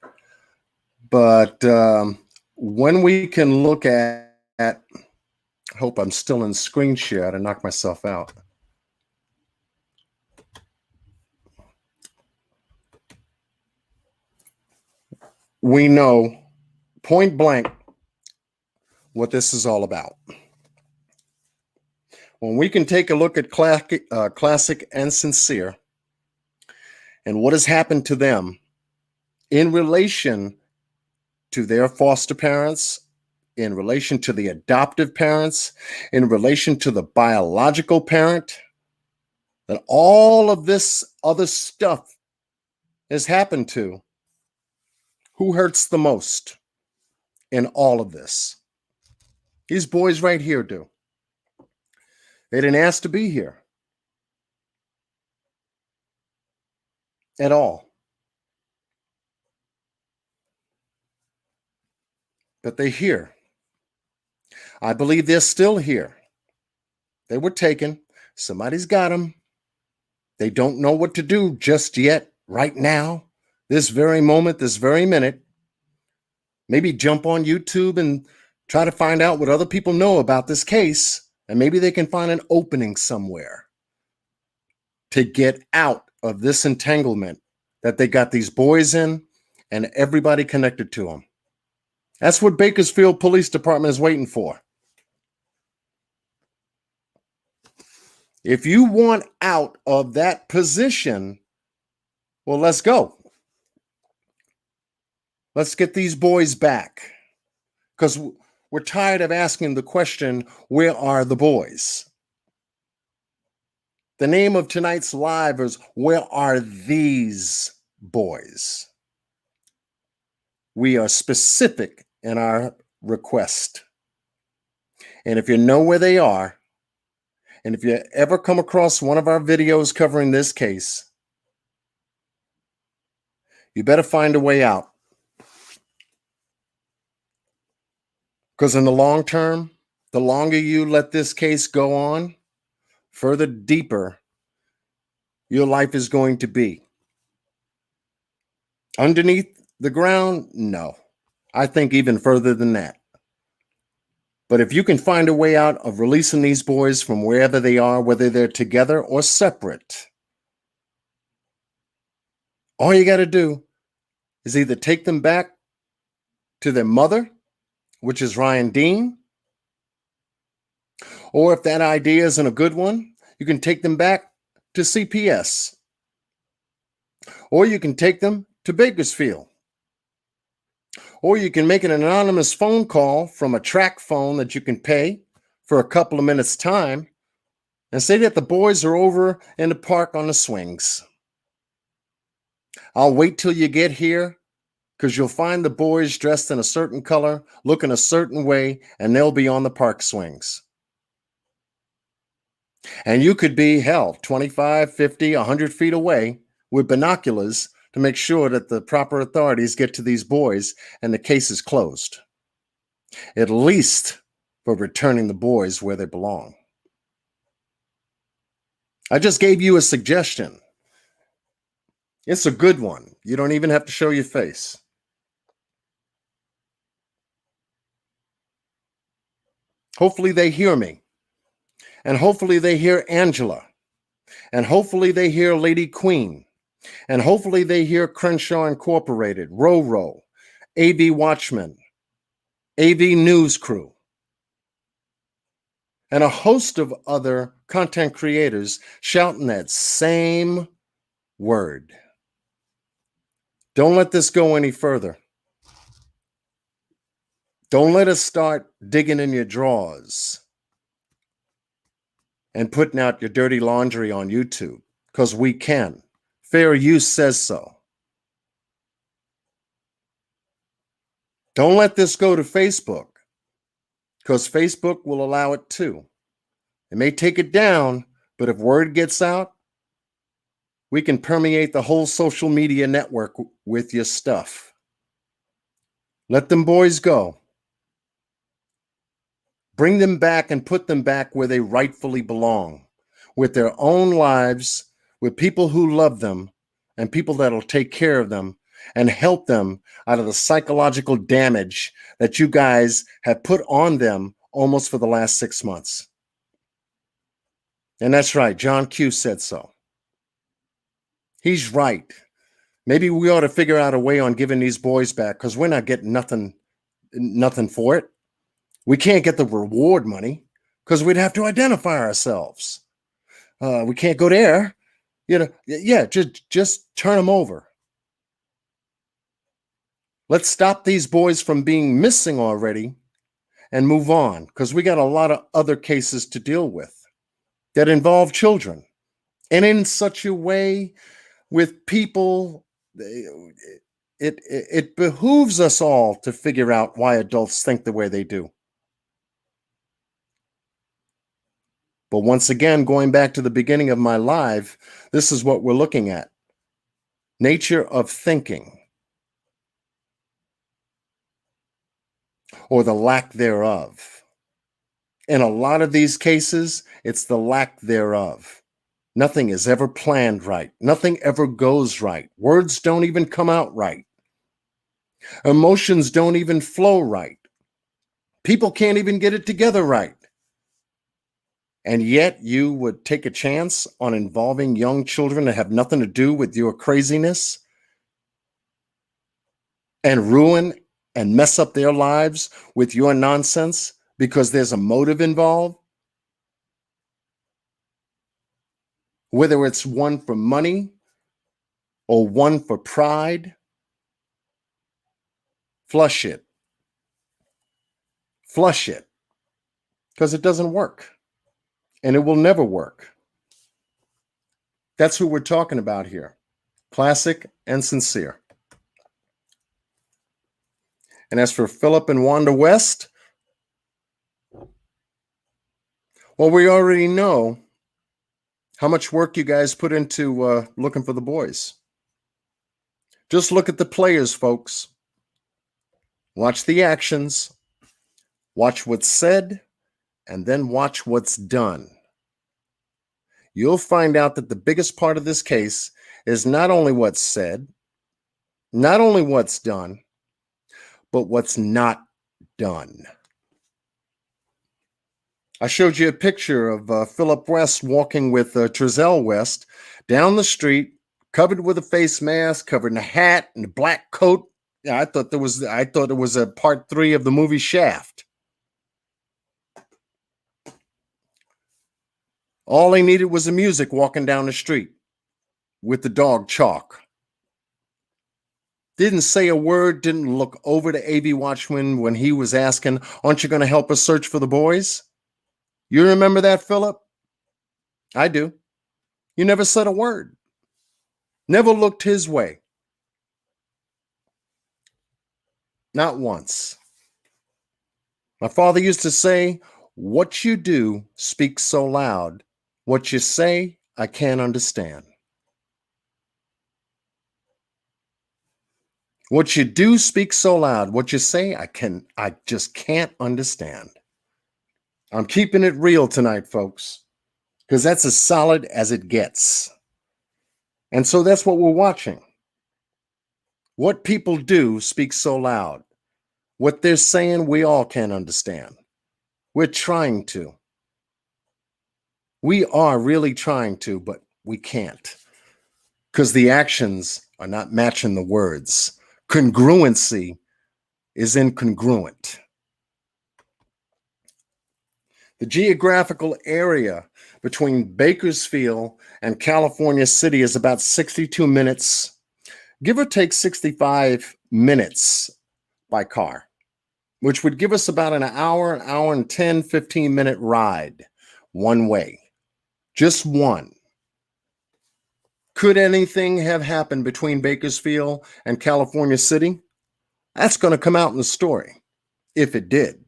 But when we can look at I hope I'm still in screen share to knock myself out. We know point blank what this is all about. When we can take a look at Classic and Cincere and what has happened to them in relation to their foster parents, in relation to the adoptive parents, in relation to the biological parent, that all of this other stuff has happened to, who hurts the most in all of this? These boys right here do. They didn't ask to be here at all. But they're here. I believe they're still here. They were taken. Somebody's got them. They don't know what to do just yet, right now, this very moment, this very minute. Maybe jump on YouTube and try to find out what other people know about this case, and maybe they can find an opening somewhere to get out of this entanglement that they got these boys in and everybody connected to them. That's what Bakersfield Police Department is waiting for. If you want out of that position, well, let's go. Let's get these boys back. Because we're tired of asking the question, where are the boys? The name of tonight's live is, where are these boys? We are specific in our request. And if you know where they are, and if you ever come across one of our videos covering this case, you better find a way out. Because in the long term, the longer you let this case go on, further deeper your life is going to be. Underneath the ground? No. I think even further than that. But if you can find a way out of releasing these boys from wherever they are, whether they're together or separate, all you got to do is either take them back to their mother, which is Ryan Dean, or if that idea isn't a good one, you can take them back to CPS, or you can take them to Bakersfield, or you can make an anonymous phone call from a track phone that you can pay for a couple of minutes' time and say that the boys are over in the park on the swings. I'll wait till you get here because you'll find the boys dressed in a certain color, looking a certain way, and they'll be on the park swings. And you could be, 25, 50, 100 feet away with binoculars to make sure that the proper authorities get to these boys and the case is closed. At least for returning the boys where they belong. I just gave you a suggestion. It's a good one. You don't even have to show your face. Hopefully they hear me. And hopefully they hear Angela. And hopefully they hear Lady Queen. And hopefully they hear Crenshaw Incorporated, Roro, AV Watchmen, AV News Crew, and a host of other content creators shouting that same word. Don't let this go any further. Don't let us start digging in your drawers and putting out your dirty laundry on YouTube, because we can. Fair use says so. Don't let this go to Facebook, because Facebook will allow it too. It may take it down, but if word gets out, we can permeate the whole social media network with your stuff. Let them boys go. Bring them back and put them back where they rightfully belong, with their own lives, with people who love them, and people that'll take care of them and help them out of the psychological damage that you guys have put on them almost for the last 6 months. And that's right, John Q said so. He's right. Maybe we ought to figure out a way on giving these boys back, because we're not getting nothing for it. We can't get the reward money because we'd have to identify ourselves. We can't go there. Yeah, just turn them over. Let's stop these boys from being missing already and move on, because we got a lot of other cases to deal with that involve children, and in such a way with people. It behooves us all to figure out why adults think the way they do. But once again, going back to the beginning of my live, this is what we're looking at. Nature of thinking, or the lack thereof. In a lot of these cases, it's the lack thereof. Nothing is ever planned right. Nothing ever goes right. Words don't even come out right. Emotions don't even flow right. People can't even get it together right. And yet you would take a chance on involving young children that have nothing to do with your craziness and ruin and mess up their lives with your nonsense because there's a motive involved? Whether it's one for money or one for pride, flush it. Flush it. Because it doesn't work. And it will never work. That's who we're talking about here. Classic and Cincere. And as for Philip and Wanda West, well, we already know how much work you guys put into looking for the boys. Just look at the players, folks. Watch the actions. Watch what's said, and then watch what's done. you'll find out that the biggest part of this case is not only what's said, not only what's done, but what's not done. I showed you a picture of Philip West walking with Trezell West down the street, covered with a face mask, covered in a hat and a black coat. Yeah, I thought it was a part 3 of the movie Shaft. All he needed was the music walking down the street with the dog Chalk. Didn't say a word, didn't look over to A.V. Watchman when he was asking, aren't you going to help us search for the boys? You remember that, Philip? I do. You never said a word. Never looked his way. Not once. My father used to say, what you do speaks so loud. What you say, I can't understand. What you do speaks so loud. What you say, I just can't understand. I'm keeping it real tonight, folks, because that's as solid as it gets. And so that's what we're watching. What people do speaks so loud. What they're saying, we all can't understand. We're trying to. We are really trying to, but we can't. Because the actions are not matching the words. Congruency is incongruent. The geographical area between Bakersfield and California City is about 62 minutes, give or take 65 minutes by car, which would give us about an hour and 10, 15-minute ride one way. Just one. Could anything have happened between Bakersfield and California City? That's going to come out in the story, if it did.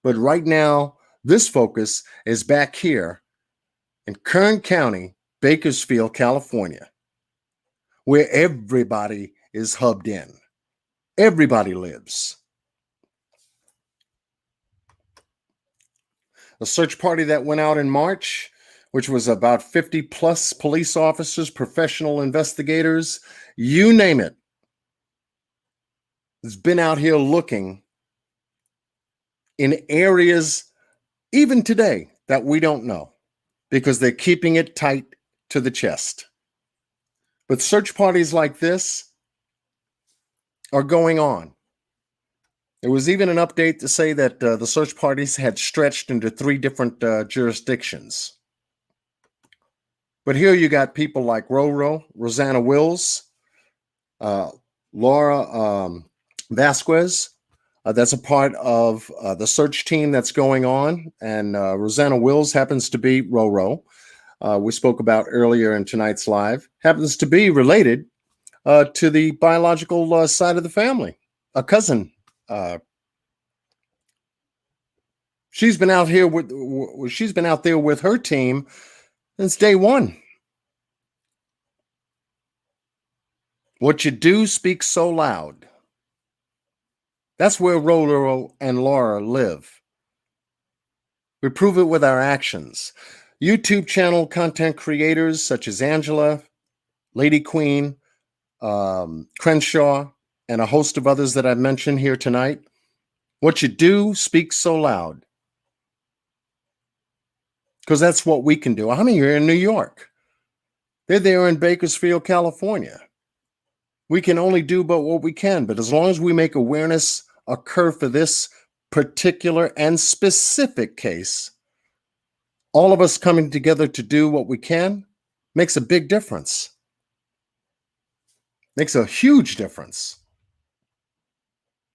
But right now, this focus is back here in Kern County, Bakersfield, California, where everybody is hubbed in. Everybody lives. A search party that went out in March, which was about 50 plus police officers, professional investigators, you name it, has been out here looking in areas even today that we don't know because they're keeping it tight to the chest. But search parties like this are going on. There was even an update to say that the search parties had stretched into 3 different jurisdictions. But here you got people like Roro, Rosanna Wills, Laura Vasquez. That's a part of the search team that's going on. And Rosanna Wills happens to be Roro. We spoke about earlier in tonight's live. Happens to be related to the biological side of the family, a cousin. She's been out there with her team since day one. What you do speaks so loud. That's where Rolo and Laura live. We prove it with our actions. YouTube channel content creators such as Angela, Lady Queen, Crenshaw, and a host of others that I've mentioned here tonight. What you do speaks so loud. Because that's what we can do. How many are in New York? They're there in Bakersfield, California. We can only do but what we can. But as long as we make awareness occur for this particular and specific case, all of us coming together to do what we can makes a big difference. Makes a huge difference.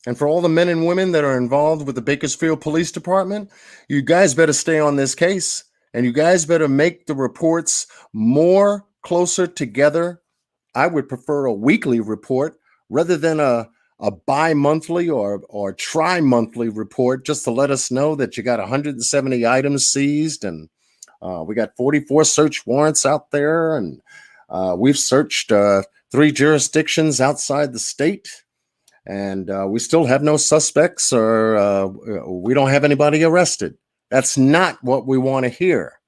And for all the men and women that are involved with the Bakersfield Police Department, you guys better stay on this case. And you guys better make the reports more closer together. I would prefer a weekly report rather than a bi-monthly or tri-monthly report, just to let us know that you got 170 items seized and we got 44 search warrants out there, and we've searched 3 jurisdictions outside the state, and we still have no suspects or we don't have anybody arrested. That's not what we want to hear.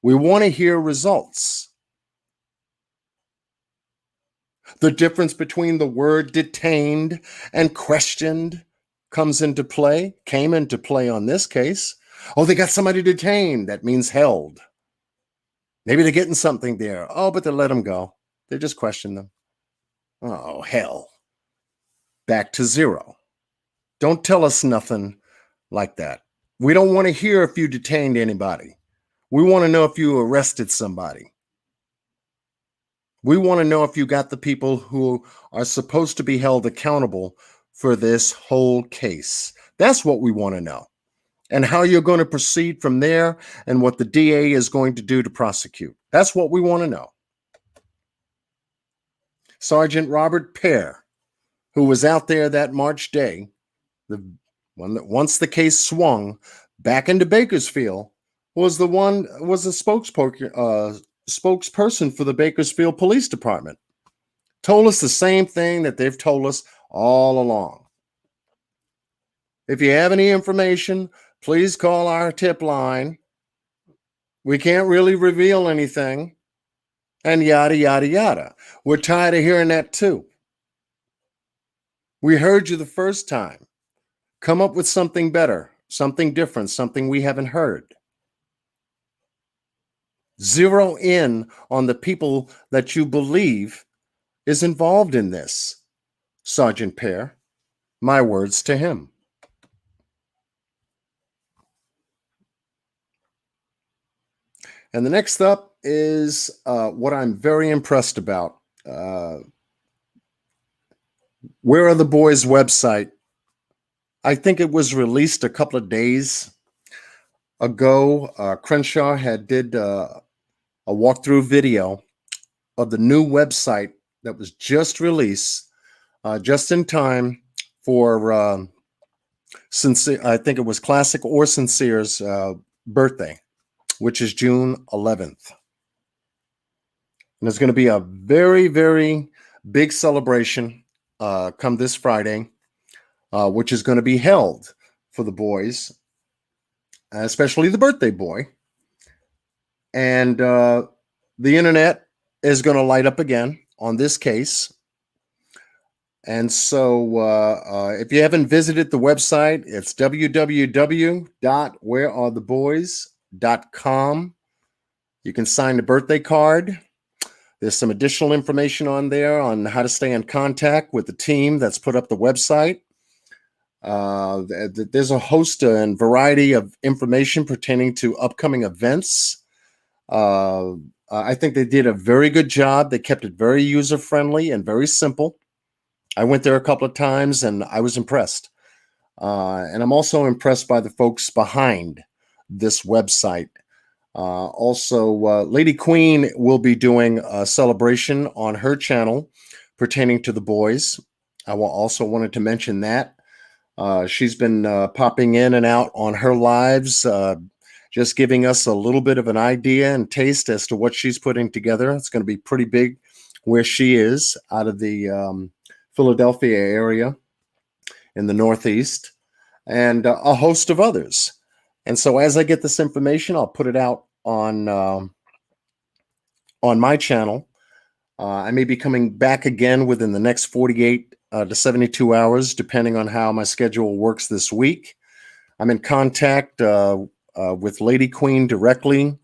We want to hear results. The difference between the word detained and questioned came into play on this case. Oh, they got somebody detained. That means held. Maybe they're getting something there. Oh, but they let them go. They just question them. Oh, hell. Back to zero. Don't tell us nothing like that. We don't want to hear if you detained anybody. We want to know if you arrested somebody. We want to know if you got the people who are supposed to be held accountable for this whole case. That's what we want to know. And how you're going to proceed from there and what the DA is going to do to prosecute. That's what we want to know. Sergeant Robert Pear, who was out there that March day, the one that once the case swung back into Bakersfield, was a spokesperson for the Bakersfield Police Department. Told us the same thing that they've told us all along. If you have any information, please call our tip line. We can't really reveal anything. And yada, yada, yada. We're tired of hearing that too. We heard you the first time. Come up with something better, something different, something we haven't heard. Zero in on the people that you believe is involved in this, Sergeant Pear. My words to him. And the next up is what I'm very impressed about. Where Are the Boys website. I think it was released a couple of days ago. Crenshaw did a walkthrough video of the new website that was just released, just in time for Cincere. I think it was Classic or Cincere's birthday, which is June 11th. And there's going to be a very, very big celebration come this Friday, which is going to be held for the boys, especially the birthday boy. And the internet is going to light up again on this case. And so if you haven't visited the website, it's www.wherearetheboys.com. You can sign the birthday card. There's some additional information on there on how to stay in contact with the team that's put up the website. There's a host and variety of information pertaining to upcoming events. I think they did a very good job. They kept it very user-friendly and very simple. I went there a couple of times and I was impressed. And I'm also impressed by the folks behind this website. Also, Lady Queen will be doing a celebration on her channel pertaining to the boys. I will also wanted to mention that. She's been popping in and out on her lives, just giving us a little bit of an idea and taste as to what she's putting together. It's going to be pretty big where she is out of the Philadelphia area in the Northeast, and a host of others. And so as I get this information, I'll put it out on my channel. I may be coming back again within the next 48 to 72 hours, depending on how my schedule works this week. I'm in contact with Lady Queen directly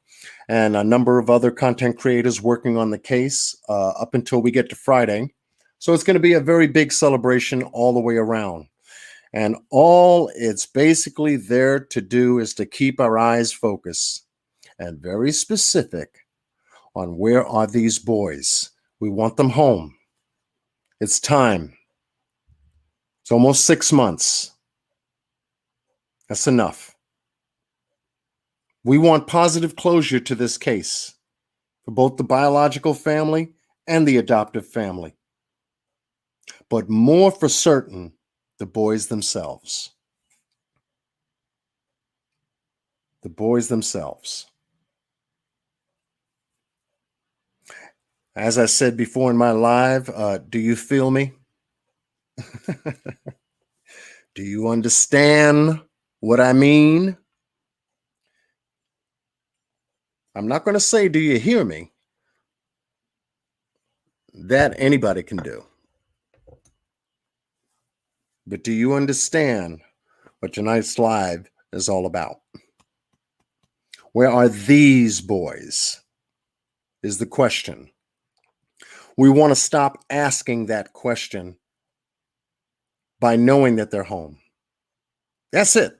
and a number of other content creators working on the case up until we get to Friday. So it's going to be a very big celebration all the way around. And all it's basically there to do is to keep our eyes focused and very specific on where are these boys. We want them home. It's time. It's almost 6 months. That's enough. We want positive closure to this case for both the biological family and the adoptive family. But more for certain, the boys themselves. The boys themselves. As I said before in my live, do you feel me? Do you understand what I mean? I'm not going to say, do you hear me? That anybody can do. But do you understand what tonight's live is all about? Where are these boys? Is the question. We want to stop asking that question by knowing that they're home. That's it.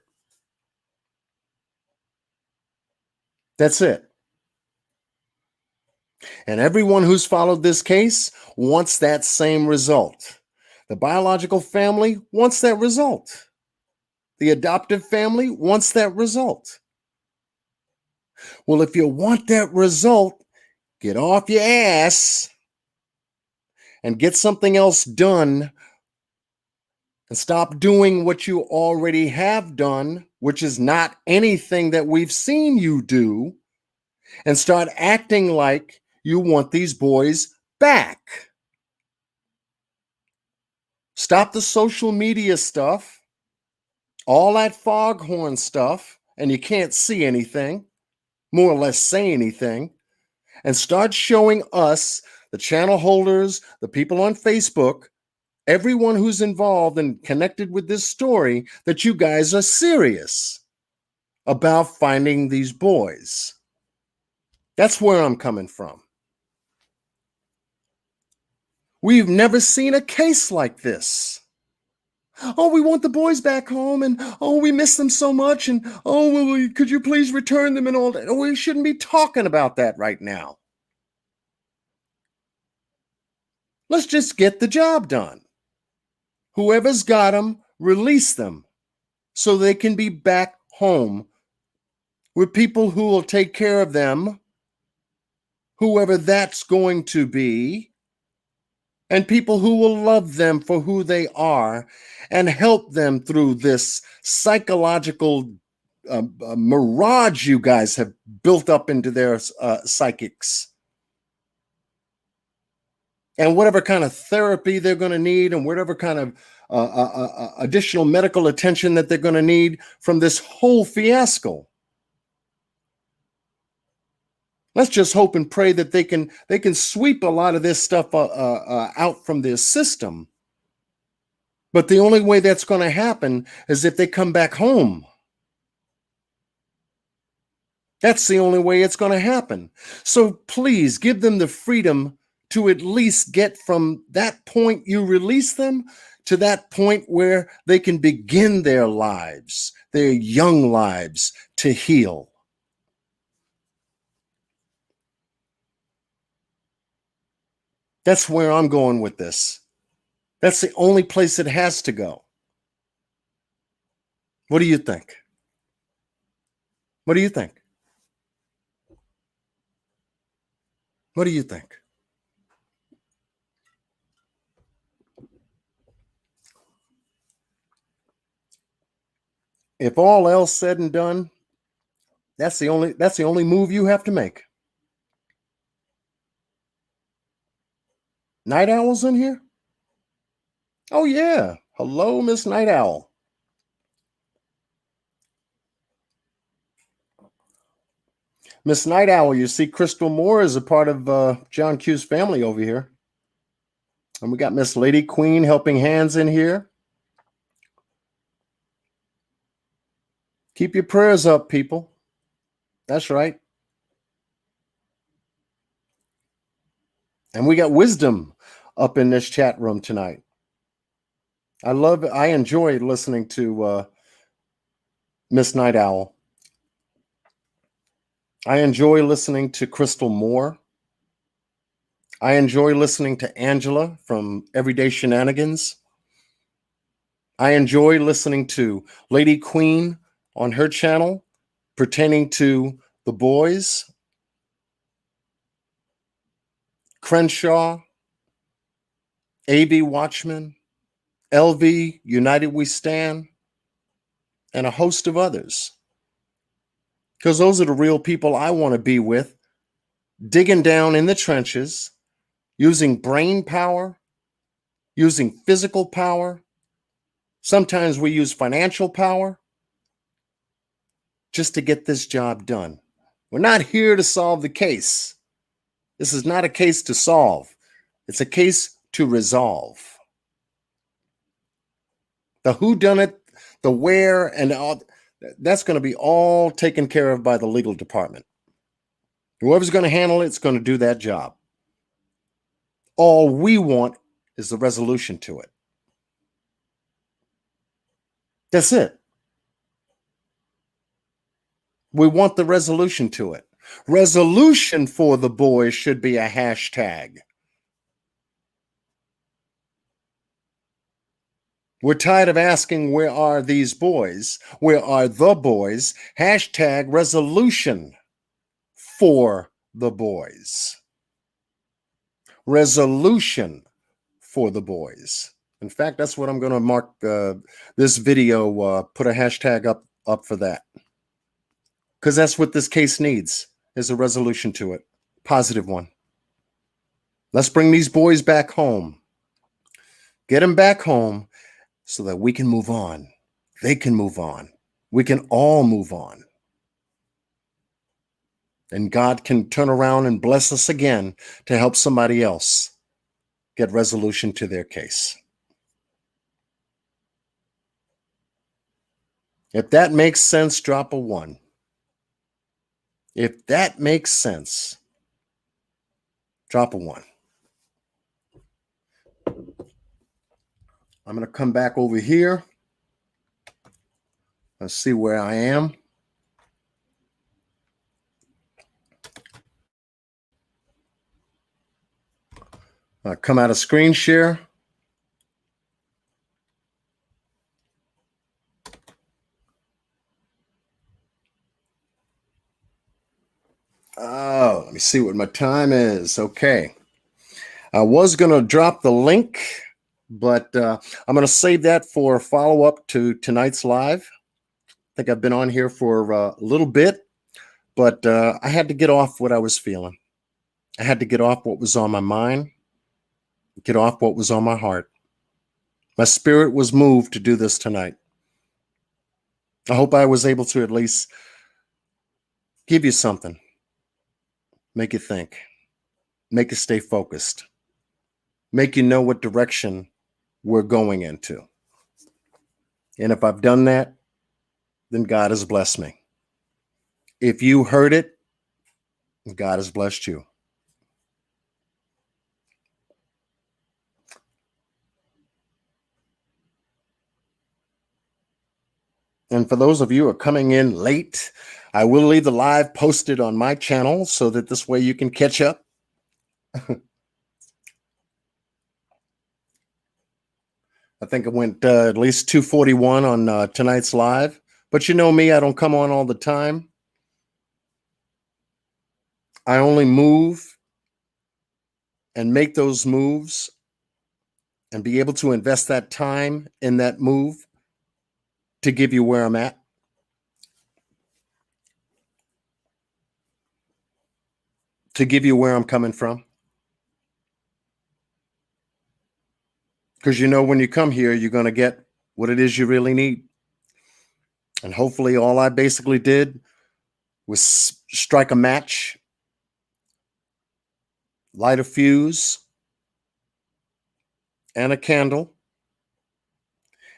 That's it. And everyone who's followed this case wants that same result. The biological family wants that result. The adoptive family wants that result. Well, if you want that result, get off your ass and get something else done and stop doing what you already have done, which is not anything that we've seen you do, and start acting like you want these boys back. Stop the social media stuff, all that foghorn stuff, and you can't see anything, more or less say anything, and start showing us, the channel holders, the people on Facebook, everyone who's involved and connected with this story, that you guys are serious about finding these boys. That's where I'm coming from. We've never seen a case like this. Oh, we want the boys back home, and oh, we miss them so much, and oh, well, could you please return them and all that? We shouldn't be talking about that right now. Let's just get the job done. Whoever's got them, release them so they can be back home with people who will take care of them, whoever that's going to be, and people who will love them for who they are and help them through this psychological mirage you guys have built up into their psychics. And whatever kind of therapy they're going to need and whatever kind of additional medical attention that they're going to need from this whole fiasco. Let's just hope and pray that they can sweep a lot of this stuff out from their system. But the only way that's going to happen is if they come back home. That's the only way it's going to happen. So please give them the freedom to at least get from that point you release them to that point where they can begin their lives, their young lives, to heal. That's where I'm going with this. That's the only place it has to go. What do you think? What do you think? What do you think? If all else said and done, that's the only move you have to make. Night Owl's in here? Oh yeah. Hello, Miss Night Owl. Miss Night Owl, you see Crystal Moore is a part of John Q's family over here. And we got Miss Lady Queen helping hands in here. Keep your prayers up, people. That's right. And we got Wisdom up in this chat room tonight. I enjoy listening to Miss Night Owl. I enjoy listening to Crystal Moore. I enjoy listening to Angela from Everyday Shenanigans. I enjoy listening to Lady Queen on her channel pertaining to the boys. Crenshaw, A.B. Watchman, LV, United We Stand, and a host of others. Because those are the real people I want to be with, digging down in the trenches, using brain power, using physical power. Sometimes we use financial power just to get this job done. We're not here to solve the case. This is not a case to solve. It's a case to resolve. The whodunit, the where, and all, that's going to be all taken care of by the legal department. Whoever's going to handle it's going to do that job. All we want is the resolution to it. That's it. We want the resolution to it. Resolution for the boys should be a hashtag. We're tired of asking, where are these boys? Where are the boys? Hashtag resolution for the boys. Resolution for the boys. In fact, that's what I'm going to mark this video, put a hashtag up for that. Because that's what this case needs, is a resolution to it. Positive one. Let's bring these boys back home. Get them back home so that we can move on. They can move on. We can all move on. And God can turn around and bless us again to help somebody else get resolution to their case. If that makes sense, drop a 1. If that makes sense, drop a 1. I'm going to come back over here. Let's see where I am. Come out of screen share. Oh, let me see what my time is. Okay. I was going to drop the link, but I'm going to save that for a follow-up to tonight's live. I think I've been on here for a little bit, but I had to get off what I was feeling. I had to get off what was on my mind, get off what was on my heart. My spirit was moved to do this tonight. I hope I was able to at least give you something. Make you think. Make you stay focused. Make you know what direction we're going into. And if I've done that, then God has blessed me. If you heard it, God has blessed you. And for those of you who are coming in late, I will leave the live posted on my channel so that this way you can catch up. I think it went at least 241 on tonight's live. But you know me, I don't come on all the time. I only move and make those moves and be able to invest that time in that move to give you where I'm at. To give you where I'm coming from. Because you know when you come here, you're going to get what it is you really need. And hopefully all I basically did was strike a match, light a fuse, and a candle,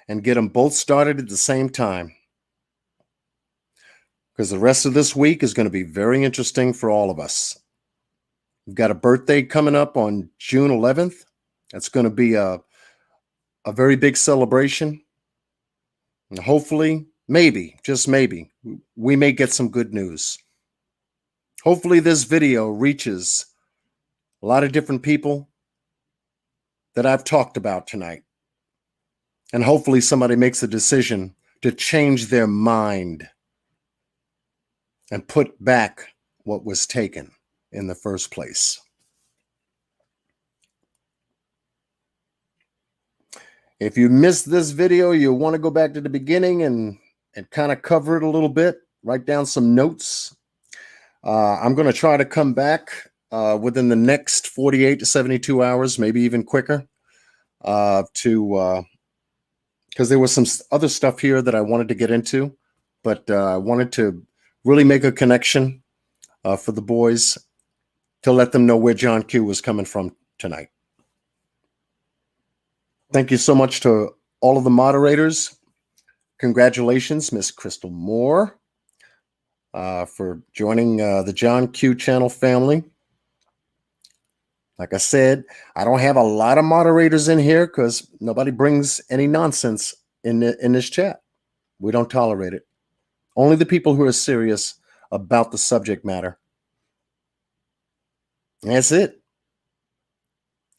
and get them both started at the same time. Because the rest of this week is going to be very interesting for all of us. We've got a birthday coming up on June 11th. That's going to be a very big celebration. And hopefully, maybe, just maybe, we may get some good news. Hopefully this video reaches a lot of different people that I've talked about tonight. And hopefully somebody makes a decision to change their mind and put back what was taken in the first place. If you missed this video, you'll want to go back to the beginning and kind of cover it a little bit, write down some notes. I'm going to try to come back within the next 48 to 72 hours, maybe even quicker, because there was some other stuff here that I wanted to get into, but I wanted to really make a connection for the boys to let them know where John Q was coming from tonight. Thank you so much to all of the moderators. Congratulations, Miss Crystal Moore, for joining the John Q channel family. Like I said, I don't have a lot of moderators in here because nobody brings any nonsense in this chat. We don't tolerate it. Only the people who are serious about the subject matter. That's it.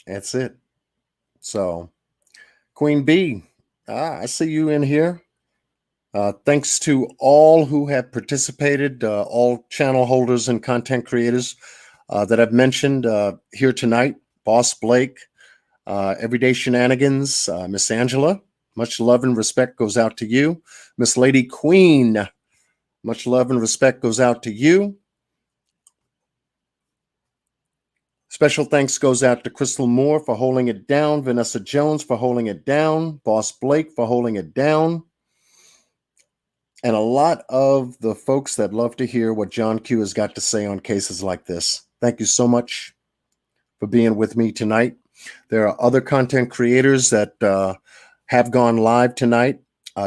That's it. So, Queen B, I see you in here. Thanks to all who have participated, all channel holders and content creators that I've mentioned here tonight. Boss Blake, Everyday Shenanigans, Miss Angela, much love and respect goes out to you. Miss Lady Queen, much love and respect goes out to you. Special thanks goes out to Crystal Moore for holding it down, Vanessa Jones for holding it down, Boss Blake for holding it down, and a lot of the folks that love to hear what John Q has got to say on cases like this. Thank you so much for being with me tonight. There are other content creators that have gone live tonight.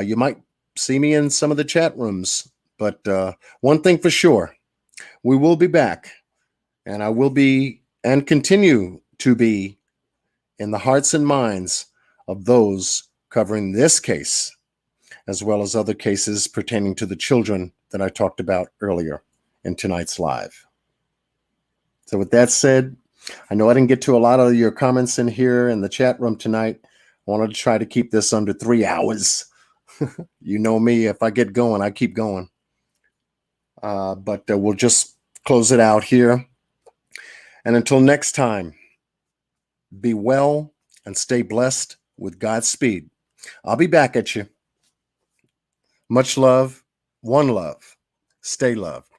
You might see me in some of the chat rooms, but one thing for sure, we will be back, and I will be and continue to be in the hearts and minds of those covering this case, as well as other cases pertaining to the children that I talked about earlier in tonight's live. So with that said, I know I didn't get to a lot of your comments in here in the chat room tonight. I wanted to try to keep this under 3 hours. You know me, if I get going, I keep going. But we'll just close it out here. And until next time, be well and stay blessed with Godspeed. I'll be back at you. Much love, one love. Stay loved.